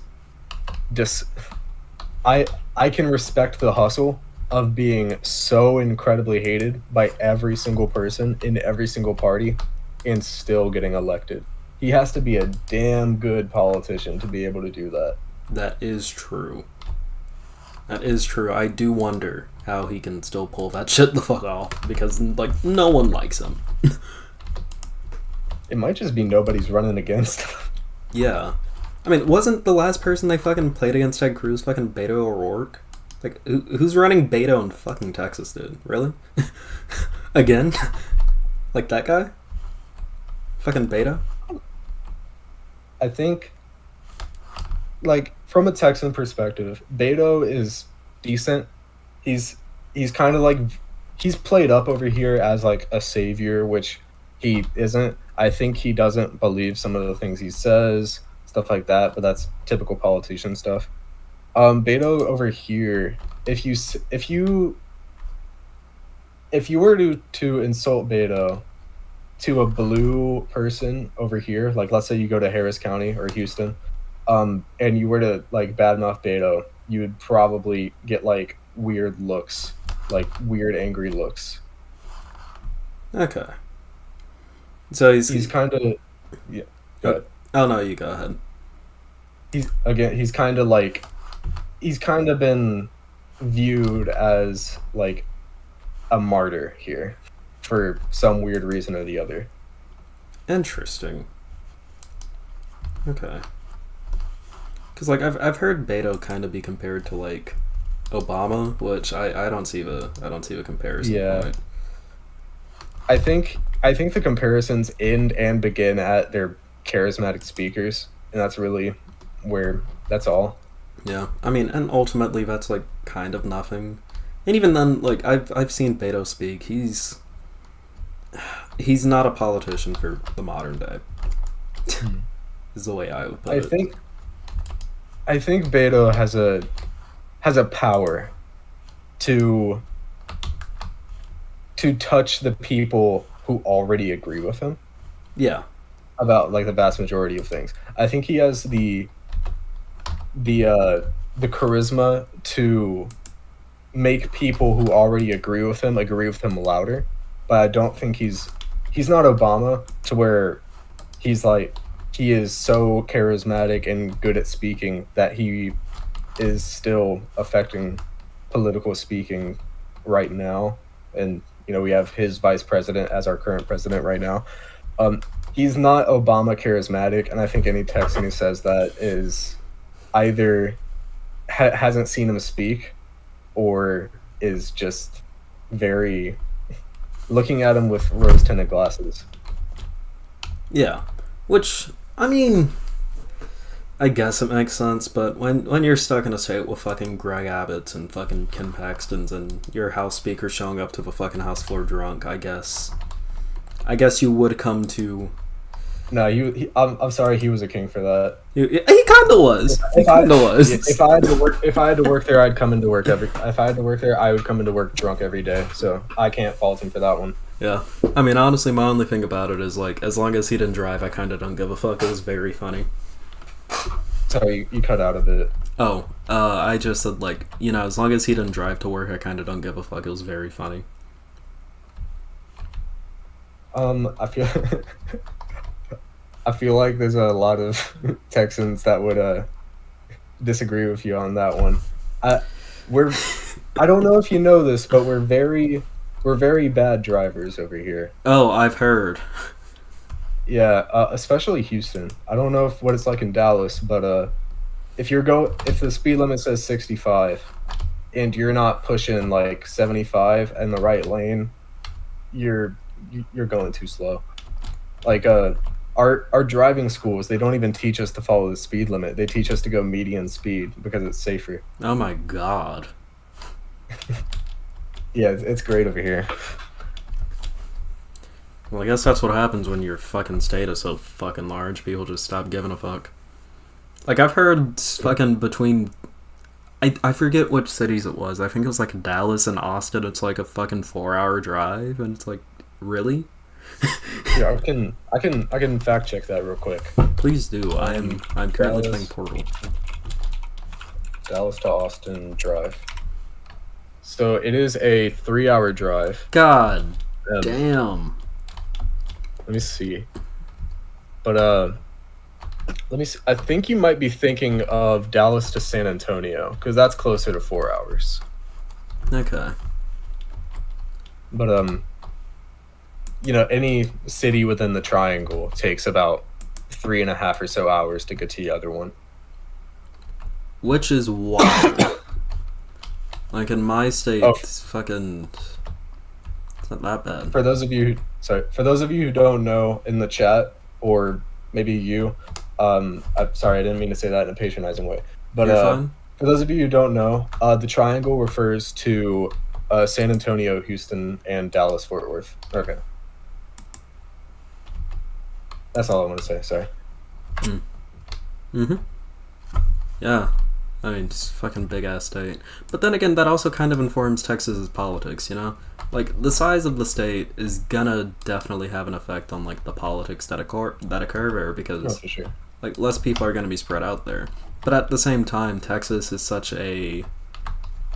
I can respect the hustle of being so incredibly hated by every single person in every single party and still getting elected. He has to be a damn good politician to be able to do that. That is true. That is true. I do wonder how he can still pull that shit the fuck off, because, like, no one likes him. It might just be nobody's running against him. Yeah. I mean, wasn't the last person they fucking played against Ted Cruz fucking Beto O'Rourke? Like, who's running Beto in fucking Texas, dude? Really? Again? Like that guy? Fucking Beto? I think, like, from a Texan perspective, Beto is decent. He's kind of like, he's played up over here as like a savior, which he isn't. I think he doesn't believe some of the things he says, stuff like that, but that's typical politician stuff. Beto over here, if you were to insult Beto to a blue person over here, like let's say you go to Harris County or Houston, and you were to like badmouth Beto, you would probably get like weird looks, like weird angry looks. Okay. So he's kind of, yeah. Go ahead. Oh no, you go ahead. He's kind of been viewed as like a martyr here for some weird reason or the other. Interesting. Okay. Because like I've heard Beto kind of be compared to like Obama, which I don't see the comparison. Yeah. Point. I think the comparisons end and begin at their charismatic speakers, and that's really where that's all. Yeah, I mean, and ultimately that's like kind of nothing. And even then, like I've seen Beto speak. He's not a politician for the modern day. Is the way I would put it. I think Beto has a power to touch the people who already agree with him. Yeah. About like the vast majority of things. I think he has the charisma to make people who already agree with him louder. But I don't think he's not Obama to where he's like, he is so charismatic and good at speaking that he is still affecting political speaking right now. And, you know, we have his vice president as our current president right now. He's not Obama charismatic, and I think any Texan who says that is either hasn't seen him speak, or is just very looking at him with rose-tinted glasses. Yeah, which I mean, I guess it makes sense, but when you're stuck in a state with fucking Greg Abbotts and fucking Ken Paxtons and your House Speaker showing up to the fucking House floor drunk, I guess you would come to. No, I'm sorry, he was a king for that. He kind of was. He kind of was. If I had to work there, I'd come into work If I had to work there, I would come into work drunk every day. So I can't fault him for that one. Yeah, I mean, honestly, my only thing about it is like, as long as he didn't drive, I kind of don't give a fuck. It was very funny. Sorry, you cut out a bit. Oh, I just said like, you know, as long as he didn't drive to work, I kind of don't give a fuck. It was very funny. I feel I feel like there's a lot of Texans that would disagree with you on that one. I don't know if you know this, but we're very bad drivers over here. Oh, I've heard. Yeah, especially Houston. I don't know what it's like in Dallas, but if the speed limit says 65 and you're not pushing like 75 in the right lane, you're going too slow. Like our driving schools, they don't even teach us to follow the speed limit. They teach us to go median speed because it's safer. Oh my god. Yeah, it's great over here. Well, I guess that's what happens when your fucking state is so fucking large. People just stop giving a fuck. Like, I've heard fucking between... I forget which cities it was. I think it was like Dallas and Austin. It's like a fucking 4-hour drive, and it's like, really? Yeah, I can fact check that real quick. Please do. I'm currently Dallas. playing Portal. Dallas to Austin drive. So it is a 3-hour drive. God damn. Let me see. But let me see. I think you might be thinking of Dallas to San Antonio, because that's closer to 4 hours. Okay. But you know, any city within the triangle takes about 3.5 or so hours to get to the other one. Which is wild. Like in my state, it's fucking... It's not that bad. For those of you who don't know in the chat, or maybe you, I'm sorry, I didn't mean to say that in a patronizing way. But You're fine? for those of you who don't know, the triangle refers to San Antonio, Houston, and Dallas, Fort Worth. Okay. That's all I want to say, sorry. Mm-hmm. Yeah. I mean, it's a fucking big-ass state. But then again, that also kind of informs Texas's politics, you know? Like, the size of the state is gonna definitely have an effect on, like, the politics that occur there, because, Oh, for sure. like, less people are gonna be spread out there. But at the same time, Texas is such a,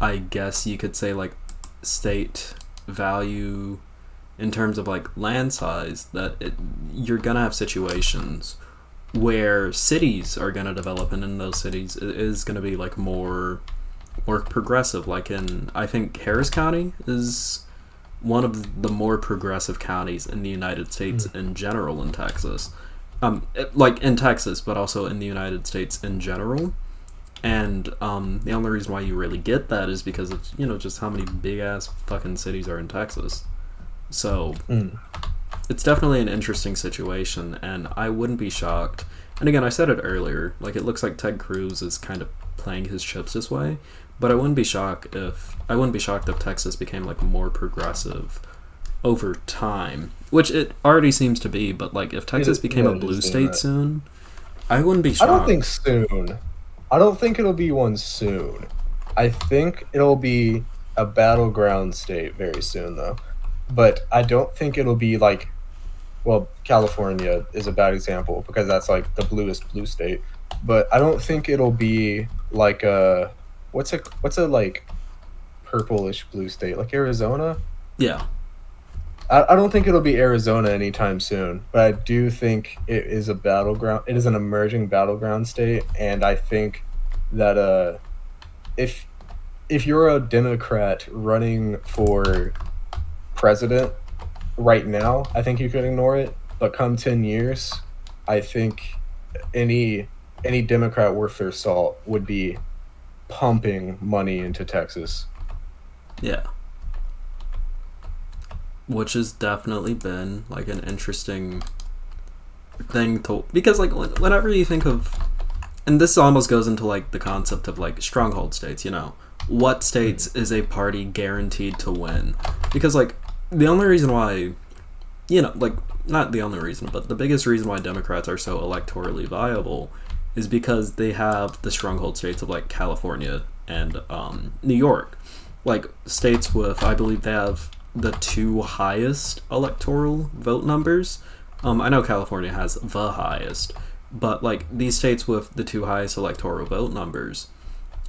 I guess you could say, like, state value in terms of, like, land size, that you're gonna have situations where cities are going to develop, and in those cities it is going to be like more progressive. Like in, I think Harris County is one of the more progressive counties in the United States in general in Texas. Like in Texas, but also in the United States in general. And the only reason why you really get that is because of, you know, just how many big ass fucking cities are in Texas. So it's definitely an interesting situation, and I wouldn't be shocked. And again, I said it earlier, like, it looks like Ted Cruz is kind of playing his chips this way, but I wouldn't be shocked if Texas became, like, more progressive over time, which it already seems to be. But, like, if Texas became a blue state soon, I wouldn't be shocked. I don't think soon. I don't think it'll be one soon. I think it'll be a battleground state very soon, though. But I don't think it'll be like, well, California is a bad example because that's like the bluest blue state. But I don't think it'll be like what's a like purplish blue state, like Arizona? Yeah. I don't think it'll be Arizona anytime soon, but I do think it is a battleground. It is an emerging battleground state, and I think that if you're a Democrat running for president right now, I think you could ignore it. But come 10 years, I think any Democrat worth their salt would be pumping money into Texas. Yeah. Which has definitely been like an interesting thing to, because like whenever you think of, and this almost goes into like the concept of like stronghold states, you know, what states is a party guaranteed to win? Because like the only reason why, you know, like not the only reason, but the biggest reason why Democrats are so electorally viable is because they have the stronghold states of like California and New York, like states with, I believe they have the two highest electoral vote numbers. I know California has the highest, but like these states with the two highest electoral vote numbers,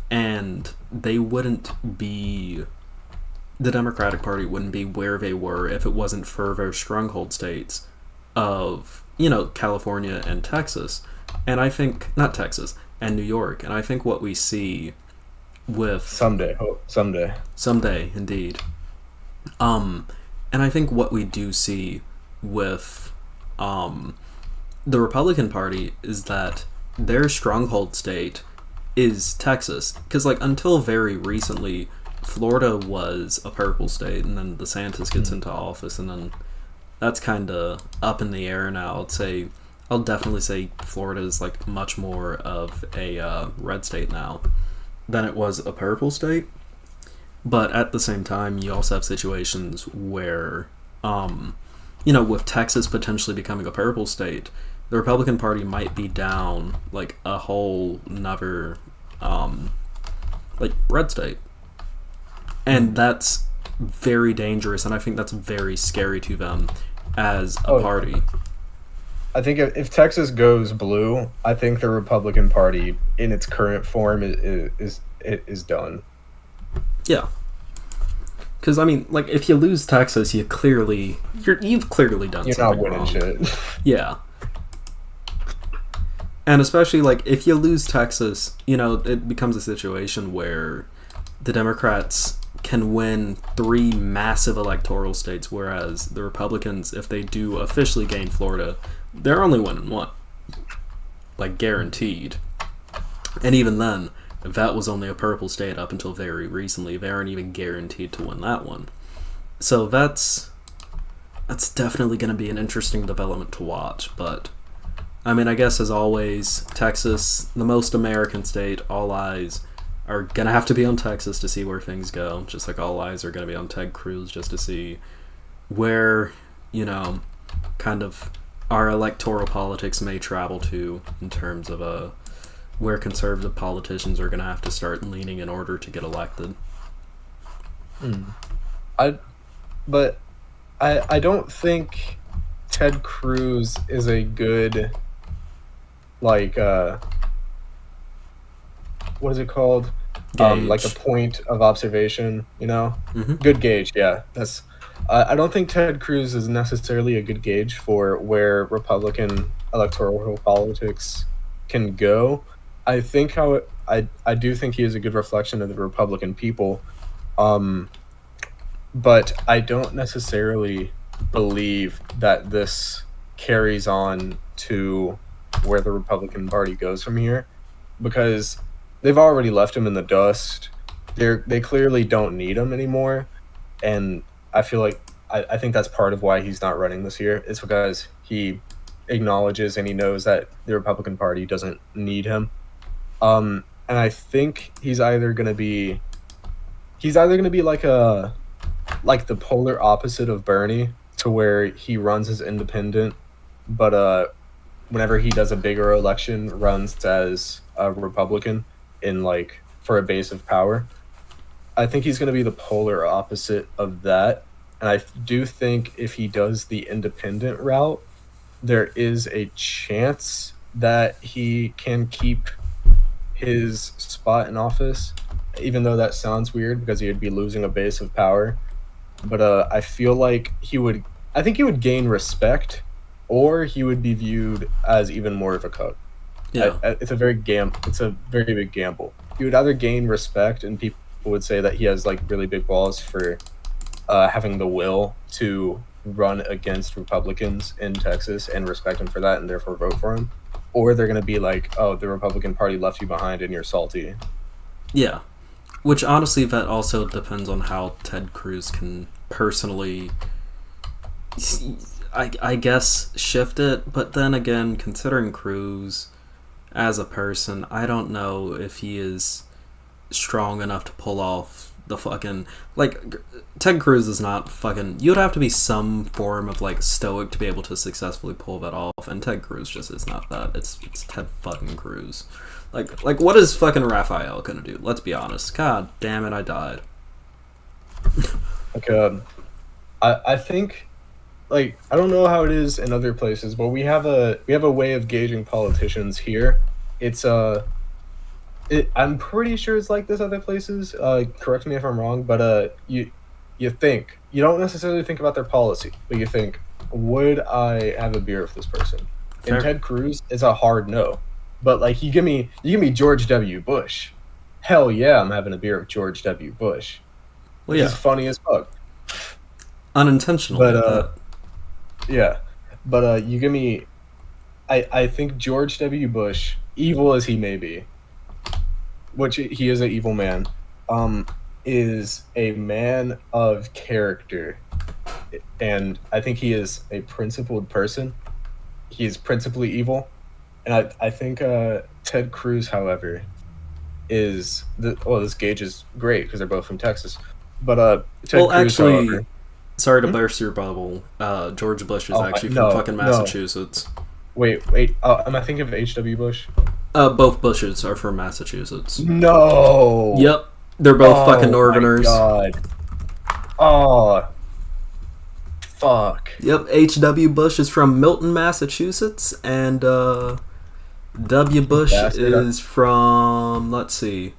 and they wouldn't be, the Democratic Party wouldn't be where they were if it wasn't for their stronghold states of, you know, California and Texas. And I think, not Texas, and New York. And I think what we see with... Someday, indeed. And I think what we do see with the Republican Party is that their stronghold state is Texas. Because, like, until very recently, Florida was a purple state, and then DeSantis gets into office, and then that's kind of up in the air now. I'll definitely say Florida is, like, much more of a red state now than it was a purple state. But at the same time, you also have situations where, you know, with Texas potentially becoming a purple state, the Republican Party might be down, like, a whole nother, like, red state. And that's very dangerous, and I think that's very scary to them as a party. I think if Texas goes blue, I think the Republican Party, in its current form, is done. Yeah. Because, I mean, like, if you lose Texas, you've clearly done You're something not winning wrong. shit. Yeah. And especially, like, if you lose Texas, you know, it becomes a situation where the Democrats can win 3 massive electoral states, whereas the Republicans, if they do officially gain Florida, they're only winning 1. Like, guaranteed. And even then, if that was only a purple state up until very recently, they aren't even guaranteed to win that one. So that's definitely going to be an interesting development to watch. But, I mean, I guess as always, Texas, the most American state, all eyes are going to have to be on Texas to see where things go. Just like all eyes are going to be on Ted Cruz just to see where, you know, kind of our electoral politics may travel to in terms of where conservative politicians are going to have to start leaning in order to get elected. I don't think Ted Cruz is a good, like, what is it called? Like a point of observation, you know? Mm-hmm. Good gauge, yeah. That's. I don't think Ted Cruz is necessarily a good gauge for where Republican electoral politics can go. I think I do think he is a good reflection of the Republican people, but I don't necessarily believe that this carries on to where the Republican Party goes from here, because they've already left him in the dust. They clearly don't need him anymore, and I feel like I think that's part of why he's not running this year. It's because he acknowledges and he knows that the Republican Party doesn't need him. And I think he's either gonna be like the polar opposite of Bernie, to where he runs as independent, but whenever he does a bigger election, runs as a Republican for a base of power. I think he's gonna be the polar opposite of that, and I do think if he does the independent route, there is a chance that he can keep his spot in office, even though that sounds weird because he would be losing a base of power. But I feel like I think he would gain respect, or he would be viewed as even more of a cuck. Yeah. It's a very big gamble. He would either gain respect, and people would say that he has like really big balls for having the will to run against Republicans in Texas and respect him for that and therefore vote for him, or they're going to be like, oh, the Republican Party left you behind and you're salty. Yeah. Which, honestly, that also depends on how Ted Cruz can personally, I guess, shift it. But then again, considering Cruz as a person, I don't know if he is strong enough to pull off the fucking, like, Ted Cruz is not fucking, you'd have to be some form of, like, stoic to be able to successfully pull that off, and Ted Cruz just is not that. It's Ted fucking Cruz. Like what is fucking Raphael gonna do? Let's be honest. God damn it, I died. Like, I think, like, I don't know how it is in other places, but we have a way of gauging politicians here. It's I'm pretty sure it's like this other places. Correct me if I'm wrong, but you think, you don't necessarily think about their policy, but you think, would I have a beer with this person? Fair. And Ted Cruz is a hard no. But like, you give me George W. Bush, hell yeah, I'm having a beer with George W. Bush. Well, yeah, He's funny as fuck. unintentionally. But yeah, but you give me, I think George W. Bush, evil as he may be, which he is an evil man, is a man of character, and I think he is a principled person. He is principally evil. And I think Ted Cruz, however, is this gauge is great because they're both from Texas. But Ted Cruz, actually, however, sorry to burst your bubble. George Bush is actually from no, fucking Massachusetts. wait, am I thinking of H.W. Bush? Both Bushes are from Massachusetts. No. Yep, they're both fucking Northerners. Oh my God. Oh. Fuck. Yep, H.W. Bush is from Milton, Massachusetts, and W. Bush is from, let's see,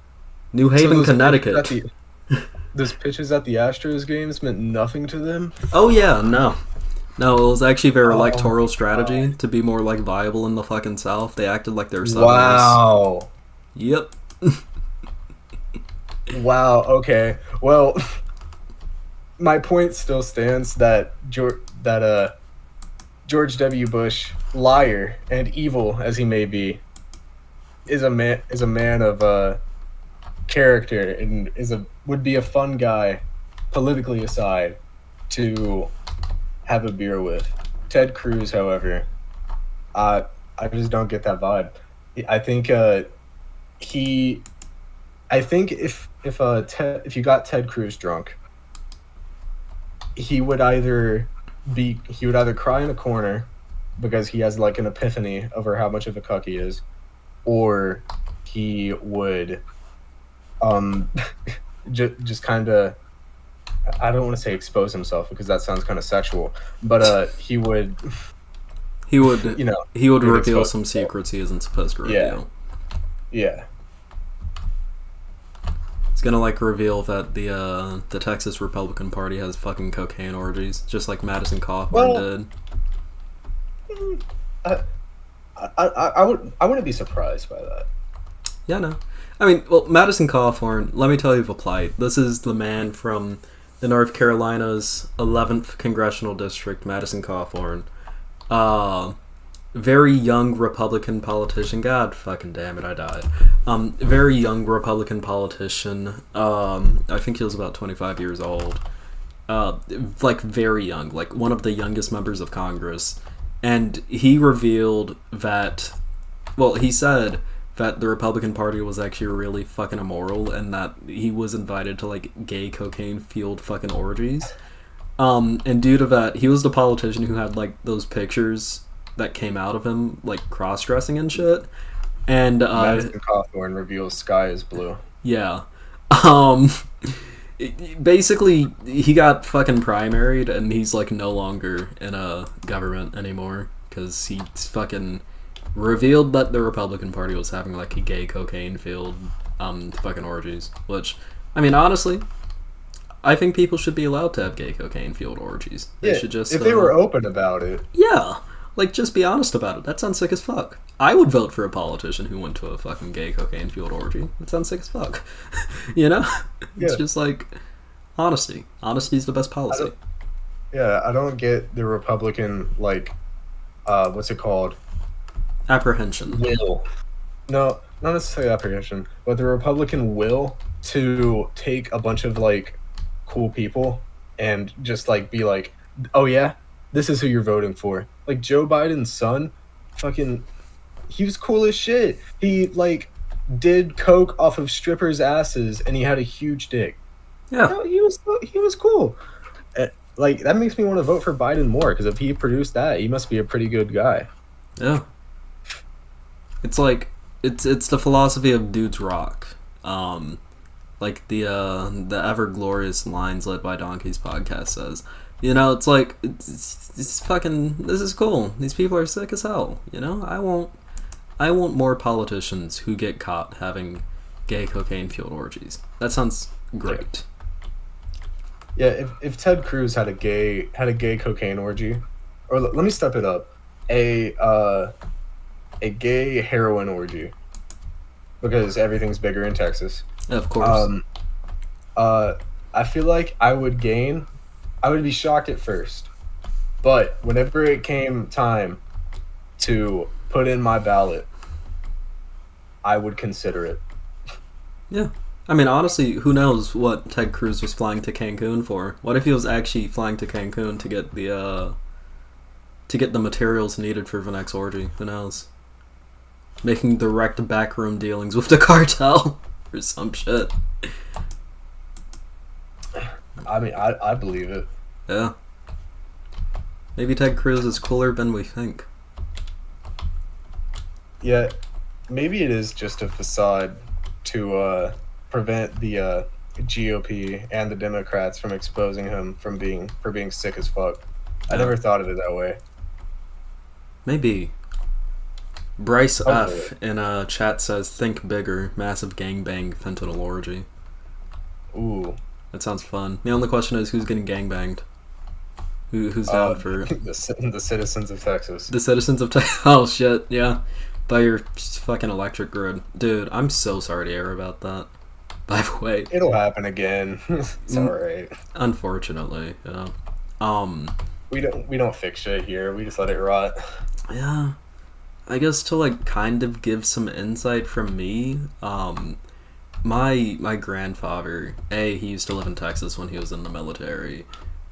New Haven, Connecticut. Those pitches at the Astros games meant nothing to them? Oh yeah, no, it was actually their electoral strategy to be more like viable in the fucking South. They acted like they were Southerners. Wow. Yep. Wow. Okay. Well, my point still stands that George W. Bush, liar and evil as he may be, is a man of character and would be a fun guy, politically aside, to have a beer with. Ted Cruz, however, I just don't get that vibe. I think if you got Ted Cruz drunk, he would either cry in a corner because he has like an epiphany over how much of a cuck he is, or he would just kind of, I don't want to say expose himself because that sounds kind of sexual, but he would reveal some secrets he isn't supposed to reveal. Yeah. It's gonna like reveal that the Texas Republican Party has fucking cocaine orgies, just like Madison Cawthorn did. I wouldn't be surprised by that. Yeah, no. I mean, well, Madison Cawthorn, let me tell you the plight. This is the man from the North Carolina's 11th Congressional District, Madison Cawthorn. Very young Republican politician. God fucking damn it, I died. Very young Republican politician. I think he was about 25 years old. Like, very young. Like, one of the youngest members of Congress. And he revealed that... Well, he said that the Republican Party was actually really fucking immoral and that he was invited to, like, gay cocaine-fueled fucking orgies. And due to that, he was the politician who had, like, those pictures that came out of him, like, cross-dressing and shit. And Madison Cawthorn reveals sky is blue. Yeah. Basically, he got fucking primaried, and he's, like, no longer in a government anymore, because he fucking revealed that the Republican Party was having, like, a gay cocaine-filled fucking orgies, which, I mean, honestly, I think people should be allowed to have gay cocaine-fueled orgies. They should just... if they were open about it. Yeah. Like, just be honest about it. That sounds sick as fuck. I would vote for a politician who went to a fucking gay cocaine-fueled orgy. That sounds sick as fuck. You know? It's just like, honesty. Honesty's the best policy. I don't get the Republican, like, what's it called? Apprehension. Will. No, not necessarily apprehension, but the Republican will to take a bunch of like cool people and just like be like, oh yeah, this is who you're voting for. Like Joe Biden's son, fucking, he was cool as shit. He like did coke off of strippers' asses, and he had a huge dick. Yeah. No, he was cool. Like that makes me want to vote for Biden more because if he produced that, he must be a pretty good guy. Yeah. It's like it's the philosophy of dudes rock. Like the ever glorious Lines Led by Donkeys podcast says. You know, it's like it's fucking, this is cool. These people are sick as hell. You know, I want more politicians who get caught having gay cocaine fueled orgies. That sounds great. Yeah, if Ted Cruz had a gay cocaine orgy, or let me step it up, a gay heroin orgy, because everything's bigger in Texas. Of course. I feel like I would be shocked at first, but whenever it came time to put in my ballot, I would consider it. Yeah. I mean, honestly, who knows what Ted Cruz was flying to Cancun for? What if he was actually flying to Cancun to get the materials needed for the next orgy? Who knows? Making direct backroom dealings with the cartel or some shit. I mean, I believe it. Yeah. Maybe Ted Cruz is cooler than we think. Yeah, maybe it is just a facade to prevent the GOP and the Democrats from exposing him for being sick as fuck. I never thought of it that way. Maybe. Bryce Hopefully. F in chat says, "Think bigger, massive gangbang fentanyl orgy." Ooh. That sounds fun. The only question is, who's getting gangbanged? Who's down for the citizens of Texas? the citizens of Texas? Oh shit, yeah. By your fucking electric grid, dude. I'm so sorry to hear about that. By the way, It'll happen again. It's alright. unfortunately, yeah. We don't fix shit here. We just let it rot. Yeah. I guess to like kind of give some insight from me, my grandfather, A, he used to live in Texas when he was in the military,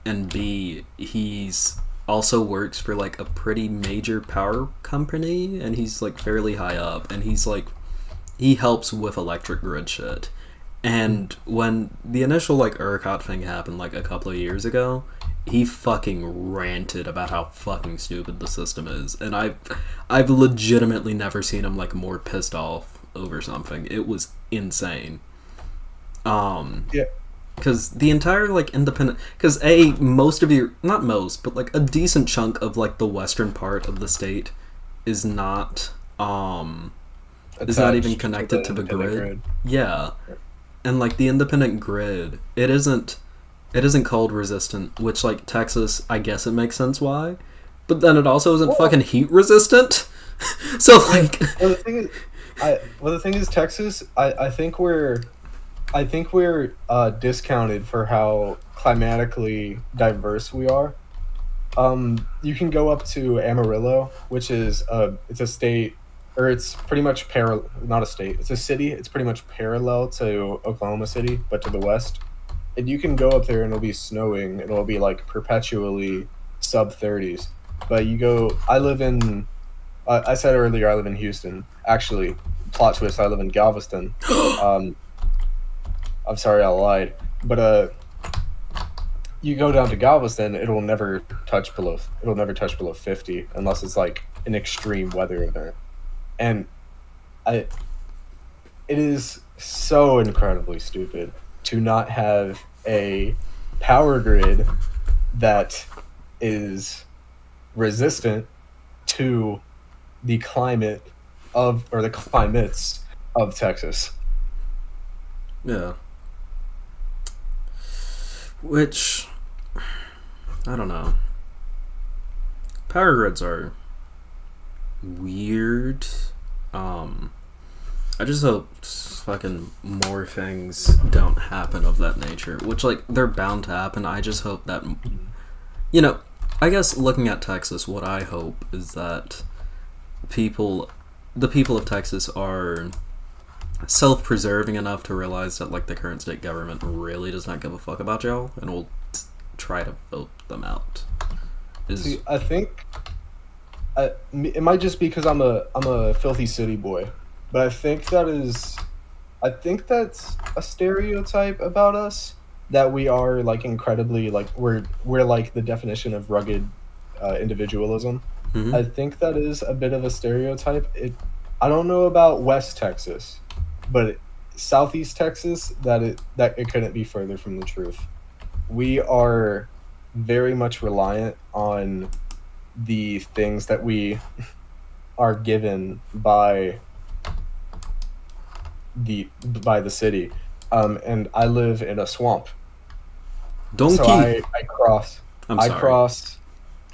and B, he's also works for like a pretty major power company, and he's like fairly high up, and he's like, he helps with electric grid shit. And when the initial like ERCOT thing happened like a couple of years ago, he fucking ranted about how fucking stupid the system is, and I've legitimately never seen him like more pissed off over something. It was insane. Yeah. Because the entire like independent, because most of your, not most, but like a decent chunk of like the western part of the state is not even connected to the grid. Yeah. And like the independent grid, it isn't cold resistant, which like Texas, I guess it makes sense why, but then it also isn't fucking heat resistant. So like, well, the thing is, Texas, I think we're discounted for how climatically diverse we are. You can go up to Amarillo, which is it's a state, or it's pretty much not a state, it's a city. It's pretty much parallel to Oklahoma City, but to the west. And you can go up there and it'll be snowing. It'll be like perpetually sub 30s. But I said earlier I live in Houston. Actually, plot twist, I live in Galveston. I'm sorry I lied. But you go down to Galveston, it'll never touch below 50 unless it's like an extreme weather event. And it is so incredibly stupid to not have a power grid that is resistant to the climates of Texas. yeah. Which, I don't know. Power grids are weird. I just hope fucking more things don't happen of that nature, which like they're bound to happen. I just hope that, you know, I guess looking at Texas, what I hope is that people the people of Texas are self-preserving enough to realize that like the current state government really does not give a fuck about y'all and will try to vote them out. See, I think it might just be because I'm a filthy city boy, but I think that's a stereotype about us, that we are like incredibly like we're like the definition of rugged individualism. Mhm. I think that is a bit of a stereotype. I don't know about West Texas, but Southeast Texas, that it couldn't be further from the truth. We are very much reliant on the things that we are given by the city. And I live in a swamp. Donkey. So I cross. I'm I sorry. cross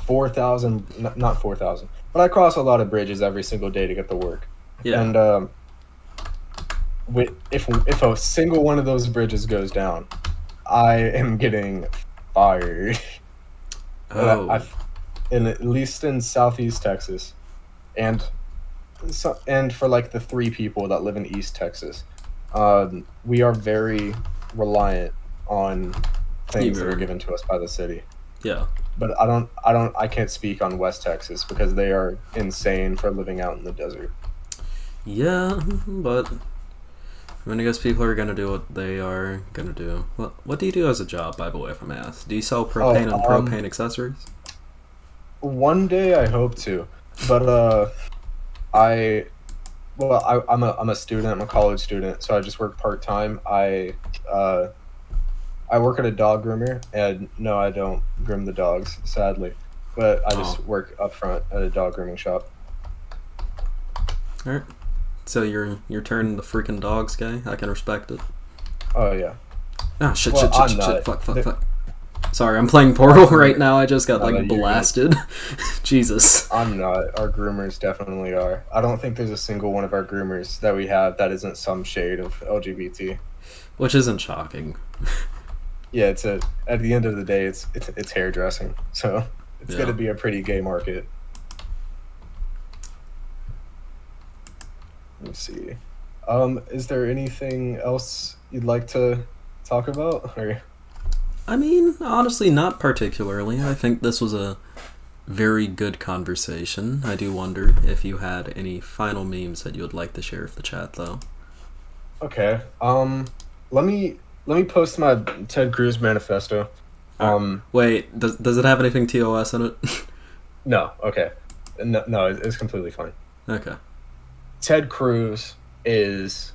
4,000, not 4,000, but I cross a lot of bridges every single day to get to work. Yeah. And if a single one of those bridges goes down, I am getting fired. Oh. At least in Southeast Texas, and for like the 3 people that live in East Texas, we are very reliant on things that are given to us by the city. Yeah. But I can't speak on West Texas because they are insane for living out in the desert. Yeah, but I mean, I guess people are gonna do what they are gonna do. What do you do as a job, by the way, if I'm asked? Do you sell propane and propane accessories? One day I hope to, but I'm a student. I'm a college student, so I just work part time. I work at a dog groomer, and no, I don't groom the dogs, sadly. But I just work up front at a dog grooming shop. All right. So you're turning the freaking dogs gay. I can respect it. Oh yeah. Ah, shit, Well, I'm shit. not. Fuck. Sorry, I'm playing Portal right now. I just got No, like you're good. blasted. Jesus. I'm not. Our groomers definitely are. I don't think there's a single one of our groomers that we have that isn't some shade of LGBT. Which isn't shocking. Yeah, at the end of the day, it's hairdressing, so it's Yeah. gonna be a pretty gay market. Let me see. Is there anything else you'd like to talk about? Or I mean, honestly, not particularly. I think this was a very good conversation. I do wonder if you had any final memes that you would like to share with the chat, though. okay. Let me post my Ted Cruz manifesto. Wait, does it have anything TOS in it? No. Okay. No, it's completely fine. Okay. Ted Cruz is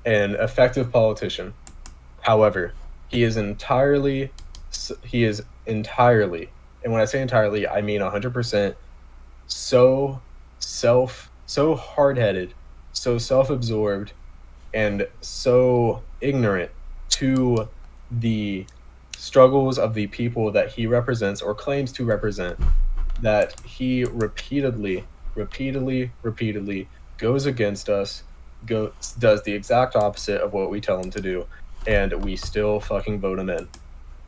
an effective politician. However, he is entirely, and when I say entirely, I mean 100%, so hard-headed, so self-absorbed, and so ignorant to the struggles of the people that he represents or claims to represent, that he repeatedly goes against us, does the exact opposite of what we tell him to do, and we still fucking vote him in.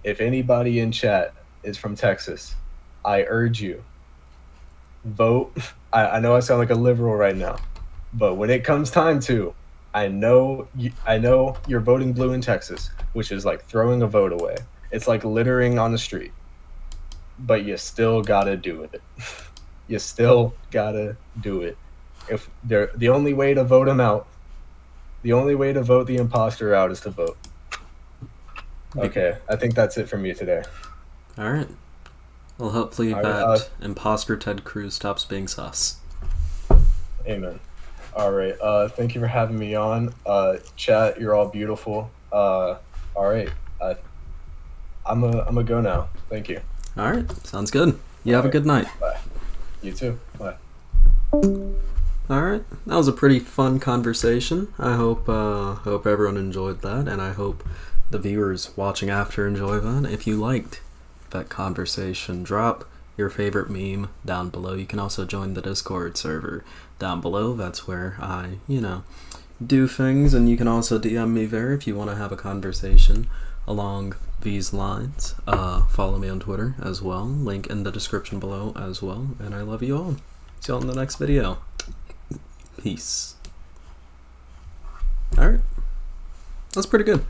If anybody in chat is from Texas, I urge you, vote. I know I sound like a liberal right now, but when it comes time to, I know you're voting blue in Texas, which is like throwing a vote away. It's like littering on the street, but you still gotta do it. You still gotta do it. If they're the only way to vote him out, the only way to vote the imposter out is to vote. Okay, I think that's it from me today. All right. Well, hopefully All that right, imposter Ted Cruz stops being sus. Amen. All right. Thank you for having me on. Chat, you're all beautiful. All right. I'm a go now. Thank you. All right. Sounds good. You have a good night. Bye. You too. Bye. All right. That was a pretty fun conversation. I hope everyone enjoyed that, and I hope the viewers watching after enjoy that. If you liked that conversation, drop your favorite meme down below. You can also join the Discord server down below. That's where I, do things, and you can also DM me there if you want to have a conversation along these lines. Follow me on Twitter as well. Link in the description below as well. And I love you all. See you all in the next video. Peace. Alright. That's pretty good.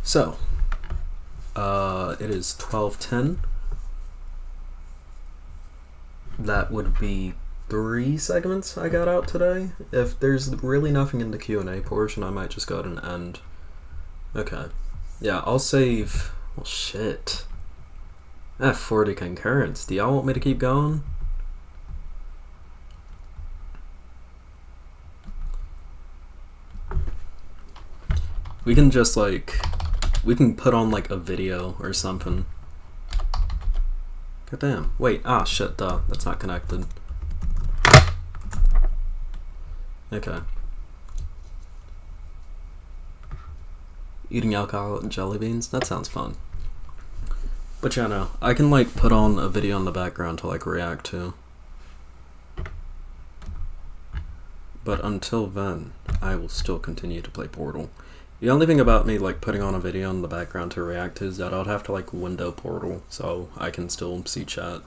So, it is 12:10. That would be 3 segments I got out today. If there's really nothing in the Q&A portion, I might just go ahead and end. Okay. Yeah, I'll save... Well, shit. I have 40 concurrents. Do y'all want me to keep going? We can just, like... We can put on, like, a video or something. God damn. Wait. Ah, shit, duh. That's not connected. Okay. Eating alcohol and jelly beans? That sounds fun. But yeah, no. I can, like, put on a video in the background to, like, react to. But until then, I will still continue to play Portal. The only thing about me, like, putting on a video in the background to react to is that I'd have to, like, window Portal so I can still see chat.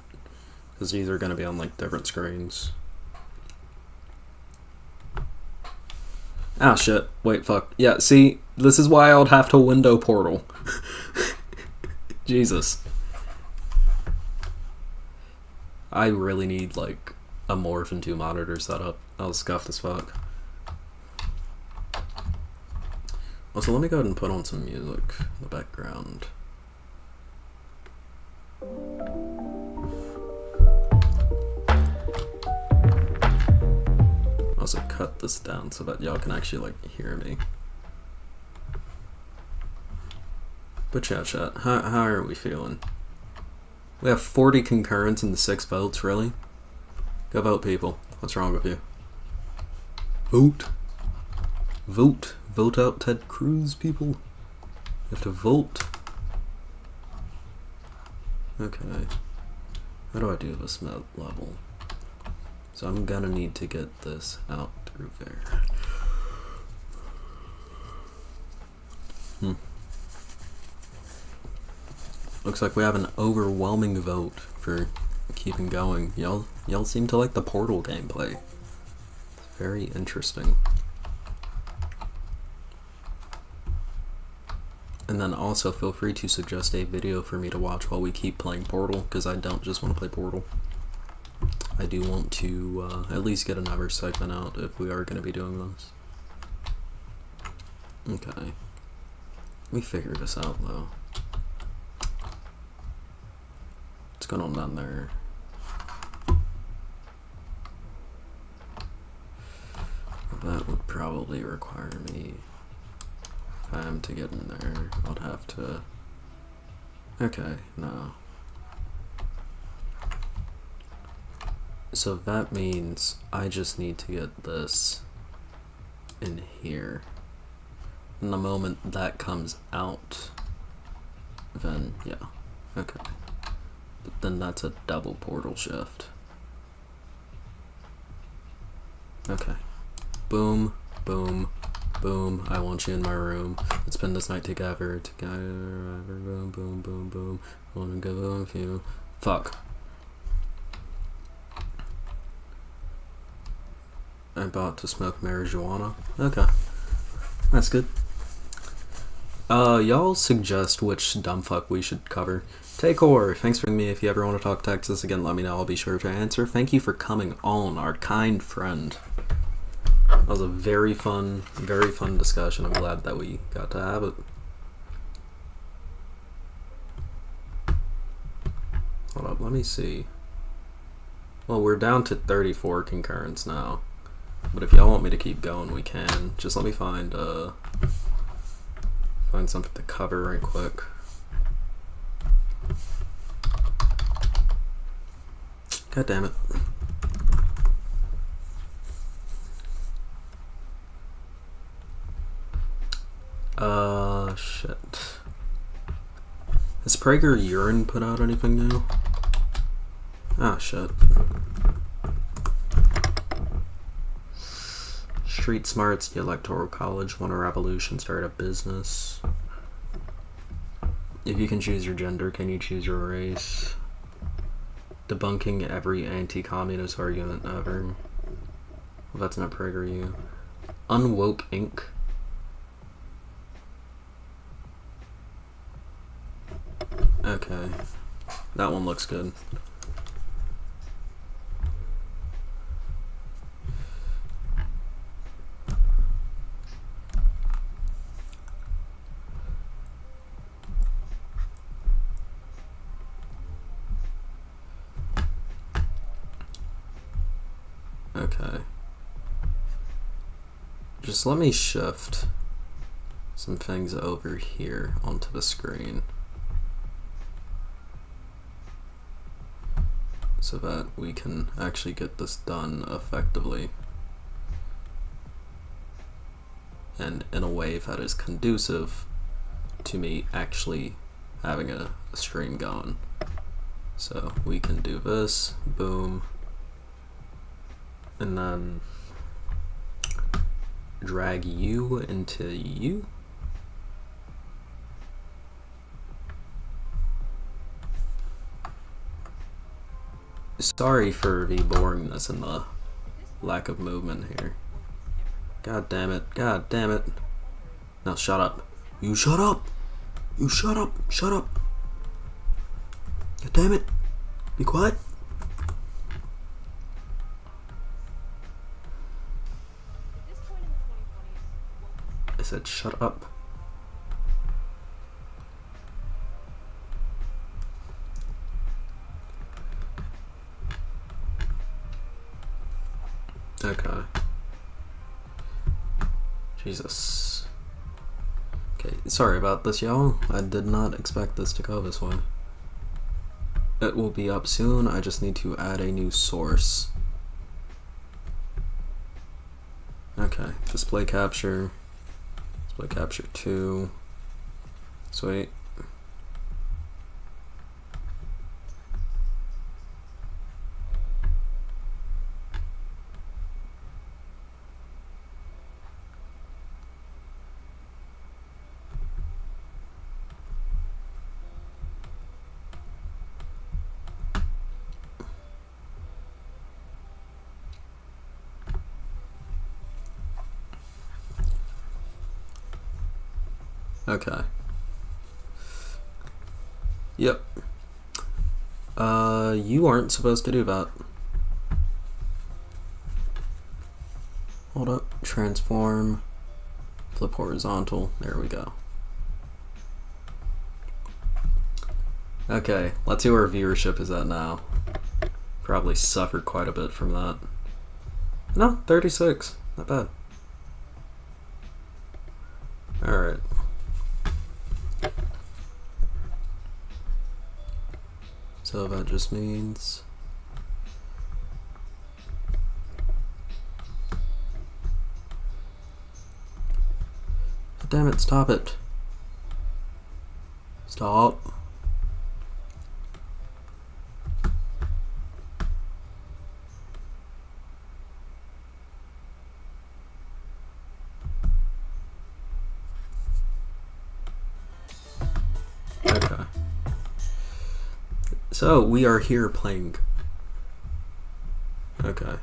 Because these are going to be on, like, different screens. Ah, shit. Wait, fuck. Yeah, see, this is why I would have to window Portal. Jesus. I really need, like, a Morph and 2 monitor setup. I was scuffed as fuck. Also, let me go ahead and put on some music in the background. Also, cut this down so that y'all can actually, like, hear me. But yeah, chat, how are we feeling? We have 40 concurrents and 6 votes, really? Go vote, people. What's wrong with you? Vote. Vote. Vote out Ted Cruz, people. You have to vote. Okay. How do I do this level? So I'm gonna need to get this out through there. Looks like we have an overwhelming vote for keeping going. Y'all seem to like the Portal gameplay. It's very interesting. And then also feel free to suggest a video for me to watch while we keep playing Portal, because I don't just want to play Portal. I do want to at least get another segment out if we are going to be doing this. Okay. Let me figure this out, though. What's going on down there? That would probably require me... If I am to get in there, I'd have to... Okay, no. So that means I just need to get this in here. And the moment that comes out, then yeah, okay. But then that's a double portal shift. Okay. Boom, boom, boom. I want you in my room. Let's spend this night together. Boom, boom, boom, boom. I wanna go with you. Fuck. I'm about to smoke marijuana. Okay. That's good. Y'all suggest which dumbfuck we should cover. Takor, thanks for me. If you ever want to talk Texas again, let me know. I'll be sure to answer. Thank you for coming on, our kind friend. That was a very fun discussion. I'm glad that we got to have it. Hold up, let me see. Well, we're down to 34 concurrents now. But if y'all want me to keep going, we can. Just let me find something to cover right quick. God damn it. Shit. Has Prager Urine put out anything new? Ah, shit. Street Smarts, the Electoral College, want a revolution, start a business. If you can choose your gender, can you choose your race? Debunking every anti-communist argument ever. Well, that's not PragerU. Unwoke Inc. Okay. That one looks good. Okay. Just let me shift some things over here onto the screen so that we can actually get this done effectively and in a way that is conducive to me actually having a stream going. So we can do this, boom, and then drag you into you. Sorry for the boringness and the lack of movement here. God damn it, god damn it. Now shut up. You shut up! You shut up! Shut up! God damn it! Be quiet! I said shut up. Okay. Jesus. Okay, sorry about this, y'all. I did not expect this to go this way. It will be up soon. I just need to add a new source. Okay, display capture. Display capture 2. Sweet. Okay. Yep. You aren't supposed to do that. Hold up. Transform. Flip horizontal. There we go. Okay, let's see where viewership is at now. Probably suffered quite a bit from that. No, 36. Not bad. Alright. So that just means damn it, stop it. Stop. Okay. So we are here playing. Okay.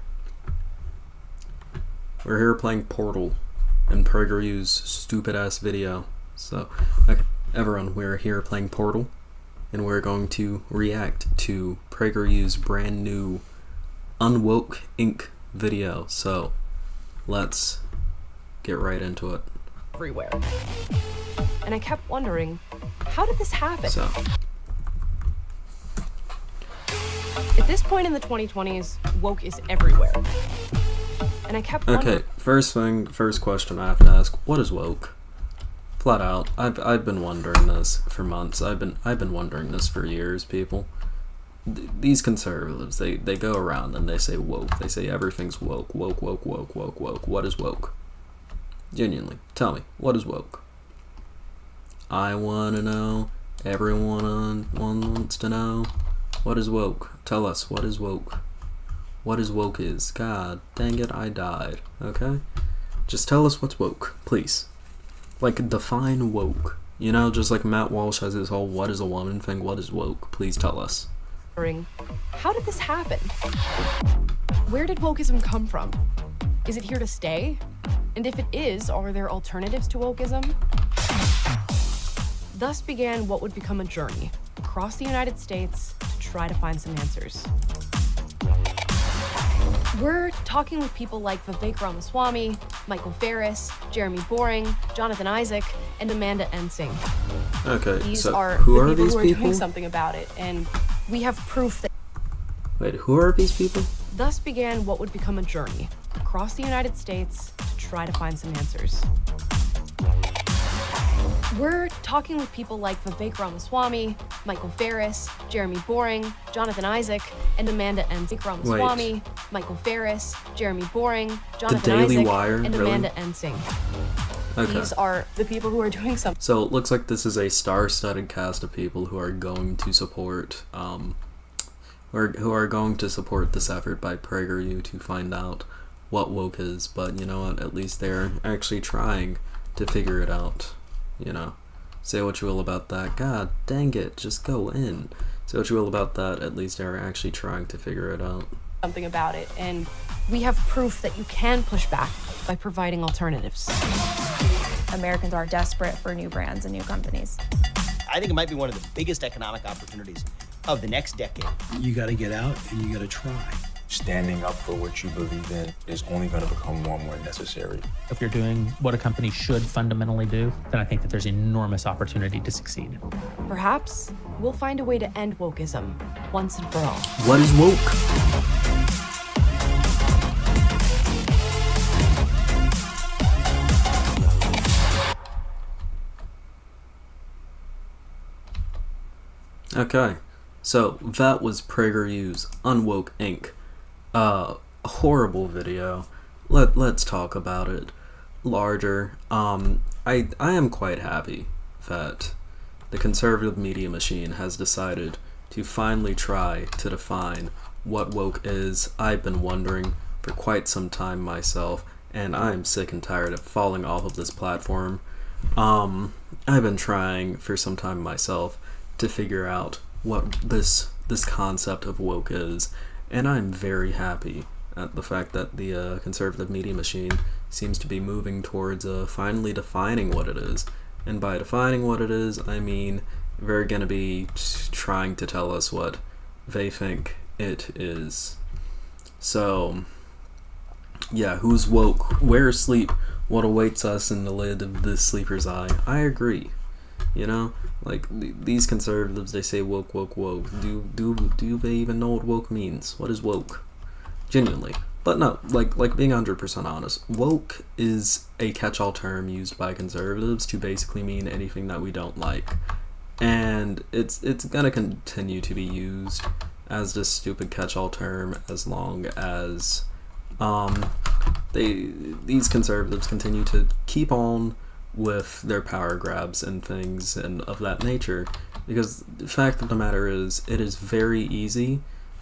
We're here playing Portal in PragerU's stupid ass video. So, okay, everyone, we're here playing Portal, and we're going to react to PragerU's brand new Unwoke Inc. video. So, let's get right into it. Everywhere. And I kept wondering, how did this happen? So. At this point in the 2020s, woke is everywhere. And I kept wondering... Okay, first question I have to ask, what is woke? Flat out. I've been wondering this for months. I've been wondering this for years, people. These conservatives, they go around and they say woke. They say everything's woke. Woke, woke, woke, woke, woke. What is woke? Genuinely, tell me, what is woke? I want to know. Everyone wants to know. What is woke? Tell us, what is woke? What is woke is? God dang it, I died. Okay? Just tell us what's woke, please. Like, define woke. You know, just like Matt Walsh has his whole what is a woman thing, what is woke? Please tell us. How did this happen? Where did wokeism come from? Is it here to stay? And if it is, are there alternatives to wokeism? Thus began what would become a journey across the United States to try to find some answers. We're talking with people like Vivek Ramaswamy, Michael Ferris, Jeremy Boring, Jonathan Isaac, and Amanda Ensing. Okay, These so are who the are people these who are people? doing something about it, and we have proof that. Wait, who are these people? Thus began what would become a journey across the United States to try to find some answers. We're talking with people like Vivek Ramaswamy, Michael Ferris, Jeremy Boring, Jonathan Isaac, and Amanda Ensing. Ramaswamy, Michael Ferris, Jeremy Boring, Jonathan Daily Isaac, Wire, and really? Amanda Ensing. Okay. These are the people who are doing something. So it looks like this is a star-studded cast of people who are going to support, who are going to support this effort by PragerU to find out what woke is. But you know what? At least they're actually trying to figure it out. You know, say what you will about that. God dang it, just go in. Say what you will about that. At least they're actually trying to figure it out. Something about it, and we have proof that you can push back by providing alternatives. Americans are desperate for new brands and new companies. I think it might be one of the biggest economic opportunities of the next decade. You got to get out and you got to try. Standing up for what you believe in is only going to become more and more necessary. If you're doing what a company should fundamentally do, then I think that there's enormous opportunity to succeed. Perhaps we'll find a way to end wokeism once and for all. What is woke? Okay, so that was PragerU's Unwoke Inc. Horrible video. Let's talk about it larger. I am quite happy that the conservative media machine has decided to finally try to define what woke is. I've been wondering for quite some time myself, and I'm sick and tired of falling off of this platform. I've been trying for some time myself to figure out what this concept of woke is, and I'm very happy at the fact that the conservative media machine seems to be moving towards finally defining what it is. And by defining what it is, I mean they're going to be trying to tell us what they think it is. So, yeah, who's woke? Where's sleep? What awaits us in the lid of this sleeper's eye? I agree. You know, like these conservatives, they say woke, woke, woke. Do they even know what woke means? What is woke? Genuinely. But no, like being 100% honest, woke is a catch-all term used by conservatives to basically mean anything that we don't like. And it's gonna continue to be used as this stupid catch-all term as long as these conservatives continue to keep on with their power grabs and things and of that nature. Because the fact of the matter is, it is very easy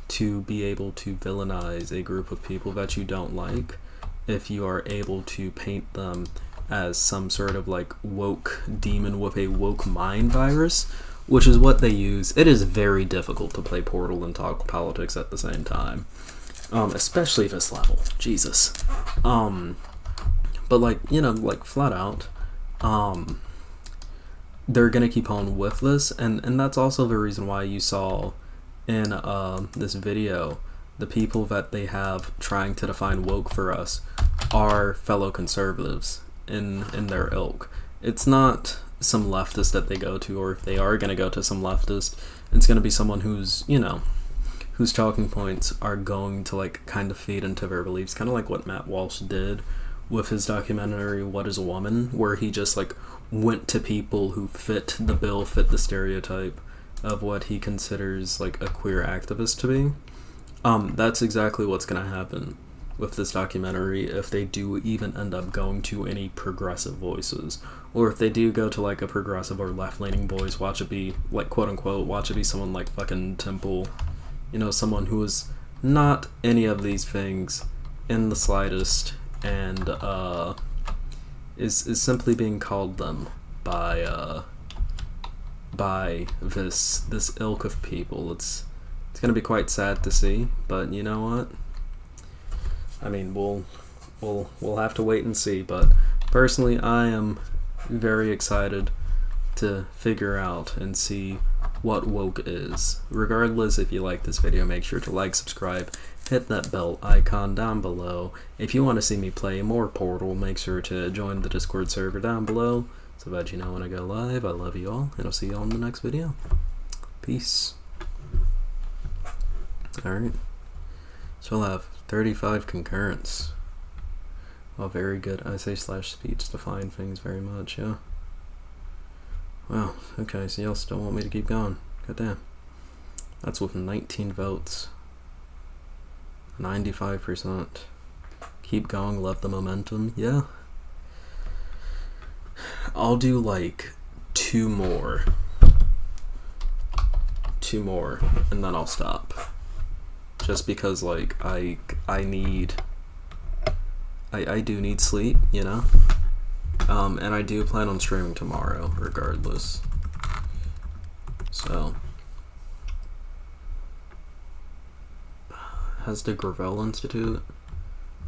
to be able to villainize a group of people that you don't like if you are able to paint them as some sort of like woke demon with a woke mind virus, which is what they use. It is very difficult to play Portal and talk politics at the same time, especially this level. Jesus. But like, you know, like flat out, they're gonna keep on with this, and that's also the reason why you saw in this video the people that they have trying to define woke for us are fellow conservatives in their ilk. It's not some leftist that they go to, or if they are gonna go to some leftist, it's gonna be someone who's, you know, whose talking points are going to like kind of feed into their beliefs, kind of like what Matt Walsh did with his documentary What is a Woman, where he just like went to people who fit the bill, fit the stereotype of what he considers like a queer activist to be. That's exactly what's gonna happen with this documentary if they do even end up going to any progressive voices, or if they do go to like a progressive or left-leaning voice, watch it be like quote unquote, watch it be someone like fucking Temple, you know, someone who is not any of these things in the slightest, and is simply being called them by this ilk of people. It's gonna be quite sad to see, but you know what? I mean, we'll we'll have to wait and see. But personally, I am very excited to figure out and see what woke is. Regardless, if you like this video, make sure to like, subscribe, hit that bell icon down below. If you want to see me play more Portal, make sure to join the Discord server down below so that you know when I go live. I love you all, and I'll see you all in the next video. Peace. Alright. So I'll have 35 concurrents. Oh, very good. I say /speech define things very much, yeah. Wow, okay, so y'all still want me to keep going. Goddamn. That's with 19 votes. 95%. Keep going, love the momentum, yeah. I'll do like 2 more. 2 more, and then I'll stop. Just because, like, I do need sleep, you know? And I do plan on streaming tomorrow, regardless. So. Has the Gravel Institute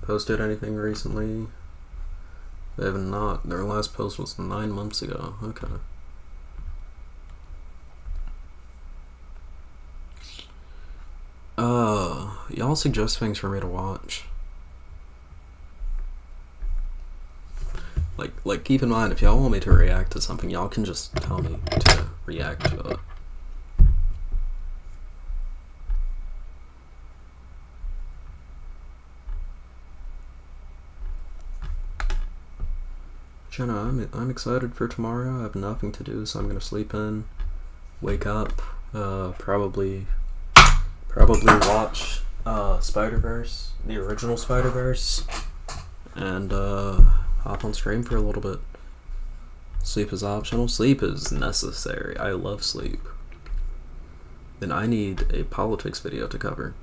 posted anything recently? They have not. Their last post was 9 months ago. Okay. Y'all suggest things for me to watch. Like keep in mind, if y'all want me to react to something, y'all can just tell me to react to it. Jenna, I'm excited for tomorrow. I have nothing to do, so I'm gonna sleep in, wake up, probably watch Spider-Verse, the original Spider-Verse, and hop on stream for a little bit. Sleep is optional. Sleep is necessary. I love sleep. Then I need a politics video to cover.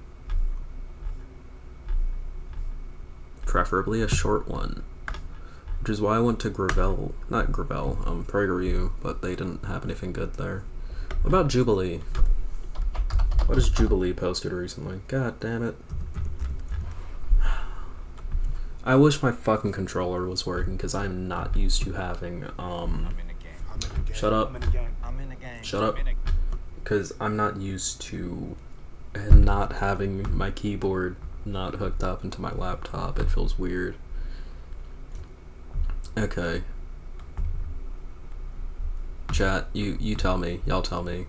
Preferably a short one. Which is why I went to PragerU, but they didn't have anything good there. What about Jubilee? What has Jubilee posted recently? God damn it. I wish my fucking controller was working, because I'm not used to having, shut up. Shut up. Because I'm not used to not having my keyboard not hooked up into my laptop. It feels weird. Okay. Chat, you tell me. Y'all tell me.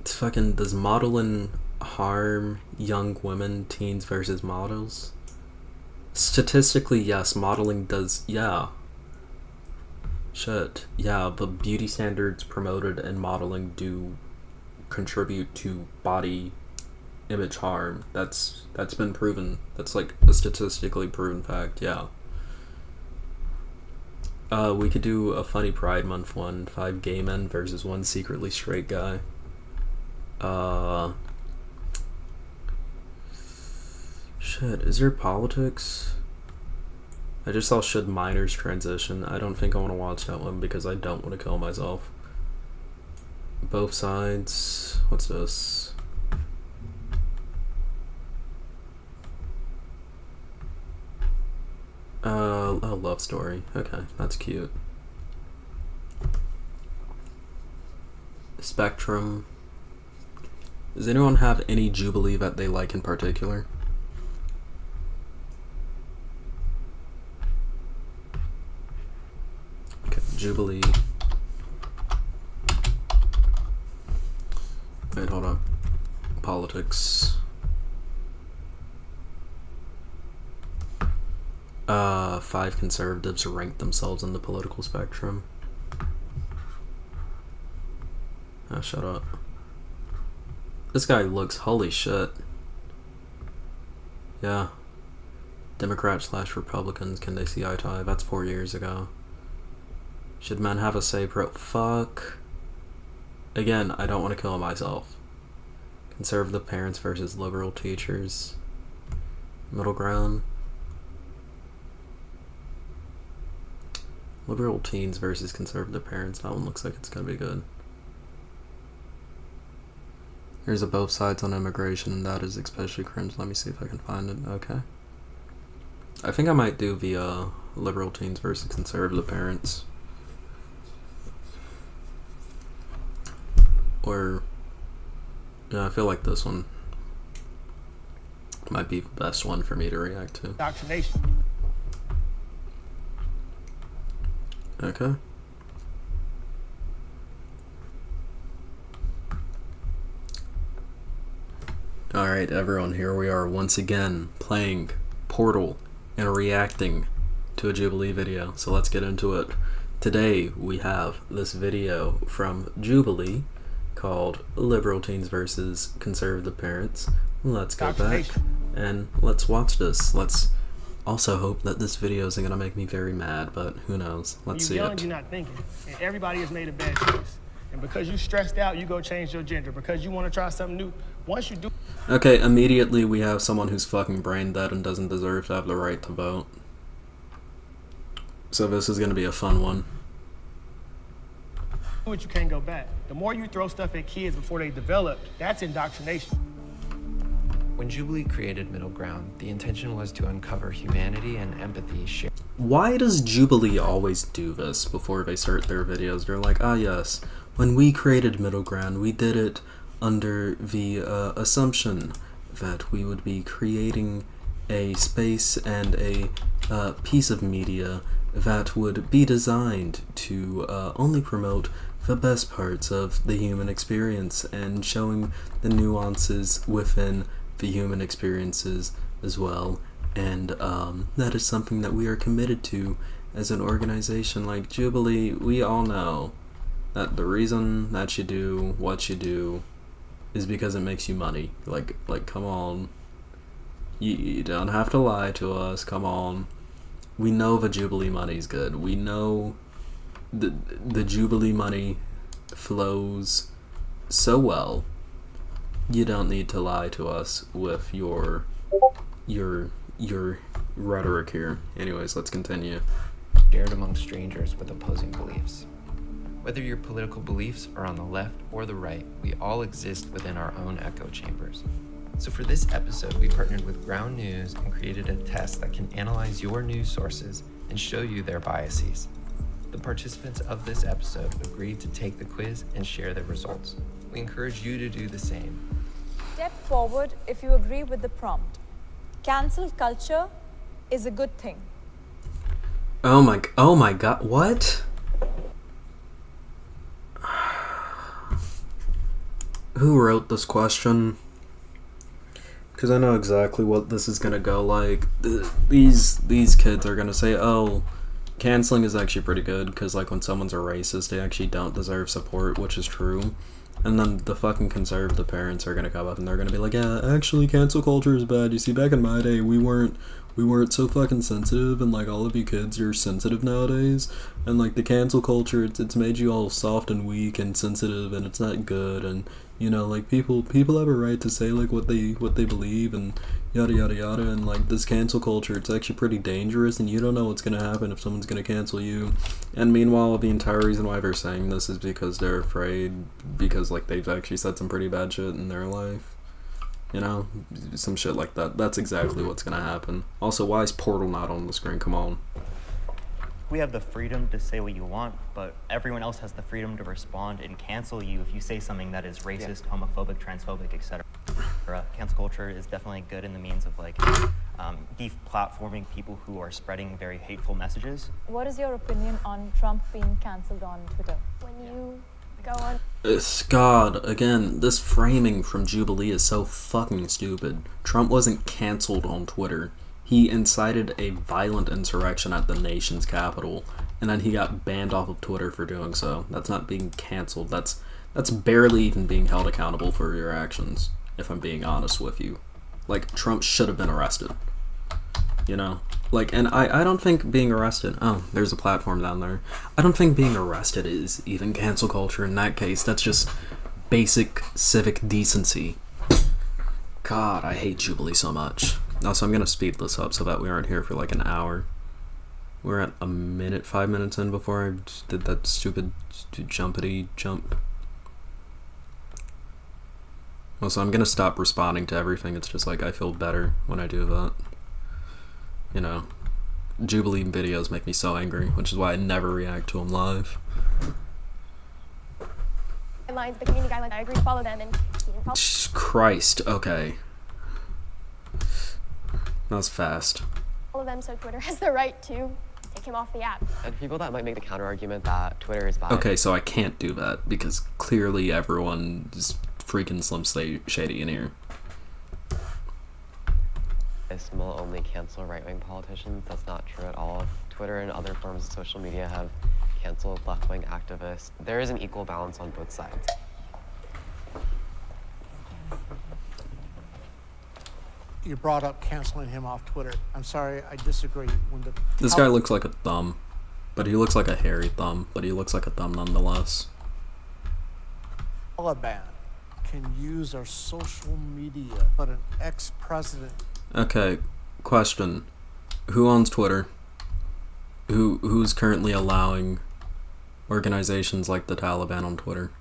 It's fucking, does modeling harm young women, teens versus models? Statistically, yes, modeling does, yeah. Shit, yeah, the beauty standards promoted in modeling do contribute to body image harm. That's been proven. That's like a statistically proven fact, yeah. We could do a funny Pride Month one, 5 gay men versus 1 secretly straight guy. Shit, is there politics? I just saw should minors transition. I don't think I want to watch that one because I don't want to kill myself. Both sides. What's this? A love story. Okay, that's cute. Spectrum. Does anyone have any Jubilee that they like in particular? Okay, Jubilee. Wait, hold on. Politics. 5 conservatives rank themselves in the political spectrum. Ah, shut up. This guy looks, holy shit. Yeah. Democrats/Republicans, can they see eye to eye? That's 4 years ago. Should men have a say fuck. Again, I don't want to kill myself. Conservative parents versus liberal teachers. Middle ground. Liberal teens versus conservative parents. That one looks like it's gonna be good. There's a both sides on immigration, and that is especially cringe. Let me see if I can find it. Okay. I think I might do the liberal teens versus conservative parents. Or, yeah, I feel like this one might be the best one for me to react to. Indoctrination. Okay. Alright, everyone, here we are once again playing Portal and reacting to a Jubilee video. So let's get into it. Today we have this video from Jubilee called Liberal Teens versus Conservative Parents. Let's go back and let's watch this. Let's also hope that this video isn't gonna make me very mad, but who knows. Let's see it. You're not thinking, and everybody has made a bad choice. And because you stressed out, you go change your gender. Because you want to try something new, once you do. Okay, immediately we have someone who's fucking brain dead and doesn't deserve to have the right to vote. So this is gonna be a fun one. Do it, you can't go back. The more you throw stuff at kids before they develop, that's indoctrination. When Jubilee created Middle Ground, the intention was to uncover humanity and empathy. Why does Jubilee always do this before they start their videos? They're like, ah yes, when we created Middle Ground, we did it under the assumption that we would be creating a space and a piece of media that would be designed to only promote the best parts of the human experience and showing the nuances within the human experiences as well. And that is something that we are committed to as an organization like Jubilee. We all know that the reason that you do what you do is because it makes you money. Like come on. You don't have to lie to us. Come on. We know the Jubilee money's good. We know the Jubilee money flows so well. You don't need to lie to us with your rhetoric here. Anyways, let's continue. Shared among strangers with opposing beliefs. Whether your political beliefs are on the left or the right, we all exist within our own echo chambers. So for this episode, we partnered with Ground News and created a test that can analyze your news sources and show you their biases. The participants of this episode agreed to take the quiz and share their results. We encourage you to do the same. Step forward if you agree with the prompt. Cancel culture is a good thing. Oh my god, what? Who wrote this question? Because I know exactly what this is gonna go like. These kids are gonna say, oh, canceling is actually pretty good because like when someone's a racist, they actually don't deserve support, which is true. And then the fucking conservative parents are gonna come up and they're gonna be like, yeah, actually cancel culture is bad. You see, back in my day, we weren't so fucking sensitive, and like all of you kids are sensitive nowadays, and like the cancel culture, it's made you all soft and weak and sensitive, and it's not good. And you know, like people have a right to say like what they believe and yada yada yada. And like this cancel culture, it's actually pretty dangerous, and you don't know what's gonna happen if someone's gonna cancel you. And meanwhile, the entire reason why they're saying this is because they're afraid, because like they've actually said some pretty bad shit in their life. You know, some shit like that. That's exactly what's gonna happen. Also, why is Portal not on the screen? Come on. We have the freedom to say what you want, but everyone else has the freedom to respond and cancel you if you say something that is racist, homophobic, transphobic, etc. Cancel culture is definitely good in the means of like deplatforming people who are spreading very hateful messages. What is your opinion on Trump being cancelled on Twitter? When you go on. God, again, this framing from Jubilee is so fucking stupid. Trump wasn't cancelled on Twitter. He incited a violent insurrection at the nation's capital, and then he got banned off of Twitter for doing so. That's not being cancelled. That's barely even being held accountable for your actions, if I'm being honest with you. Like, Trump should have been arrested. You know? Like, and I don't think being arrested... Oh, there's a platform down there. I don't think being arrested is even cancel culture in that case. That's just basic civic decency. God, I hate Jubilee so much. Also, I'm gonna speed this up so that we aren't here for like an hour. We're at a minute, 5 minutes in before I did that stupid jumpity jump. Well, so I'm gonna stop responding to everything. It's just like I feel better when I do that. You know, Jubilee videos make me so angry, which is why I never react to them live. Guidelines, the community guidelines, I agree to follow them, and Jesus Christ, okay. That was fast. follow them, so Twitter has the right to take him off the app. And people that might make the counter argument that Twitter is bad. Okay, so I can't do that because clearly everyone is freaking Slim Shady in here. This will only cancel right-wing politicians. That's not true at all. Twitter and other forms of social media have canceled left-wing activists. There is an equal balance on both sides. You brought up canceling him off Twitter. I'm sorry, I disagree. When the This guy looks like a thumb, but he looks like a hairy thumb, but he looks like a thumb nonetheless. Taliban can use our social media, but an ex-president. Okay, question. Who owns Twitter? Who's currently allowing organizations like the Taliban on Twitter?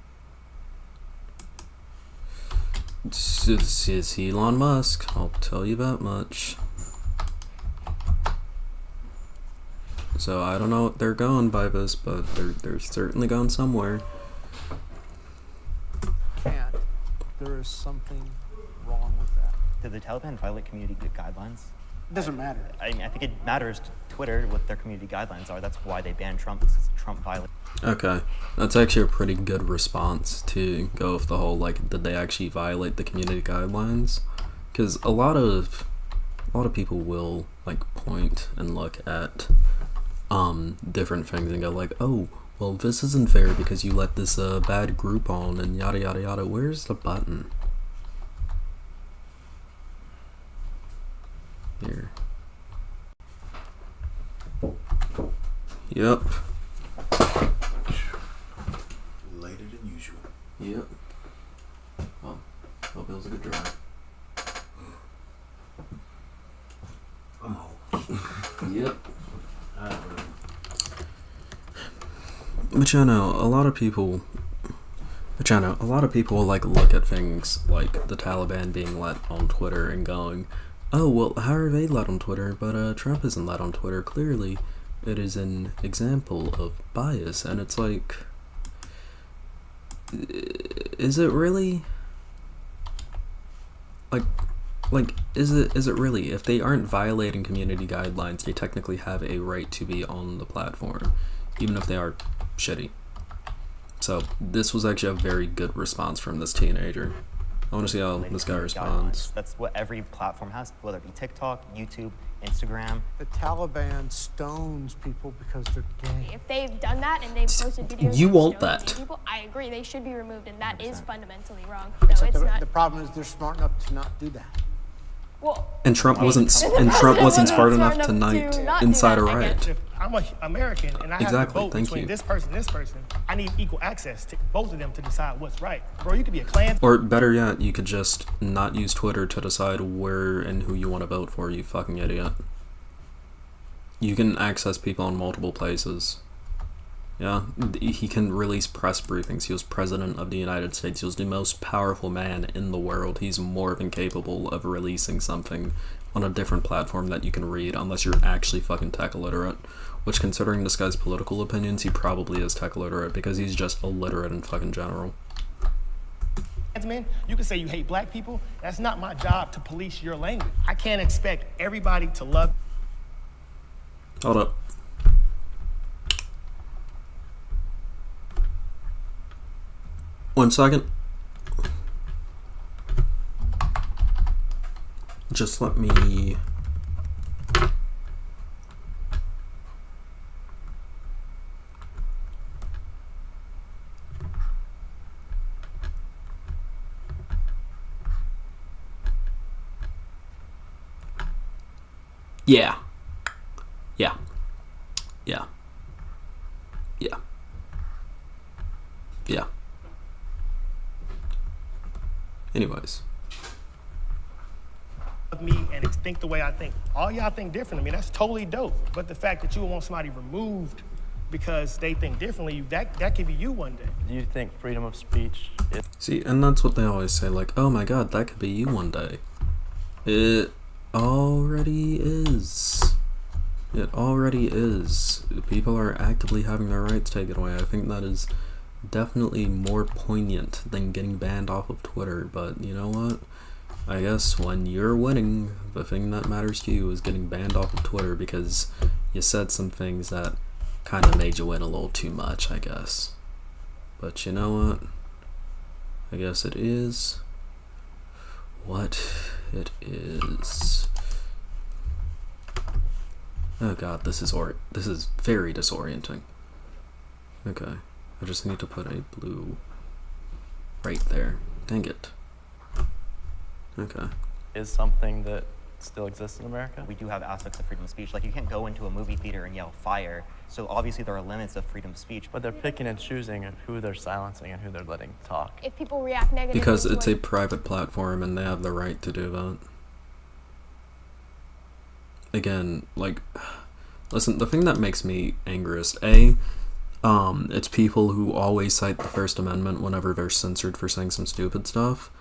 It's Elon Musk, I'll tell you that much. So I don't know what they're going by this, but they're certainly going somewhere. Can't. There is something wrong with that. Did the Taliban violate community guidelines? It doesn't matter. I mean, I think it matters to Twitter what their community guidelines are. That's why they banned Trump, because Trump violated. Okay, that's actually a pretty good response to go with the whole, like, did they actually violate the community guidelines? Because a lot of people will, like, point and look at different things and go like, oh, well, this isn't fair because you let this bad group on and yada yada yada. Where's the button? Here. Yep. Later than usual. Yep. Well, hope it was a good drive. I'm home. Yep. But I know a lot of people. Like look at things like the Taliban being let on Twitter and going, oh well, how are they let on Twitter? But Trump isn't let on Twitter. Clearly, it is an example of bias, and it's like, is it really? Like, is it really? If they aren't violating community guidelines, they technically have a right to be on the platform, even if they are shitty. So this was actually a very good response from this teenager. I want to see how this guy responds. That's what every platform has, whether it be TikTok, YouTube, Instagram. The Taliban stones people because they're gay. If they've done that and they've posted videos, You of want stoning that. people, I agree. They should be removed, and that is fundamentally wrong. Except No, it's not. the problem is they're smart enough to not do that. Well, And Trump wasn't smart enough tonight inside a riot. If I'm an American and I have Exactly, to vote thank between you. this person, I need equal access to both of them to decide what's right. Bro, you could be a Klan. Or better yet, you could just not use Twitter to decide where and who you want to vote for, you fucking idiot. You can access people in multiple places. Yeah, he can release press briefings. He was president of the United States. He was the most powerful man in the world. He's more than capable of releasing something on a different platform that you can read, unless you're actually fucking tech illiterate. Which, considering this guy's political opinions, he probably is tech illiterate because he's just illiterate in fucking general. Man, you can say you hate black people. That's not my job to police your language. I can't expect everybody to love. Hold up. One second. Just let me... Yeah. Yeah. Yeah. Yeah. Yeah. Anyways. Me and think the way I think. All y'all think different. I mean, that's totally dope. But the fact that you want somebody removed because they think differently, that could be you one day. Do you think freedom of speech is... See, and that's what they always say, like, oh my god, that could be you one day. It already is. It already is. People are actively having their rights taken away. I think that is definitely more poignant than getting banned off of Twitter, but you know what? I guess when you're winning, the thing that matters to you is getting banned off of Twitter because you said some things that kind of made you win a little too much, I guess. But you know what? I guess it is what it is. Oh god, this is very disorienting. Okay, I just need to put a blue right there. Dang it. Okay. Is something that still exists in America? We do have aspects of freedom of speech. Like, you can't go into a movie theater and yell fire. So obviously there are limits of freedom of speech. But they're picking and choosing who they're silencing and who they're letting talk. If people react negatively Because to it's it, a private platform and they have the right to do that. Again, like, listen, the thing that makes me angriest, it's people who always cite the First Amendment whenever they're censored for saying some stupid stuff,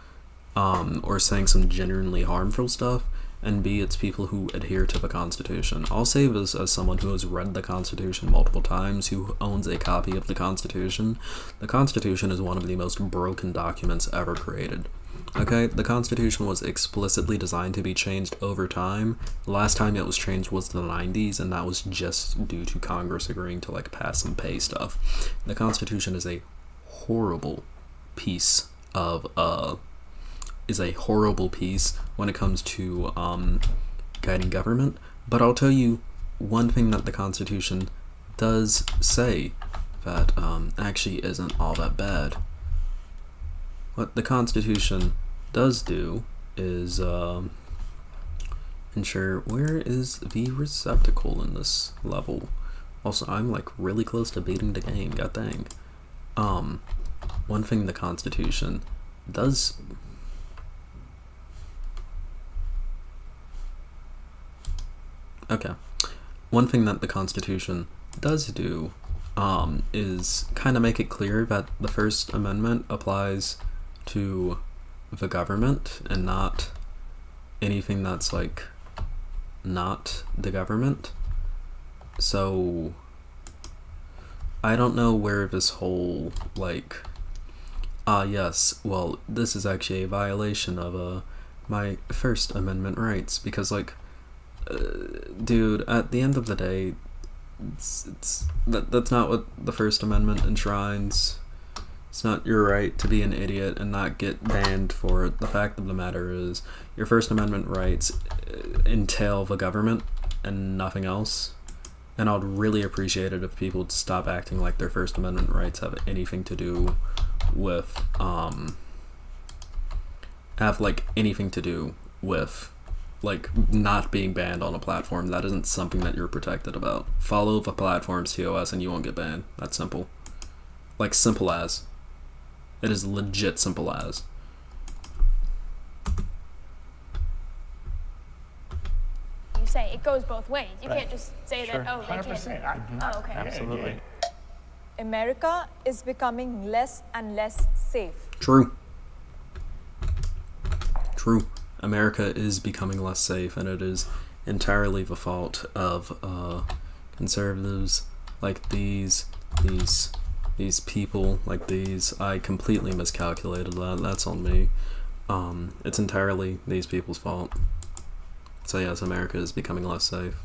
or saying some genuinely harmful stuff, and B, it's people who adhere to the Constitution. I'll say this as someone who has read the Constitution multiple times, who owns a copy of the Constitution. The Constitution is one of the most broken documents ever created. Okay, the Constitution was explicitly designed to be changed over time. The last time it was changed was the 90s, and that was just due to Congress agreeing to, like, pass some pay stuff. The Constitution is a horrible piece of, when it comes to, guiding government. But I'll tell you one thing that the Constitution does say that, actually isn't all that bad. What the Constitution does do is ensure where is the receptacle in this level. Also, I'm like really close to beating the game, god dang. One thing the Constitution does one thing that the Constitution does do is kind of make it clear that the First Amendment applies to the government and not anything that's like not the government. So I don't know where this whole like yes, well, this is actually a violation of my First Amendment rights, because like dude, at the end of the day, that's not what the First Amendment enshrines. It's not your right to be an idiot and not get banned for it. The fact of the matter is, your First Amendment rights entail the government and nothing else. And I'd really appreciate it if people would stop acting like their First Amendment rights have anything to do with, like, not being banned on a platform. That isn't something that you're protected about. Follow the platform's TOS and you won't get banned. That's simple. Like, simple as. It is legit simple as. you say it goes both ways. You Right. can't just say Sure. that, oh, they 100%. can't. Oh, okay. Absolutely. America is becoming less and less safe. True. True. America is becoming less safe, and it is entirely the fault of conservatives like these people like these. I completely miscalculated that. That's on me. It's entirely these people's fault. So yes, America is becoming less safe.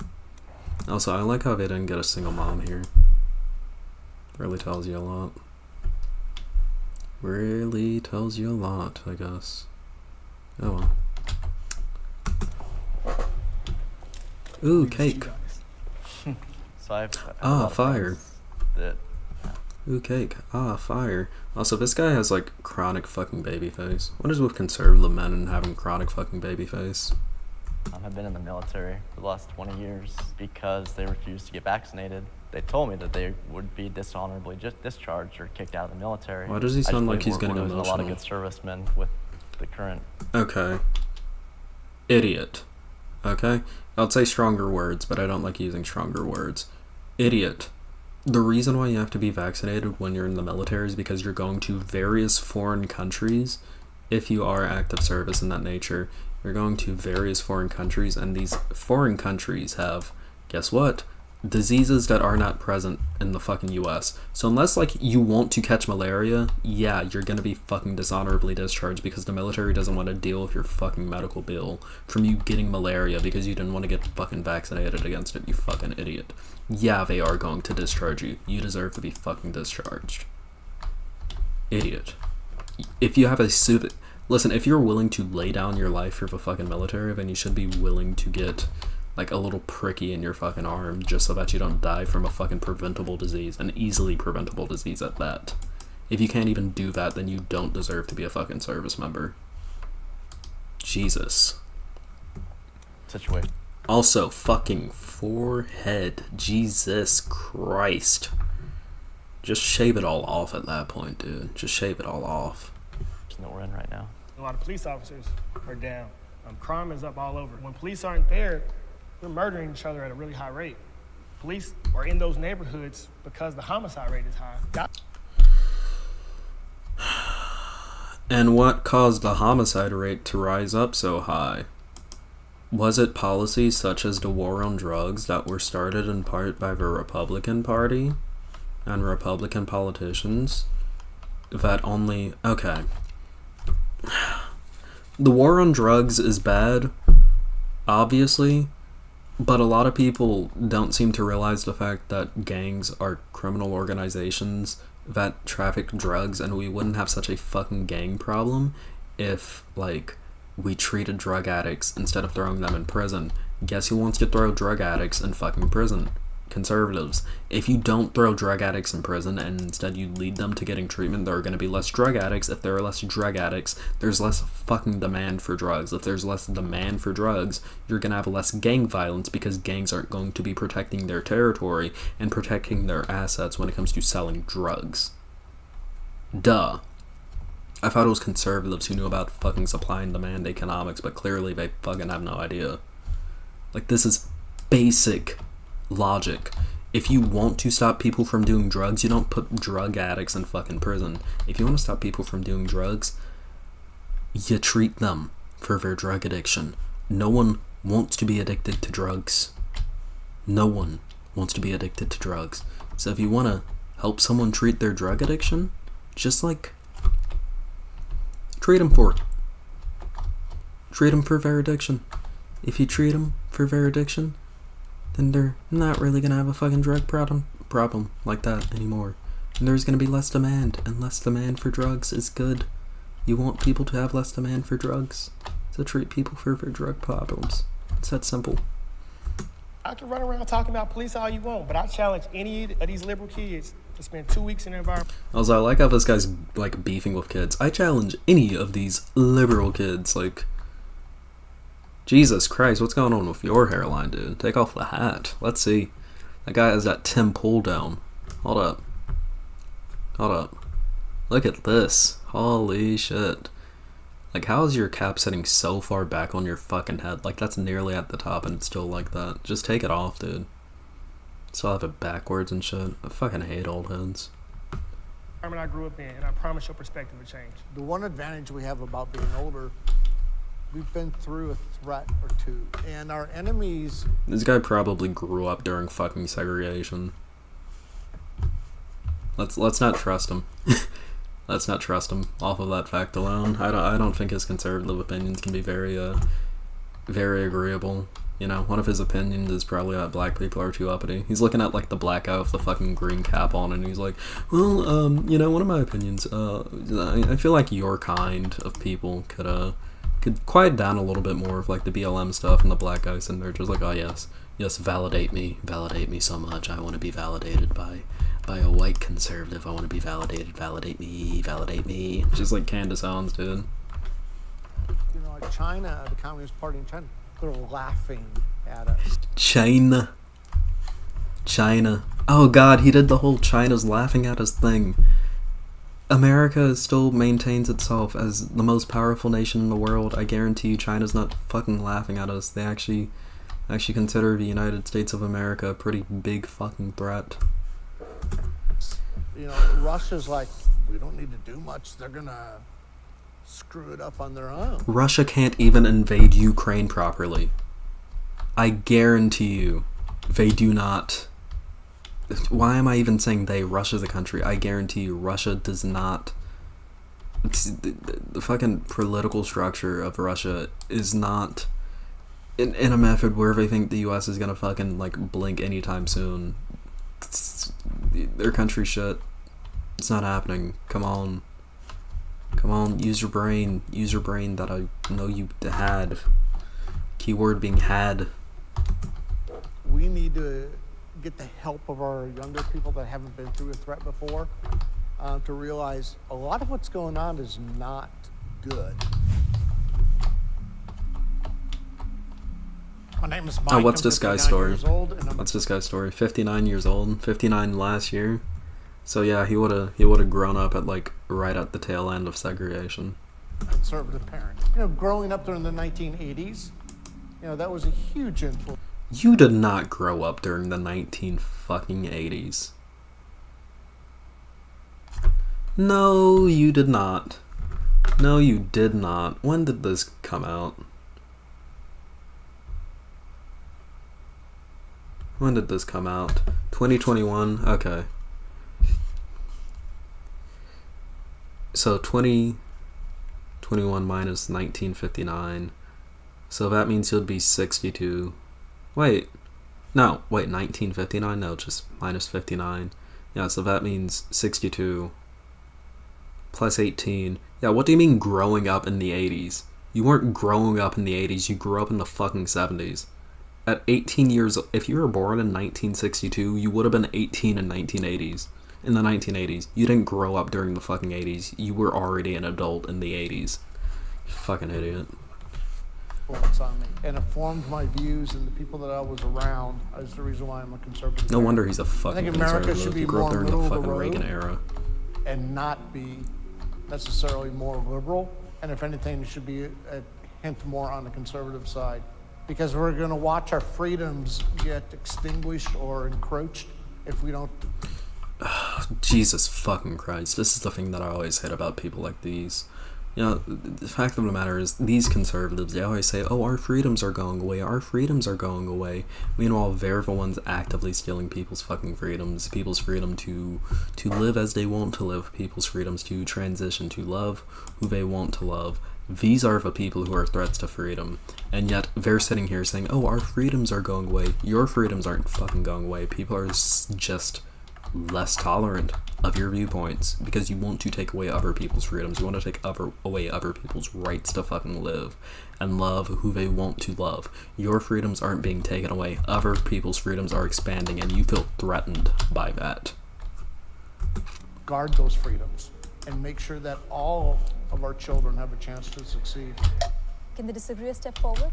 Also, I like how they didn't get a single mom here. Really tells you a lot. Really tells you a lot, I guess. Oh well. Ooh, cake. So I've fire. That Ooh, cake. Fire. Also, this guy has like chronic fucking baby face. What is with conservative men and having chronic fucking baby face? I've been in the military for the last 20 years because they refused to get vaccinated. They told me that they would be dishonorably discharged or kicked out of the military. Why does he sound like he's getting There's a lot of emotional? good servicemen with the current. Okay. Idiot. Okay? I'll say stronger words, but I don't like using stronger words. Idiot. The reason why you have to be vaccinated when you're in the military is because you're going to various foreign countries. If you are active service in that nature, you're going to various foreign countries, and these foreign countries have, guess what? Diseases that are not present in the fucking US. So unless like you want to catch malaria, yeah, you're gonna be fucking dishonorably discharged because the military doesn't want to deal with your fucking medical bill from you getting malaria because you didn't want to get fucking vaccinated against it, you fucking idiot. Yeah, they are going to discharge you. You deserve to be fucking discharged. Idiot. If you have a listen, if you're willing to lay down your life for the fucking military, then you should be willing to get like a little pricky in your fucking arm just so that you don't die from a fucking preventable disease, an easily preventable disease at that. If you can't even do that, then you don't deserve to be a fucking service member. Jesus. Situation. Also, fucking forehead. Jesus Christ. Just shave it all off at that point, dude. Just shave it all off. There's no we're in right now. A lot of police officers are down. Crime is up all over. When police aren't there, we're murdering each other at a really high rate. Police are in those neighborhoods because the homicide rate is high. And what caused the homicide rate to rise up so high? Was it policies such as the war on drugs that were started in part by the Republican Party and Republican politicians that only... Okay. The war on drugs is bad, obviously, but a lot of people don't seem to realize the fact that gangs are criminal organizations that traffic drugs, and we wouldn't have such a fucking gang problem if, like, we treated drug addicts instead of throwing them in prison. Guess who wants to throw drug addicts in fucking prison? Conservatives. If you don't throw drug addicts in prison and instead you lead them to getting treatment, there are going to be less drug addicts. If there are less drug addicts, there's less fucking demand for drugs. If there's less demand for drugs, you're going to have less gang violence because gangs aren't going to be protecting their territory and protecting their assets when it comes to selling drugs. Duh. I thought it was conservatives who knew about fucking supply and demand economics, but clearly they fucking have no idea. Like, this is basic logic. If you want to stop people from doing drugs, you don't put drug addicts in fucking prison. If you want to stop people from doing drugs, you treat them for their drug addiction. No one wants to be addicted to drugs. No one wants to be addicted to drugs. So if you want to help someone treat their drug addiction, just like treat them for it. Treat them for their addiction. If you treat them for their addiction, then they're not really going to have a fucking drug problem like that anymore. And there's going to be less demand, and less demand for drugs is good. You want people to have less demand for drugs, so treat people for their drug problems. It's that simple. I can run around talking about police all you want, but I challenge any of these liberal kids to spend 2 weeks in the environment. Also, I like how this guy's, like, beefing with kids. I challenge any of these liberal kids, like... Jesus Christ, what's going on with your hairline, dude? Take off the hat. Let's see. That guy has that Tim pull down. Hold up. Hold up. Look at this. Holy shit. Like, how is your cap sitting so far back on your fucking head? Like, that's nearly at the top and it's still like that. Just take it off, dude. Still have it backwards and shit. I fucking hate old heads. I grew up in, and I promise your perspective will change. The one advantage we have about being older, we've been through a threat or two, and our enemies... This guy probably grew up during fucking segregation. Let's not trust him. Let's not trust him off of that fact alone. I don't think his conservative opinions can be very agreeable. You know, one of his opinions is probably that black people are too uppity. He's looking at, like, the black guy with the fucking green cap on, and he's like, well, you know, one of my opinions, I feel like your kind of people could quiet down a little bit more of, like, the BLM stuff, and the black guys in there just like, oh, yes, validate me so much. I want to be validated by a white conservative. I want to be validated. Validate me. Just like Candace Owens did. You know, like China, the Communist Party in China, they're laughing at us. China. Oh God, he did the whole China's laughing at us thing. America still maintains itself as the most powerful nation in the world. I guarantee you China's not fucking laughing at us. They actually consider the United States of America a pretty big fucking threat. You know, Russia's like, we don't need to do much. They're going to screw it up on their own. Russia can't even invade Ukraine properly. I guarantee you, they do not. Why am I even saying they? Russia's a country. I guarantee you, Russia does not. The fucking political structure of Russia is not in a method where they think the U.S. is gonna fucking like blink anytime soon. Their country shit. It's not happening. Come on, use your brain. Use your brain that I know you had. Keyword being had. We need to get the help of our younger people that haven't been through a threat before to realize a lot of what's going on is not good. My name is Mike. Oh, what's I'm this guy's 59 story? years old, and I'm What's this guy's story? 59 years old, 59 last year. So yeah, he would've grown up at like right at the tail end of segregation. a conservative parent. You know, growing up during the 1980s, you know, that was a huge influence. You did not grow up during the 1980s. No, you did not. No, you did not. When did this come out? When did this come out? 2021? Okay. So 2021 minus 1959. So that means you'll be 62. Wait. No, wait, 1959? No, just minus 59. Yeah, so that means 62 plus 18. Yeah, what do you mean growing up in the 80s? You weren't growing up in the 80s, you grew up in the fucking 70s. At 18 years, if you were born in 1962, you would have been 18 in 1980s. In the 1980s. You didn't grow up during the fucking 80s. You were already an adult in the 80s. You fucking idiot. On me, and it formed my views, and the people that I was around is the reason why I'm a conservative. No wonder he's a fucking I think America conservative. should be He grew up more during the middle of fucking the road Reagan era. and not be necessarily more liberal. And if anything, it should be a hint more on the conservative side, because we're going to watch our freedoms get extinguished or encroached if we don't. Jesus fucking Christ. This is the thing that I always hate about people like these. You know, the fact of the matter is, these conservatives, they always say, oh, our freedoms are going away, our freedoms are going away. Meanwhile, they're the ones actively stealing people's fucking freedoms. People's freedom to live as they want to live. People's freedoms to transition, to love who they want to love. These are the people who are threats to freedom. And yet, they're sitting here saying, oh, our freedoms are going away. Your freedoms aren't fucking going away. People are just less tolerant of your viewpoints because you want to take away other people's freedoms. You want to take away other people's rights to fucking live and love who they want to love. Your freedoms aren't being taken away. Other people's freedoms are expanding, and you feel threatened by that. Guard those freedoms and make sure that all of our children have a chance to succeed. Can the disagree step forward?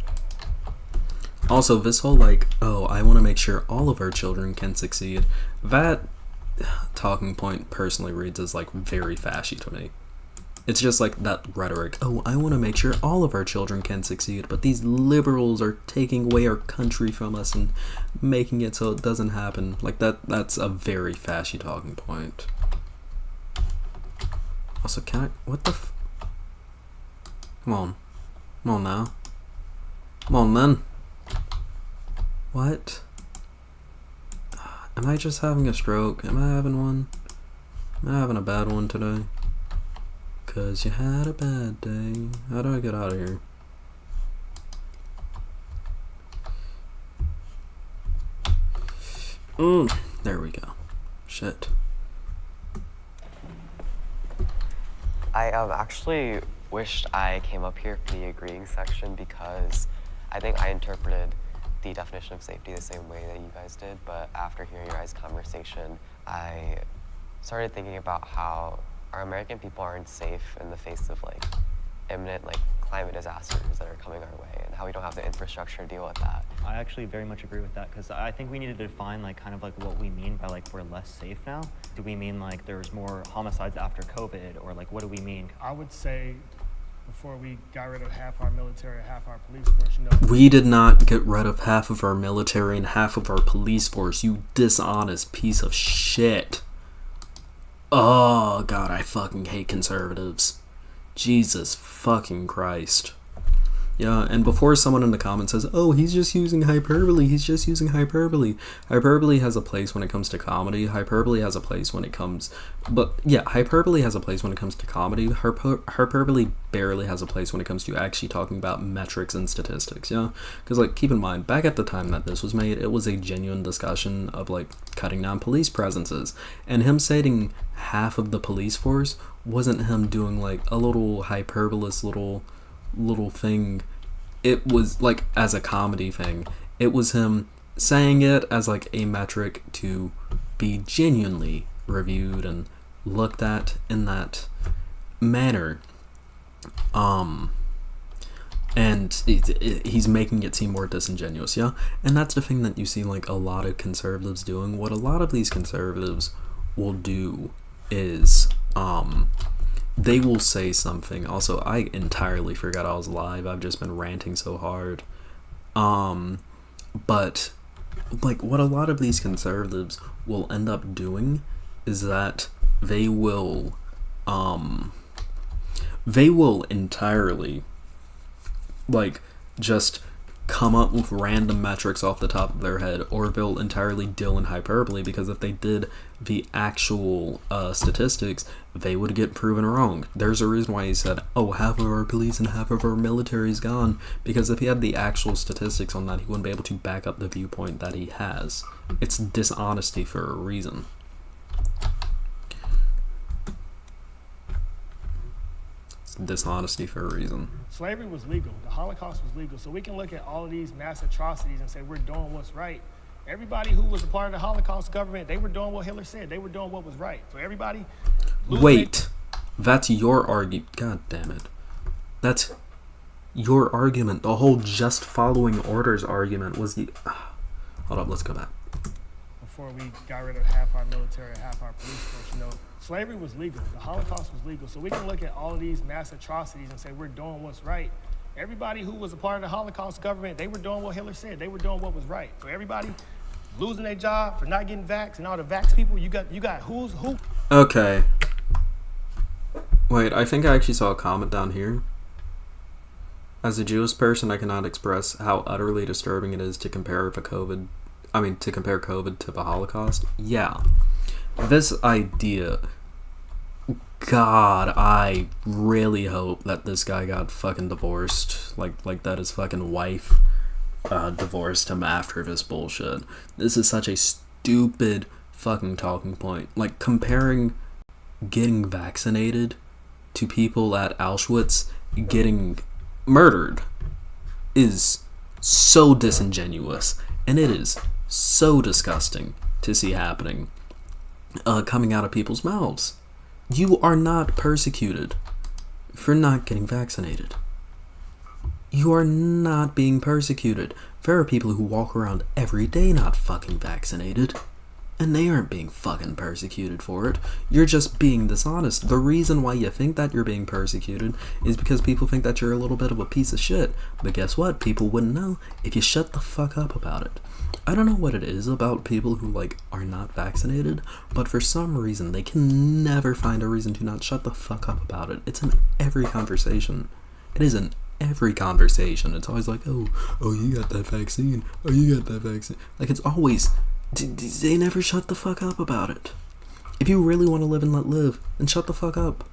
Also, this whole like, oh, I want to make sure all of our children can succeed, that talking point personally reads as like very fashy to me. It's just like that rhetoric, oh, I want to make sure all of our children can succeed, but these liberals are taking away our country from us and making it so it doesn't happen. Like that's a very fashy talking point. Also, can I, what the come on now, come on then. What? Am I just having a stroke? Am I having one? Am I having a bad one today? 'Cause you had a bad day. How do I get out of here? There we go. Shit. I actually wished I came up here for the agreeing section because I think I interpreted the definition of safety the same way that you guys did, but after hearing your guys' conversation, I started thinking about how our American people aren't safe in the face of like imminent like climate disasters that are coming our way, and how we don't have the infrastructure to deal with that. I actually very much agree with that, because I think we need to define like kind of like what we mean by like we're less safe now. Do we mean like there's more homicides after COVID, or like what do we mean? I would say before we got rid of half our military, half our police force, you know. We did not get rid of half of our military and half of our police force, you dishonest piece of shit. Oh, God, I fucking hate conservatives. Jesus fucking Christ. Yeah, and before someone in the comments says, oh, he's just using hyperbole, Hyperbole has a place when it comes to comedy. Hyperbole has a place when it comes... But, yeah, hyperbole has a place when it comes to comedy. Hyperbole barely has a place when it comes to actually talking about metrics and statistics, yeah? Because, like, keep in mind, back at the time that this was made, it was a genuine discussion of, like, cutting down police presences. And him stating half of the police force wasn't him doing, like, a little hyperbolous little thing. It was like as a comedy thing. It was him saying it as like a metric to be genuinely reviewed and looked at in that manner. And he's making it seem more disingenuous, yeah? And that's the thing that you see like a lot of conservatives doing. What a lot of these conservatives will do is they will say something. Also, I entirely forgot I was live. I've just been ranting so hard. But like what a lot of these conservatives will end up doing is that they will entirely like just come up with random metrics off the top of their head, or they'll entirely deal in hyperbole, because if they did the actual statistics, they would get proven wrong. There's a reason why he said, oh, half of our police and half of our military is gone, because if he had the actual statistics on that, he wouldn't be able to back up the viewpoint that he has. It's dishonesty for a reason. Dishonesty for a reason. Slavery was legal. The Holocaust was legal. So we can look at all of these mass atrocities and say we're doing what's right. Everybody who was a part of the Holocaust government, they were doing what Hitler said. They were doing what was right. So everybody... Wait. That's your argument. God damn it. That's your argument. The whole just following orders argument was the... Hold up, let's go back. Before we got rid of half our military, half our police force, you know, slavery was legal. The Holocaust was legal. So we can look at all of these mass atrocities and say we're doing what's right. Everybody who was a part of the Holocaust government, they were doing what Hitler said. They were doing what was right. So everybody losing their job for not getting vaxxed, and all the vax people, you got who's who. Okay. Wait, I think I actually saw a comment down here. As a Jewish person, I cannot express how utterly disturbing it is to compare COVID to the Holocaust. Yeah. This idea, God, I really hope that this guy got fucking divorced, like that his fucking wife divorced him after this bullshit. This is such a stupid fucking talking point. Like, comparing getting vaccinated to people at Auschwitz getting murdered is so disingenuous, and it is so disgusting to see happening. Coming out of people's mouths. You are not persecuted for not getting vaccinated. You are not being persecuted. There are people who walk around every day not fucking vaccinated, and they aren't being fucking persecuted for it. You're just being dishonest. The reason why you think that you're being persecuted is because people think that you're a little bit of a piece of shit. But guess what? People wouldn't know if you shut the fuck up about it. I don't know what it is about people who, like, are not vaccinated, but for some reason, they can never find a reason to not shut the fuck up about it. It's in every conversation. It is in every conversation. It's always like, oh, you got that vaccine. Oh, you got that vaccine. Like, it's always, they never shut the fuck up about it. If you really want to live and let live, then shut the fuck up.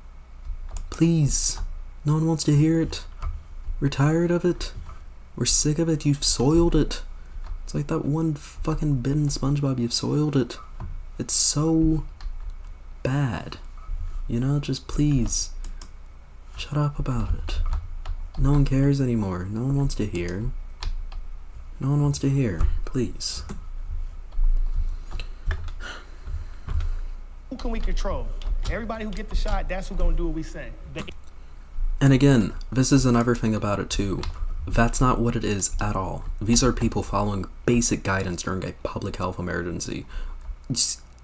Please. No one wants to hear it. We're tired of it. We're sick of it. You've soiled it. It's like that one fucking bit in SpongeBob, you've soiled it. It's so bad. You know, just please, shut up about it. No one cares anymore. No one wants to hear. No one wants to hear. Please. Who can we control? Everybody who get the shot, that's who's gonna do what we say. And again, this is another thing about it too. That's not what it is at all. These are people following basic guidance during a public health emergency.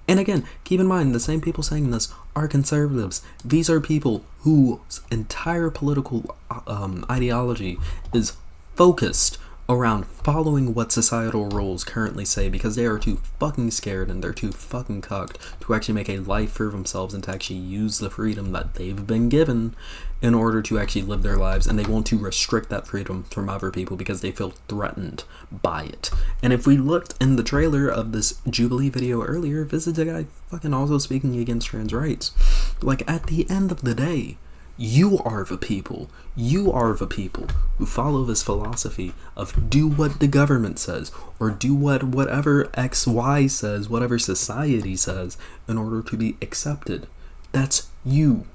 And again, keep in mind, the same people saying this are conservatives. These are people whose entire political ideology is focused around following what societal rules currently say because they are too fucking scared and they're too fucking cucked to actually make a life for themselves and to actually use the freedom that they've been given in order to actually live their lives, and they want to restrict that freedom from other people because they feel threatened by it. And if we looked in the trailer of this Jubilee video earlier, this is a guy fucking also speaking against trans rights. Like, at the end of the day, you are the people. You are the people who follow this philosophy of do what the government says, or do whatever XY says, whatever society says, in order to be accepted. That's you.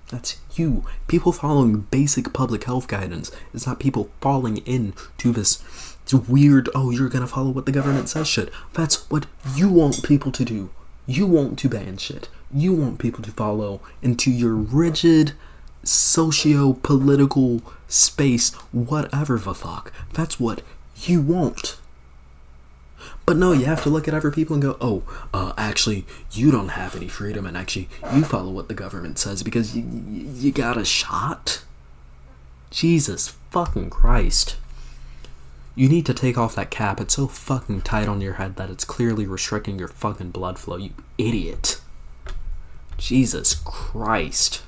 That's you. People following basic public health guidance is not people falling into this weird, oh, you're gonna follow what the government says shit. That's what you want people to do. You want to ban shit. You want people to follow into your rigid socio-political space, whatever the fuck. That's what you want. But no, you have to look at other people and go, oh, actually, you don't have any freedom, and actually, you follow what the government says because you got a shot? Jesus fucking Christ. You need to take off that cap. It's so fucking tight on your head that it's clearly restricting your fucking blood flow, you idiot. Jesus Christ.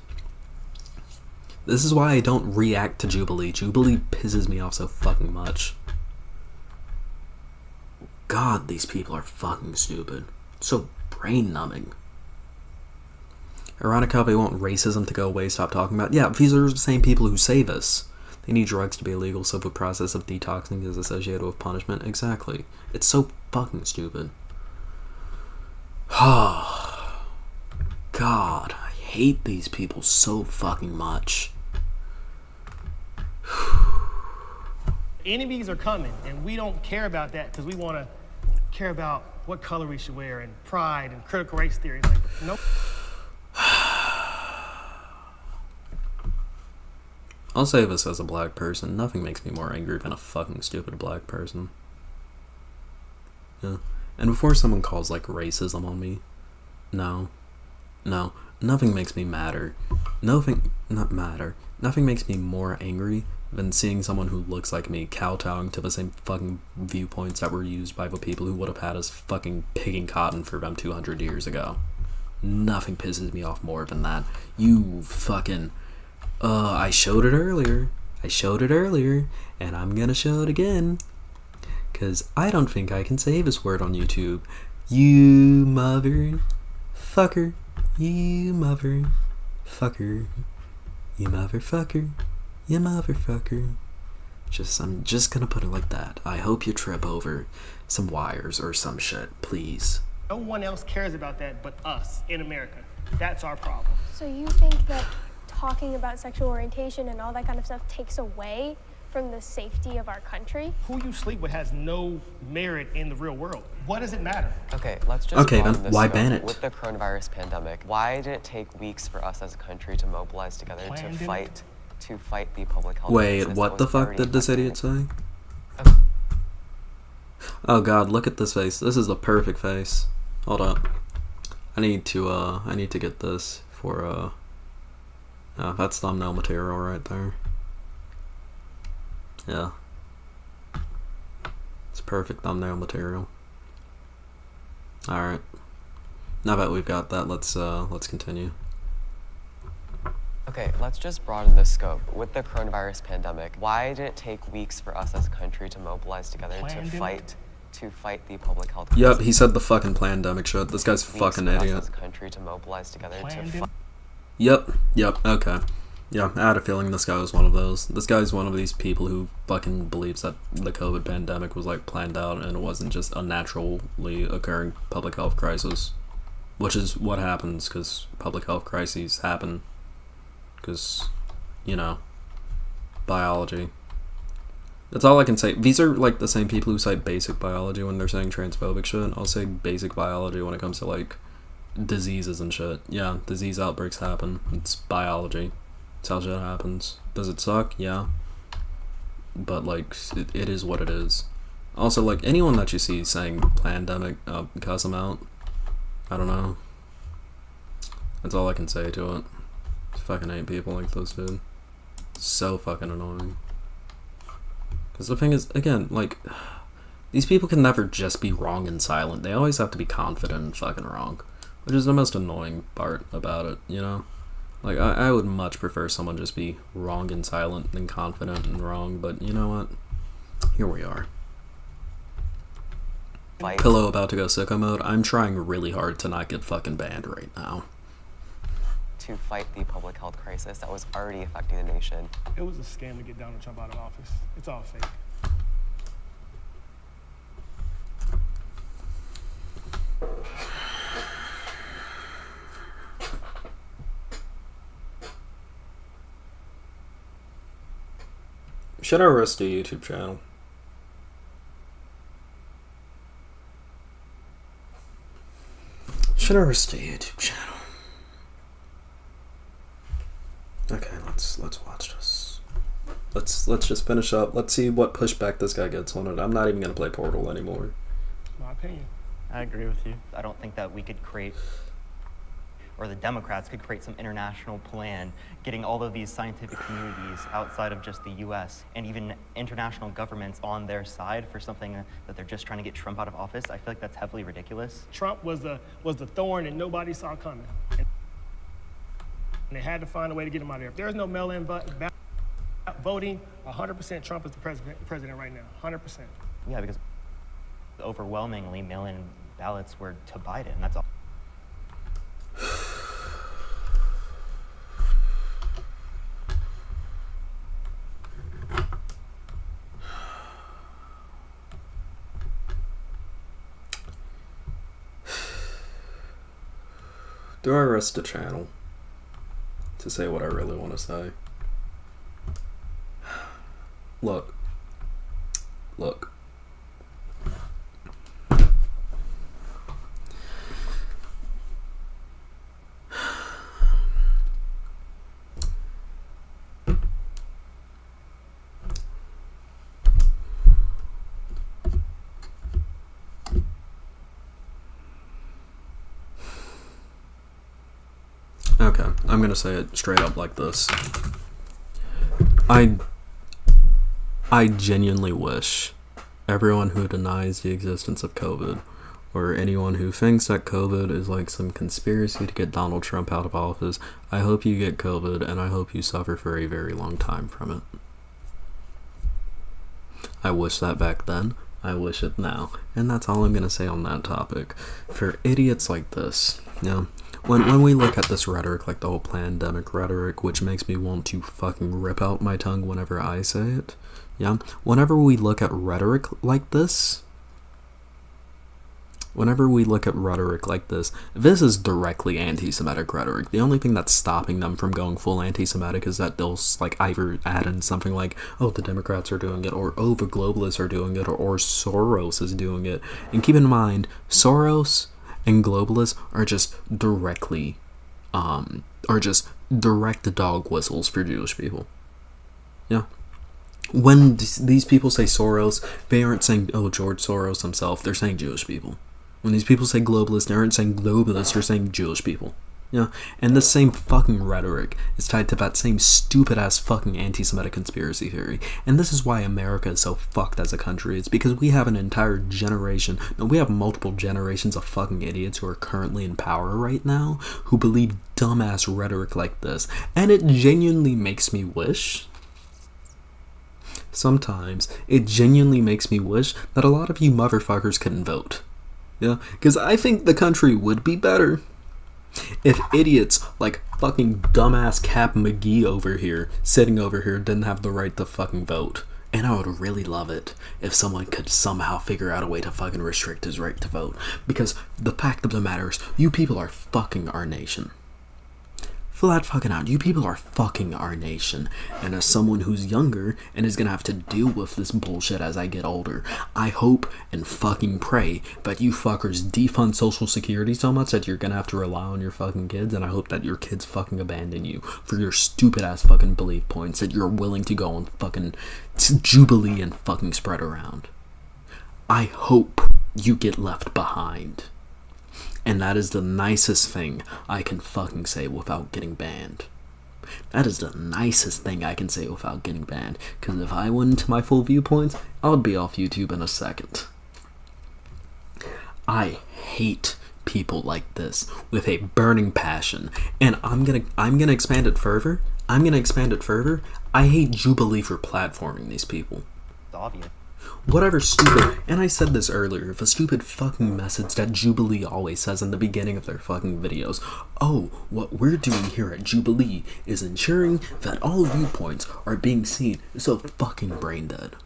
This is why I don't react to Jubilee. Jubilee pisses me off so fucking much. God, these people are fucking stupid. So brain-numbing. Ironic how they want racism to go away, stop talking about it. Yeah, these are the same people who say this. They need drugs to be illegal, so the process of detoxing is associated with punishment. Exactly. It's so fucking stupid. Oh, God, I hate these people so fucking much. Enemies are coming, and we don't care about that because we want to care about what color we should wear and pride and critical race theory. Like, nope. I'll say this as a black person. Nothing makes me more angry than a fucking stupid black person. Yeah. And before someone calls, like, racism on me, no, nothing makes me madder. Nothing makes me more angry than seeing someone who looks like me kowtowing to the same fucking viewpoints that were used by the people who would have had us fucking picking cotton for them 200 years ago. Nothing pisses me off more than that. You fucking... I showed it earlier, and I'm gonna show it again. 'Cause I don't think I can say this word on YouTube. You motherfucker. You motherfucker. You motherfucker. You motherfucker. I'm just gonna put it like that. I hope you trip over some wires or some shit, please. No one else cares about that but us in America. That's our problem. So you think that talking about sexual orientation and all that kind of stuff takes away from the safety of our country? Who you sleep with has no merit in the real world. What does it matter? Okay, let's just okay, then why ban it? With the coronavirus pandemic, why did it take weeks for us as a country to mobilize together to fight the public health crisis? Wait, what the fuck did this idiot say? Oh god, look at this face. This is the perfect face. Hold up. I need to get this for oh, that's thumbnail material right there. Yeah. It's perfect thumbnail material. Alright. Now that we've got that, let's continue. Okay, let's just broaden the scope. With the coronavirus pandemic, why did it take weeks for us as a country to mobilize together to fight the public health crisis? Yep, he said the fucking plandemic shit. This guy's fucking idiot. As a country to mobilize together Yep, okay. Yeah, I had a feeling this guy was one of those. This guy's one of these people who fucking believes that the COVID pandemic was, like, planned out and it wasn't just a naturally occurring public health crisis. Which is what happens, because public health crises happen. Because, you know, biology. That's all I can say. These are, like, the same people who cite basic biology when they're saying transphobic shit. I'll say basic biology when it comes to, like, diseases and shit. Yeah, disease outbreaks happen. It's biology. That's how shit happens. Does it suck? Yeah. But, like, it is what it is. Also, like, anyone that you see saying pandemic, cuss them out. I don't know. That's all I can say to it. Fucking hate people like this, dude. So fucking annoying. Because the thing is, again, like, these people can never just be wrong and silent. They always have to be confident and fucking wrong. Which is the most annoying part about it, you know? Like, I would much prefer someone just be wrong and silent than confident and wrong, but you know what? Here we are. Pillow about to go sicko mode. I'm trying really hard to not get fucking banned right now. To fight the public health crisis that was already affecting the nation. It was a scam to get Donald Trump out of office. It's all fake. Should I arrest a YouTube channel? Should I arrest a YouTube channel? Okay, let's watch this. Let's just finish up. Let's see what pushback this guy gets on it. I'm not even gonna play Portal anymore. My opinion. I agree with you. I don't think that we could create, or the Democrats could create some international plan, getting all of these scientific communities outside of just the US and even international governments on their side for something that they're just trying to get Trump out of office. I feel like that's heavily ridiculous. Trump was the thorn that nobody saw coming. And they had to find a way to get him out of there. If there's no mail-in voting, 100% Trump is the president right now, 100%. Yeah, because overwhelmingly mail-in ballots were to Biden, that's all. Do I arrest the channel to say what I really want to say? Look. Okay, I'm gonna say it straight up like this. I genuinely wish everyone who denies the existence of COVID, or anyone who thinks that COVID is like some conspiracy to get Donald Trump out of office, I hope you get COVID and I hope you suffer for a very long time from it. I wish that back then, I wish it now, and that's all I'm gonna say on that topic. For idiots like this, you know, when we look at this rhetoric, like the whole pandemic rhetoric, which makes me want to fucking rip out my tongue whenever I say it, yeah, whenever we look at rhetoric like this, this is directly anti-Semitic rhetoric. The only thing that's stopping them from going full anti-Semitic is that they'll like either add in something like, oh, the Democrats are doing it, or oh, the globalists are doing it, or Soros is doing it. And keep in mind, Soros and globalists are just direct dog whistles for Jewish people. Yeah. When these people say Soros, they aren't saying, oh, George Soros himself, they're saying Jewish people. When these people say globalists, they aren't saying globalists, they're saying Jewish people. Yeah, and the same fucking rhetoric is tied to that same stupid-ass fucking anti-Semitic conspiracy theory. And this is why America is so fucked as a country. It's because we have an entire generation, no, we have multiple generations of fucking idiots who are currently in power right now, who believe dumbass rhetoric like this. And it genuinely makes me wish, sometimes, it genuinely makes me wish that a lot of you motherfuckers couldn't vote. Yeah, because I think the country would be better if idiots like fucking dumbass Cap McGee over here, sitting over here, didn't have the right to fucking vote. And I would really love it if someone could somehow figure out a way to fucking restrict his right to vote. Because the fact of the matter is, you people are fucking our nation. Flat fucking out. You people are fucking our nation. And as someone who's younger and is gonna have to deal with this bullshit as I get older, I hope and fucking pray that you fuckers defund Social Security so much that you're gonna have to rely on your fucking kids, and I hope that your kids fucking abandon you for your stupid ass fucking belief points that you're willing to go on fucking Jubilee and fucking spread around. I hope you get left behind. And that is the nicest thing I can fucking say without getting banned. That is the nicest thing I can say without getting banned, because if I went into my full viewpoints, I would be off YouTube in a second. I hate people like this with a burning passion, and I'm gonna expand it further. I hate Jubilee for platforming these people. It's obvious. Whatever stupid, and I said this earlier, the stupid fucking message that Jubilee always says in the beginning of their fucking videos. Oh, what we're doing here at Jubilee is ensuring that all viewpoints are being seen. It's so fucking brain dead.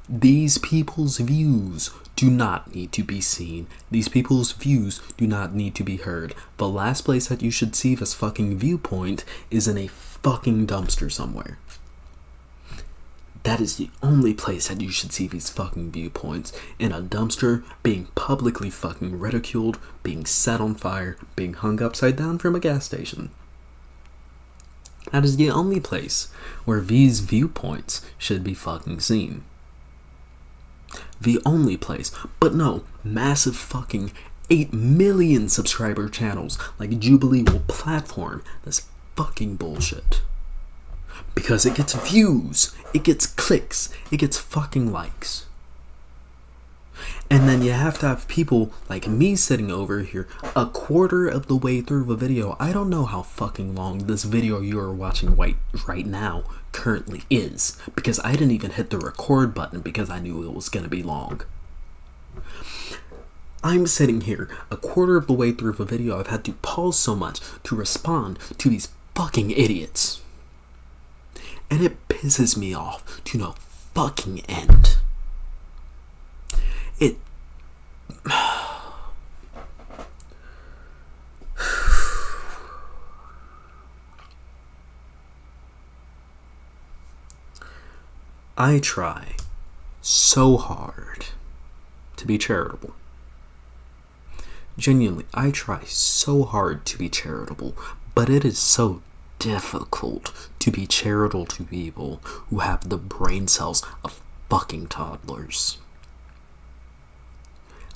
These people's views do not need to be seen. These people's views do not need to be heard. The last place that you should see this fucking viewpoint is in a fucking dumpster somewhere. That is the only place that you should see these fucking viewpoints. In a dumpster, being publicly fucking ridiculed, being set on fire, being hung upside down from a gas station. That is the only place where these viewpoints should be fucking seen. The only place. But no, massive fucking 8 million subscriber channels like Jubilee will platform this fucking bullshit. Because it gets views, it gets clicks, it gets fucking likes. And then you have to have people like me sitting over here a quarter of the way through the video. I don't know how fucking long this video you are watching right now currently is, because I didn't even hit the record button because I knew it was gonna be long. I'm sitting here a quarter of the way through the video. I've had to pause so much to respond to these fucking idiots. And it pisses me off to no fucking end. It... I try so hard to be charitable. Genuinely, I try so hard to be charitable, but it is so difficult to be charitable to people who have the brain cells of fucking toddlers.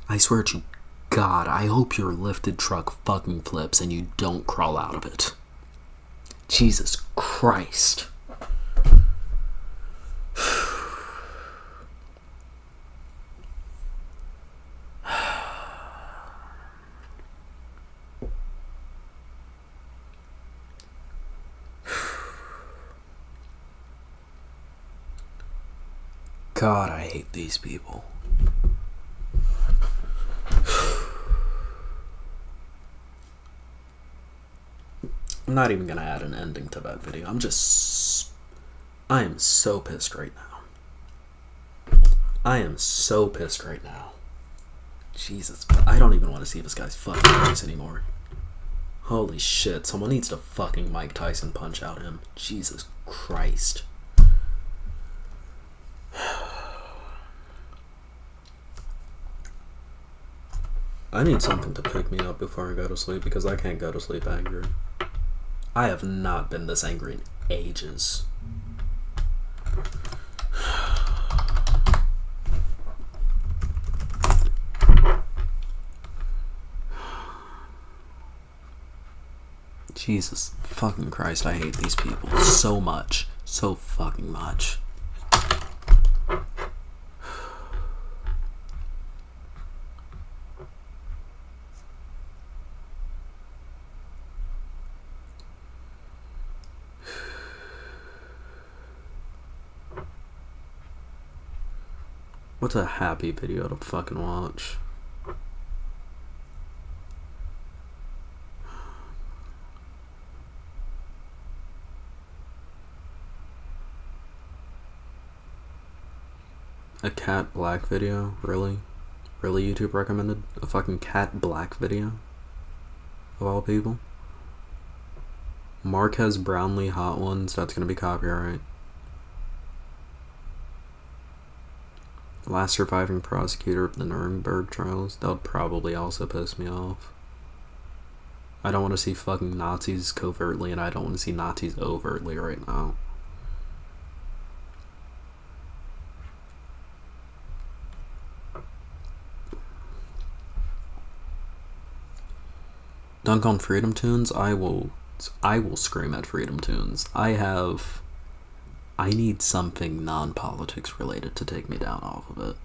I swear to God, I hope your lifted truck fucking flips and you don't crawl out of it. Jesus Christ. God, I hate these people. I'm not even gonna add an ending to that video. I am so pissed right now. I am so pissed right now. Jesus, I don't even want to see this guy's fucking face anymore. Holy shit, someone needs to fucking Mike Tyson punch out him. Jesus Christ. I need something to pick me up before I go to sleep, because I can't go to sleep angry. I have not been this angry in ages. Jesus fucking Christ, I hate these people so much. So fucking much. What's a happy video to fucking watch? A cat black video? Really? Really, YouTube recommended? A fucking cat black video? Of all people? Marquez Brownlee Hot Ones, that's gonna be copyright. Last surviving prosecutor of the Nuremberg trials, that would probably also piss me off. I don't want to see fucking Nazis covertly, and I don't want to see Nazis overtly right now. Dunk on Freedom Tunes, I will I will scream at Freedom Tunes. I need something non-politics related to take me down off of it.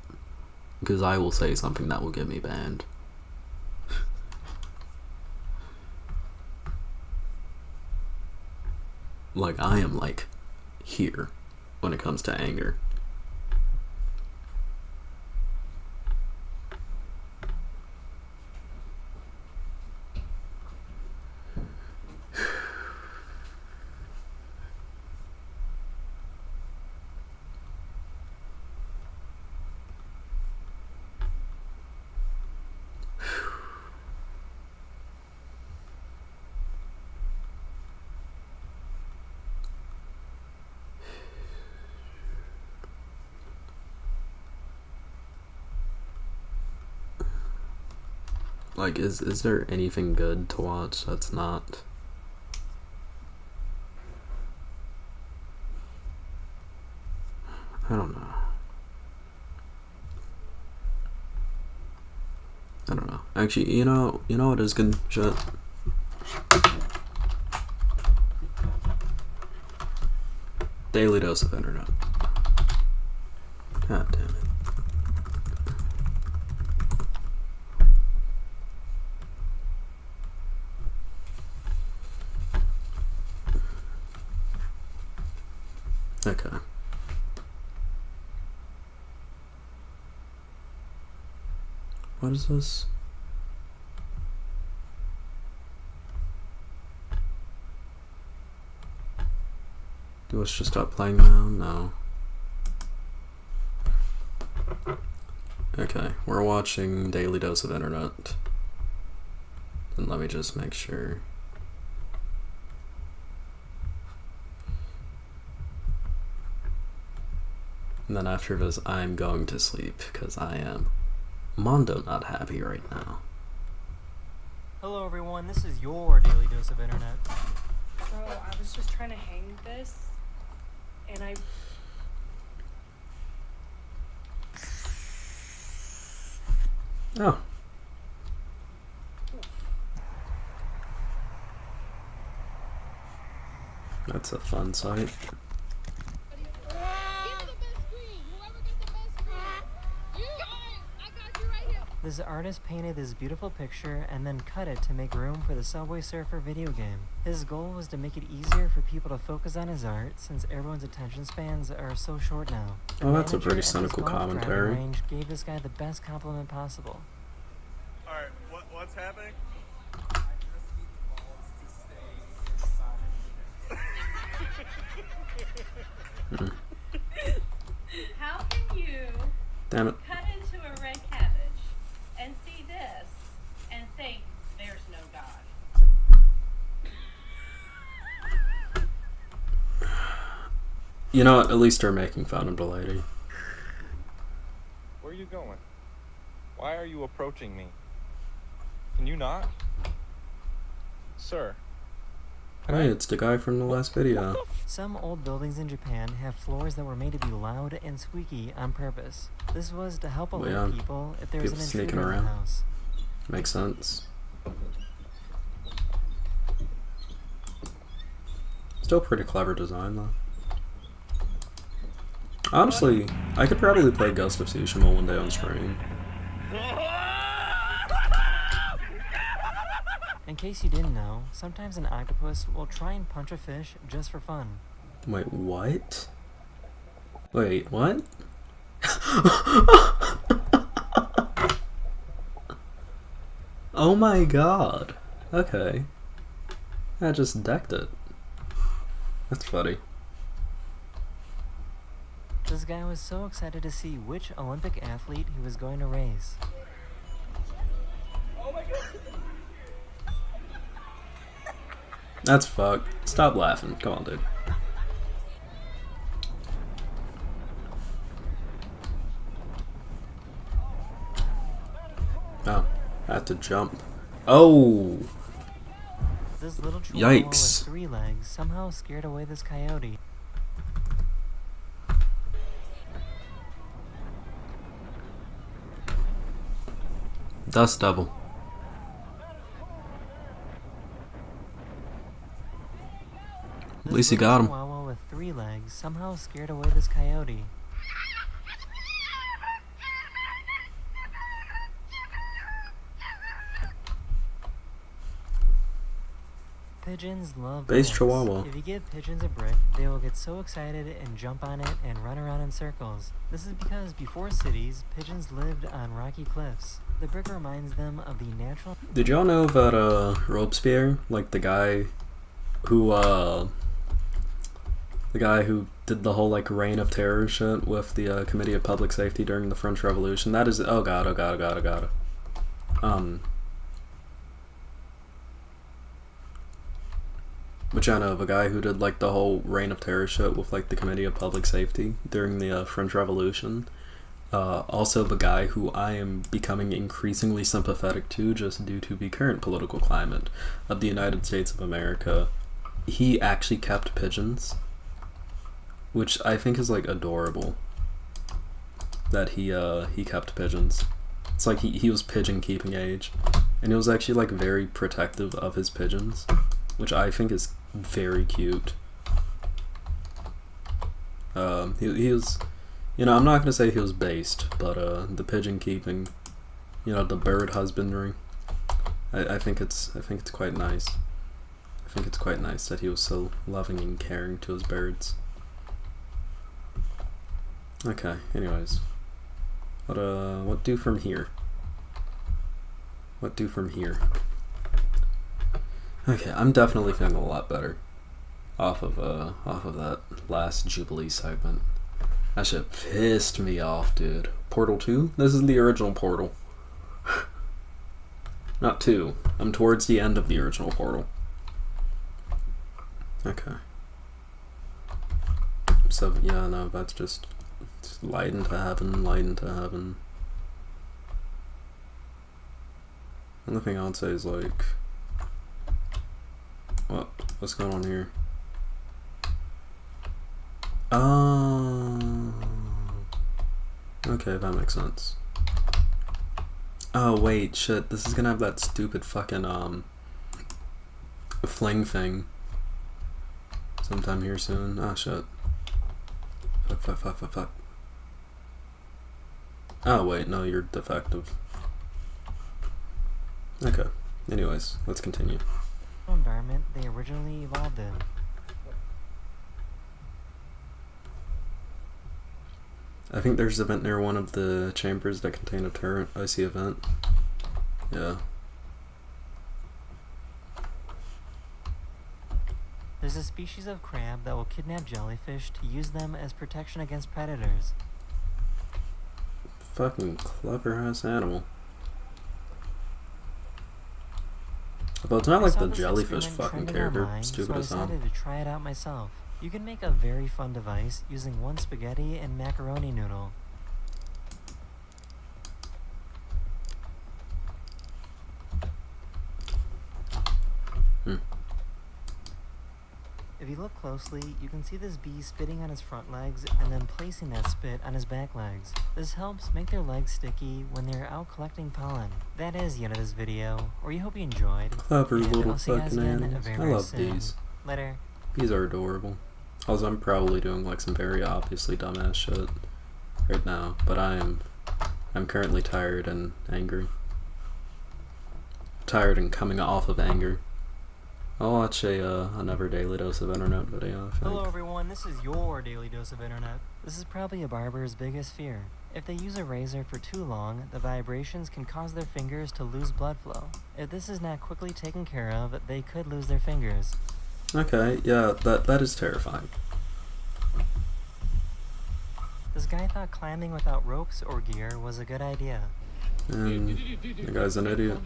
Because I will say something that will get me banned. Like, I am, like, here when it comes to anger. Like, is there anything good to watch that's not... I don't know. I don't know. Actually, you know what is good shit? Daily Dose of Internet. God damn it. Okay. What is this? Do us just stop playing now? No. Okay, we're watching Daily Dose of Internet. And let me just make sure. And then after this, I'm going to sleep, because I am mondo not happy right now. Hello everyone, this is your Daily Dose of Internet. Bro, I was just trying to hang this, and I... Oh. That's a fun sight. This artist painted this beautiful picture and then cut it to make room for the Subway Surfer video game. His goal was to make it easier for people to focus on his art since everyone's attention spans are so short now. Oh, that's a pretty cynical commentary. Range gave this guy the best compliment possible. Alright, what's happening? How can you Damn it. cut into a red cabbage and see this and think there's no God? You know what? At least they're making fun of the lady. Where are you going? Why are you approaching me? Can you not? Sir. Hey, it's the guy from the last video. Some old buildings in Japan have floors that were made to be loud and squeaky on purpose. This was to help alert people if there was an intruder in the house. Makes sense. Still pretty clever design though. Honestly, I could probably play Ghost of Tsushima one day on stream. In case you didn't know, sometimes an octopus will try and punch a fish just for fun. Wait, what? Wait, what? Oh my god. Okay. I just decked it. That's funny. This guy was so excited to see which Olympic athlete he was going to raise. Oh my god! That's fucked. Stop laughing. Come on, dude. Oh, I have to jump. Oh! This little chihuahua with Yikes. 3 legs somehow scared away this coyote. Dust Devil. At least you got him. Chihuahua with 3 legs somehow scared away this coyote. Pigeons love Base bricks. Chihuahua. If you give pigeons a brick, they will get so excited and jump on it and run around in circles. This is because before cities, pigeons lived on rocky cliffs. The brick reminds them of the natural... Did y'all know that Robespierre, like the guy who did the whole like reign of terror shit with the Committee of Public Safety during the French Revolution? That is, oh god. But I know the guy who did like the whole reign of terror shit with like the Committee of Public Safety during the French Revolution. Also the guy who I am becoming increasingly sympathetic to just due to the current political climate of the United States of America. He actually kept pigeons, which I think is like adorable that he kept pigeons. It's like he was pigeon keeping age, and he was actually like very protective of his pigeons, which I think is very cute. He was, you know, I'm not gonna say he was based, but the pigeon keeping, you know, the bird husbandry, I think it's quite nice. I think it's quite nice that he was so loving and caring to his birds. Okay, anyways, what do from here? What do from here? Okay, I'm definitely feeling a lot better off of that last Jubilee segment. That shit pissed me off, dude. Portal 2? This is the original Portal. Not 2. I'm towards the end of the original Portal. Okay. So, yeah, no, that's just light into heaven, light into heaven. Only thing I would say is, like... What's going on here? Okay, that makes sense. Oh wait, shit, this is gonna have that stupid fucking fling thing sometime here soon. Ah, shit. Fuck. Oh wait, no, you're defective. Okay, anyways, let's continue. Environment they originally evolved in. I think there's a vent near one of the chambers that contain a turret. I see a vent. Yeah. There's a species of crab that will kidnap jellyfish to use them as protection against predators. Fucking clever ass animal. But it's not like the jellyfish fucking care. They're stupid as hell. So I decided to try it out myself. You can make a very fun device using 1 spaghetti and macaroni noodle. If you look closely, you can see this bee spitting on his front legs and then placing that spit on his back legs. This helps make their legs sticky when they're out collecting pollen. That is the end of this video, or we hope you enjoyed. Clever little fucking animals. I love soon. bees. Later. Bees are adorable. Also, I'm probably doing like some very obviously dumbass shit right now, but I'm currently tired and angry. Tired and coming off of anger. I'll watch another Daily Dose of Internet video, I think. Hello everyone, this is your Daily Dose of Internet. This is probably a barber's biggest fear. If they use a razor for too long, the vibrations can cause their fingers to lose blood flow. If this is not quickly taken care of, they could lose their fingers. Okay, yeah, that is terrifying. This guy thought climbing without ropes or gear was a good idea. And the guy's an idiot.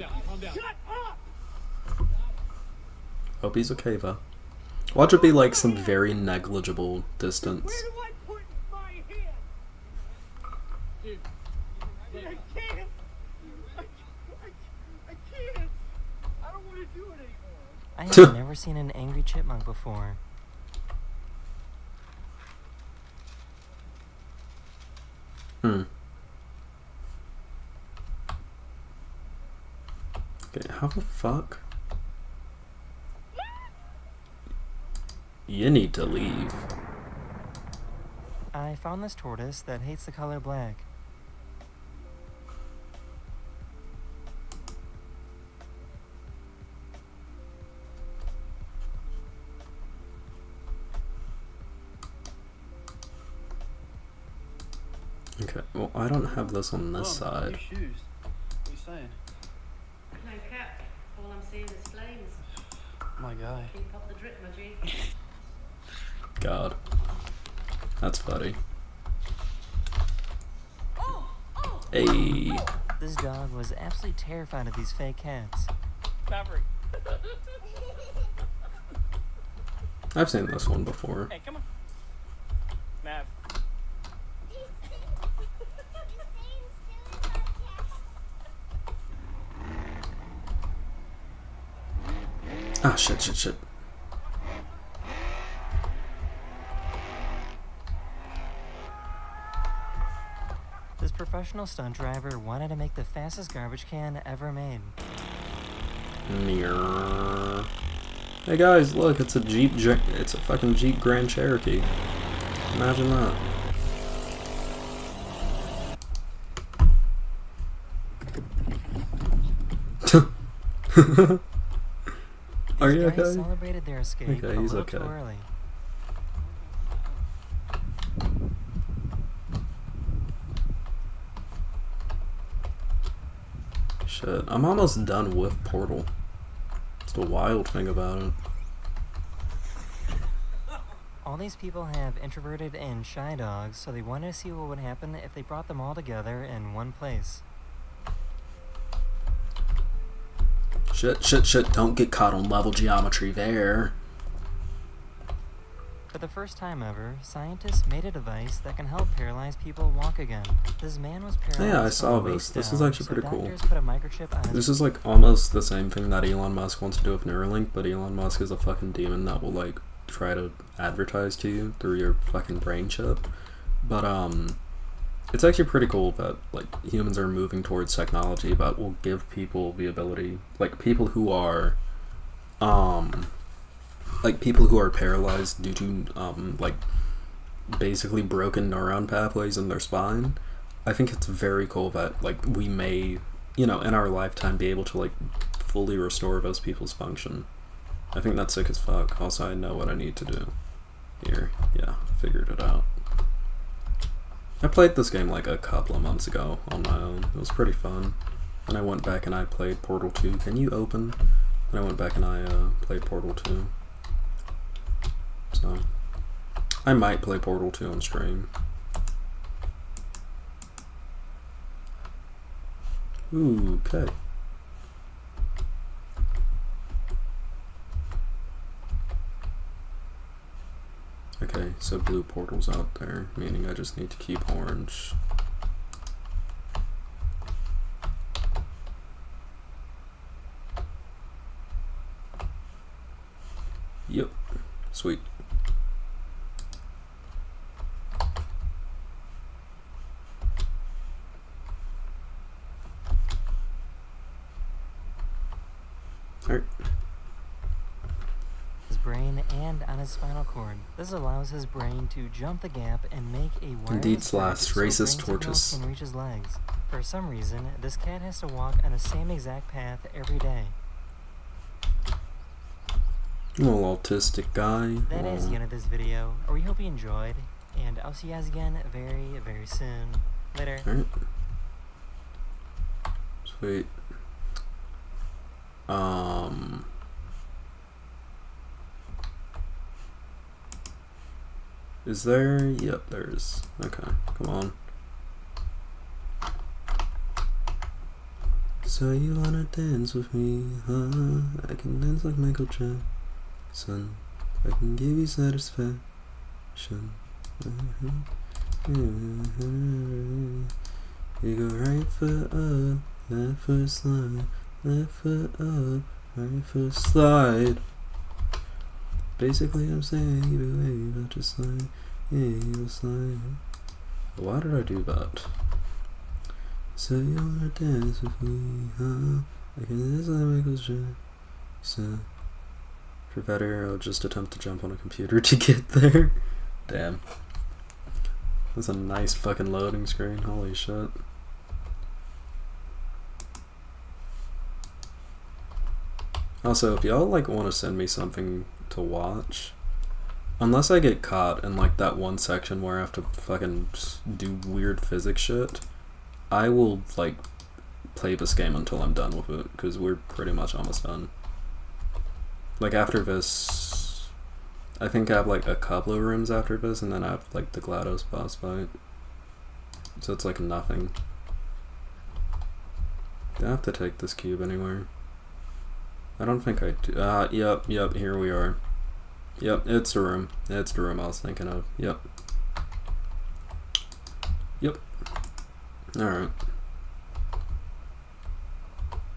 Hope he's okay though. Watch it be like some very negligible distance. Where do I put my hand? Dude, I can't. I can't. I don't want to do it anymore. I have never seen an angry chipmunk before. Okay, how the fuck? You need to leave. I found this tortoise that hates the color black. Okay, well, I don't have this on this side. New shoes. What are you saying? No cap. All I'm seeing is flames. My guy. Keep up the drip, my G. God. That's funny. Hey. This dog was absolutely terrified of these fake cats. Maverick. I've seen this one before. Hey, come on. Mav. Ah, shit. This professional stunt driver wanted to make the fastest garbage can ever made. Near. Hey guys, look, it's a Jeep. It's a fucking Jeep Grand Cherokee. Imagine that. Are you okay? Celebrated their escape Okay, he's a little okay. too early. Shit, I'm almost done with Portal. It's the wild thing about it. All these people have introverted and shy dogs, so they wanted to see what would happen if they brought them all together in one place. Shit, don't get caught on level geometry there. For the first time ever, scientists made a device that can help paralyzed people walk again. This man was paralyzed. Yeah, I saw from the this. waist This is down, actually so pretty cool. doctors put a microchip on his This is like almost the same thing that Elon Musk wants to do with Neuralink, but Elon Musk is a fucking demon that will like try to advertise to you through your fucking brain chip. But it's actually pretty cool that like humans are moving towards technology that will give people the ability, like people who are paralyzed due to like basically broken neuron pathways in their spine. I think it's very cool that like we may, in our lifetime be able to like fully restore those people's function. I think that's sick as fuck. Also, I know what I need to do here. Yeah, figured it out. I played this game like a couple of months ago on my own. It was pretty fun. And I went back and I played Portal 2. Can you open? And I went back and I played Portal 2. So, I might play Portal 2 on stream. Ooh, okay. Okay, so blue portal's out there, meaning I just need to keep orange. Yep, sweet. Alright. his brain and on his spinal cord. This allows his brain to jump the gap and make a wireless Indeed slash bridge racist so brain tortoise. signals can reach his legs. For some reason, this cat has to walk on the same exact path every day. Little autistic guy. That is the end of this video. We hope you enjoyed, and I'll see you guys again very, very soon. Later. Alright. Sweet. Is there? Yep, there's. Okay, come on. So you wanna dance with me, huh? I can dance like Michael Jackson. I can give you satisfaction. You go right foot up, left foot slide, left foot up, right foot slide. Basically, I'm saying you behave, but just like, yeah, you slide. Why did I do that? So you wanna dance with me, huh? I can dance like Michael Jackson. For better, I'll just attempt to jump on a computer to get there. Damn. That's a nice fucking loading screen, holy shit. Also, if y'all like want to send me something to watch, unless I get caught in like that one section where I have to fucking do weird physics shit, I will like play this game until I'm done with it, because we're pretty much almost done. Like after this, I think I have like a couple of rooms after this, and then I have like the GLaDOS boss fight. So it's like nothing. Do I have to take this cube anywhere? I don't think I do. Yep, here we are. Yep, it's the room. It's the room I was thinking of. Yep. Yep. Alright.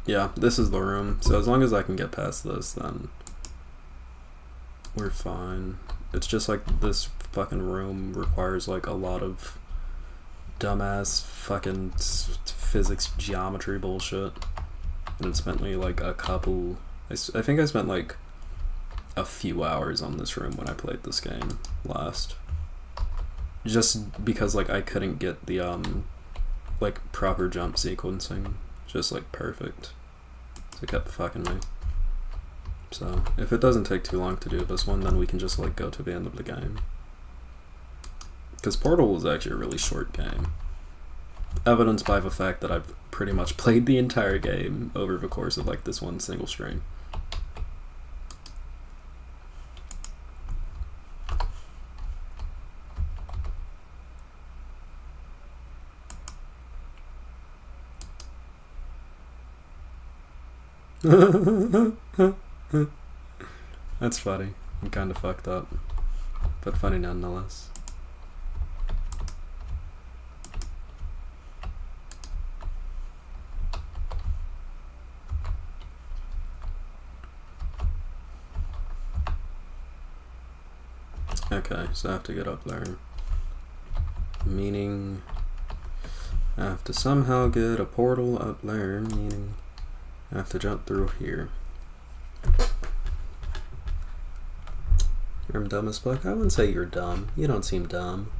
Yeah, this is the room. So as long as I can get past this, then we're fine. It's just like this fucking room requires like a lot of dumbass fucking physics geometry bullshit. And it spent me like a couple... I think I spent like a few hours on this room when I played this game last. Just because like I couldn't get the like proper jump sequencing just like perfect. So it kept fucking me. So if it doesn't take too long to do this one, then we can just like go to the end of the game. Because Portal was actually a really short game. Evidenced by the fact that I've pretty much played the entire game over the course of like this one single stream. That's funny. I'm kind of fucked up, but funny nonetheless. Okay, so I have to get up there. Meaning I have to somehow get a portal up there, meaning I have to jump through here. I'm dumb as fuck? I wouldn't say you're dumb. You don't seem dumb.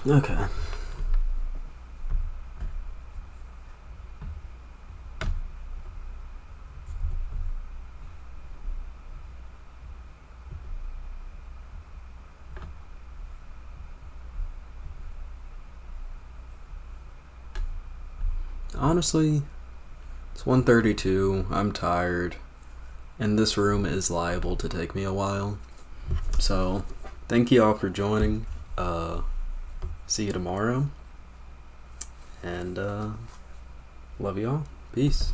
Okay. Honestly, it's 1:32, I'm tired, and this room is liable to take me a while. So, thank you all for joining. See you tomorrow, and love you all. Peace.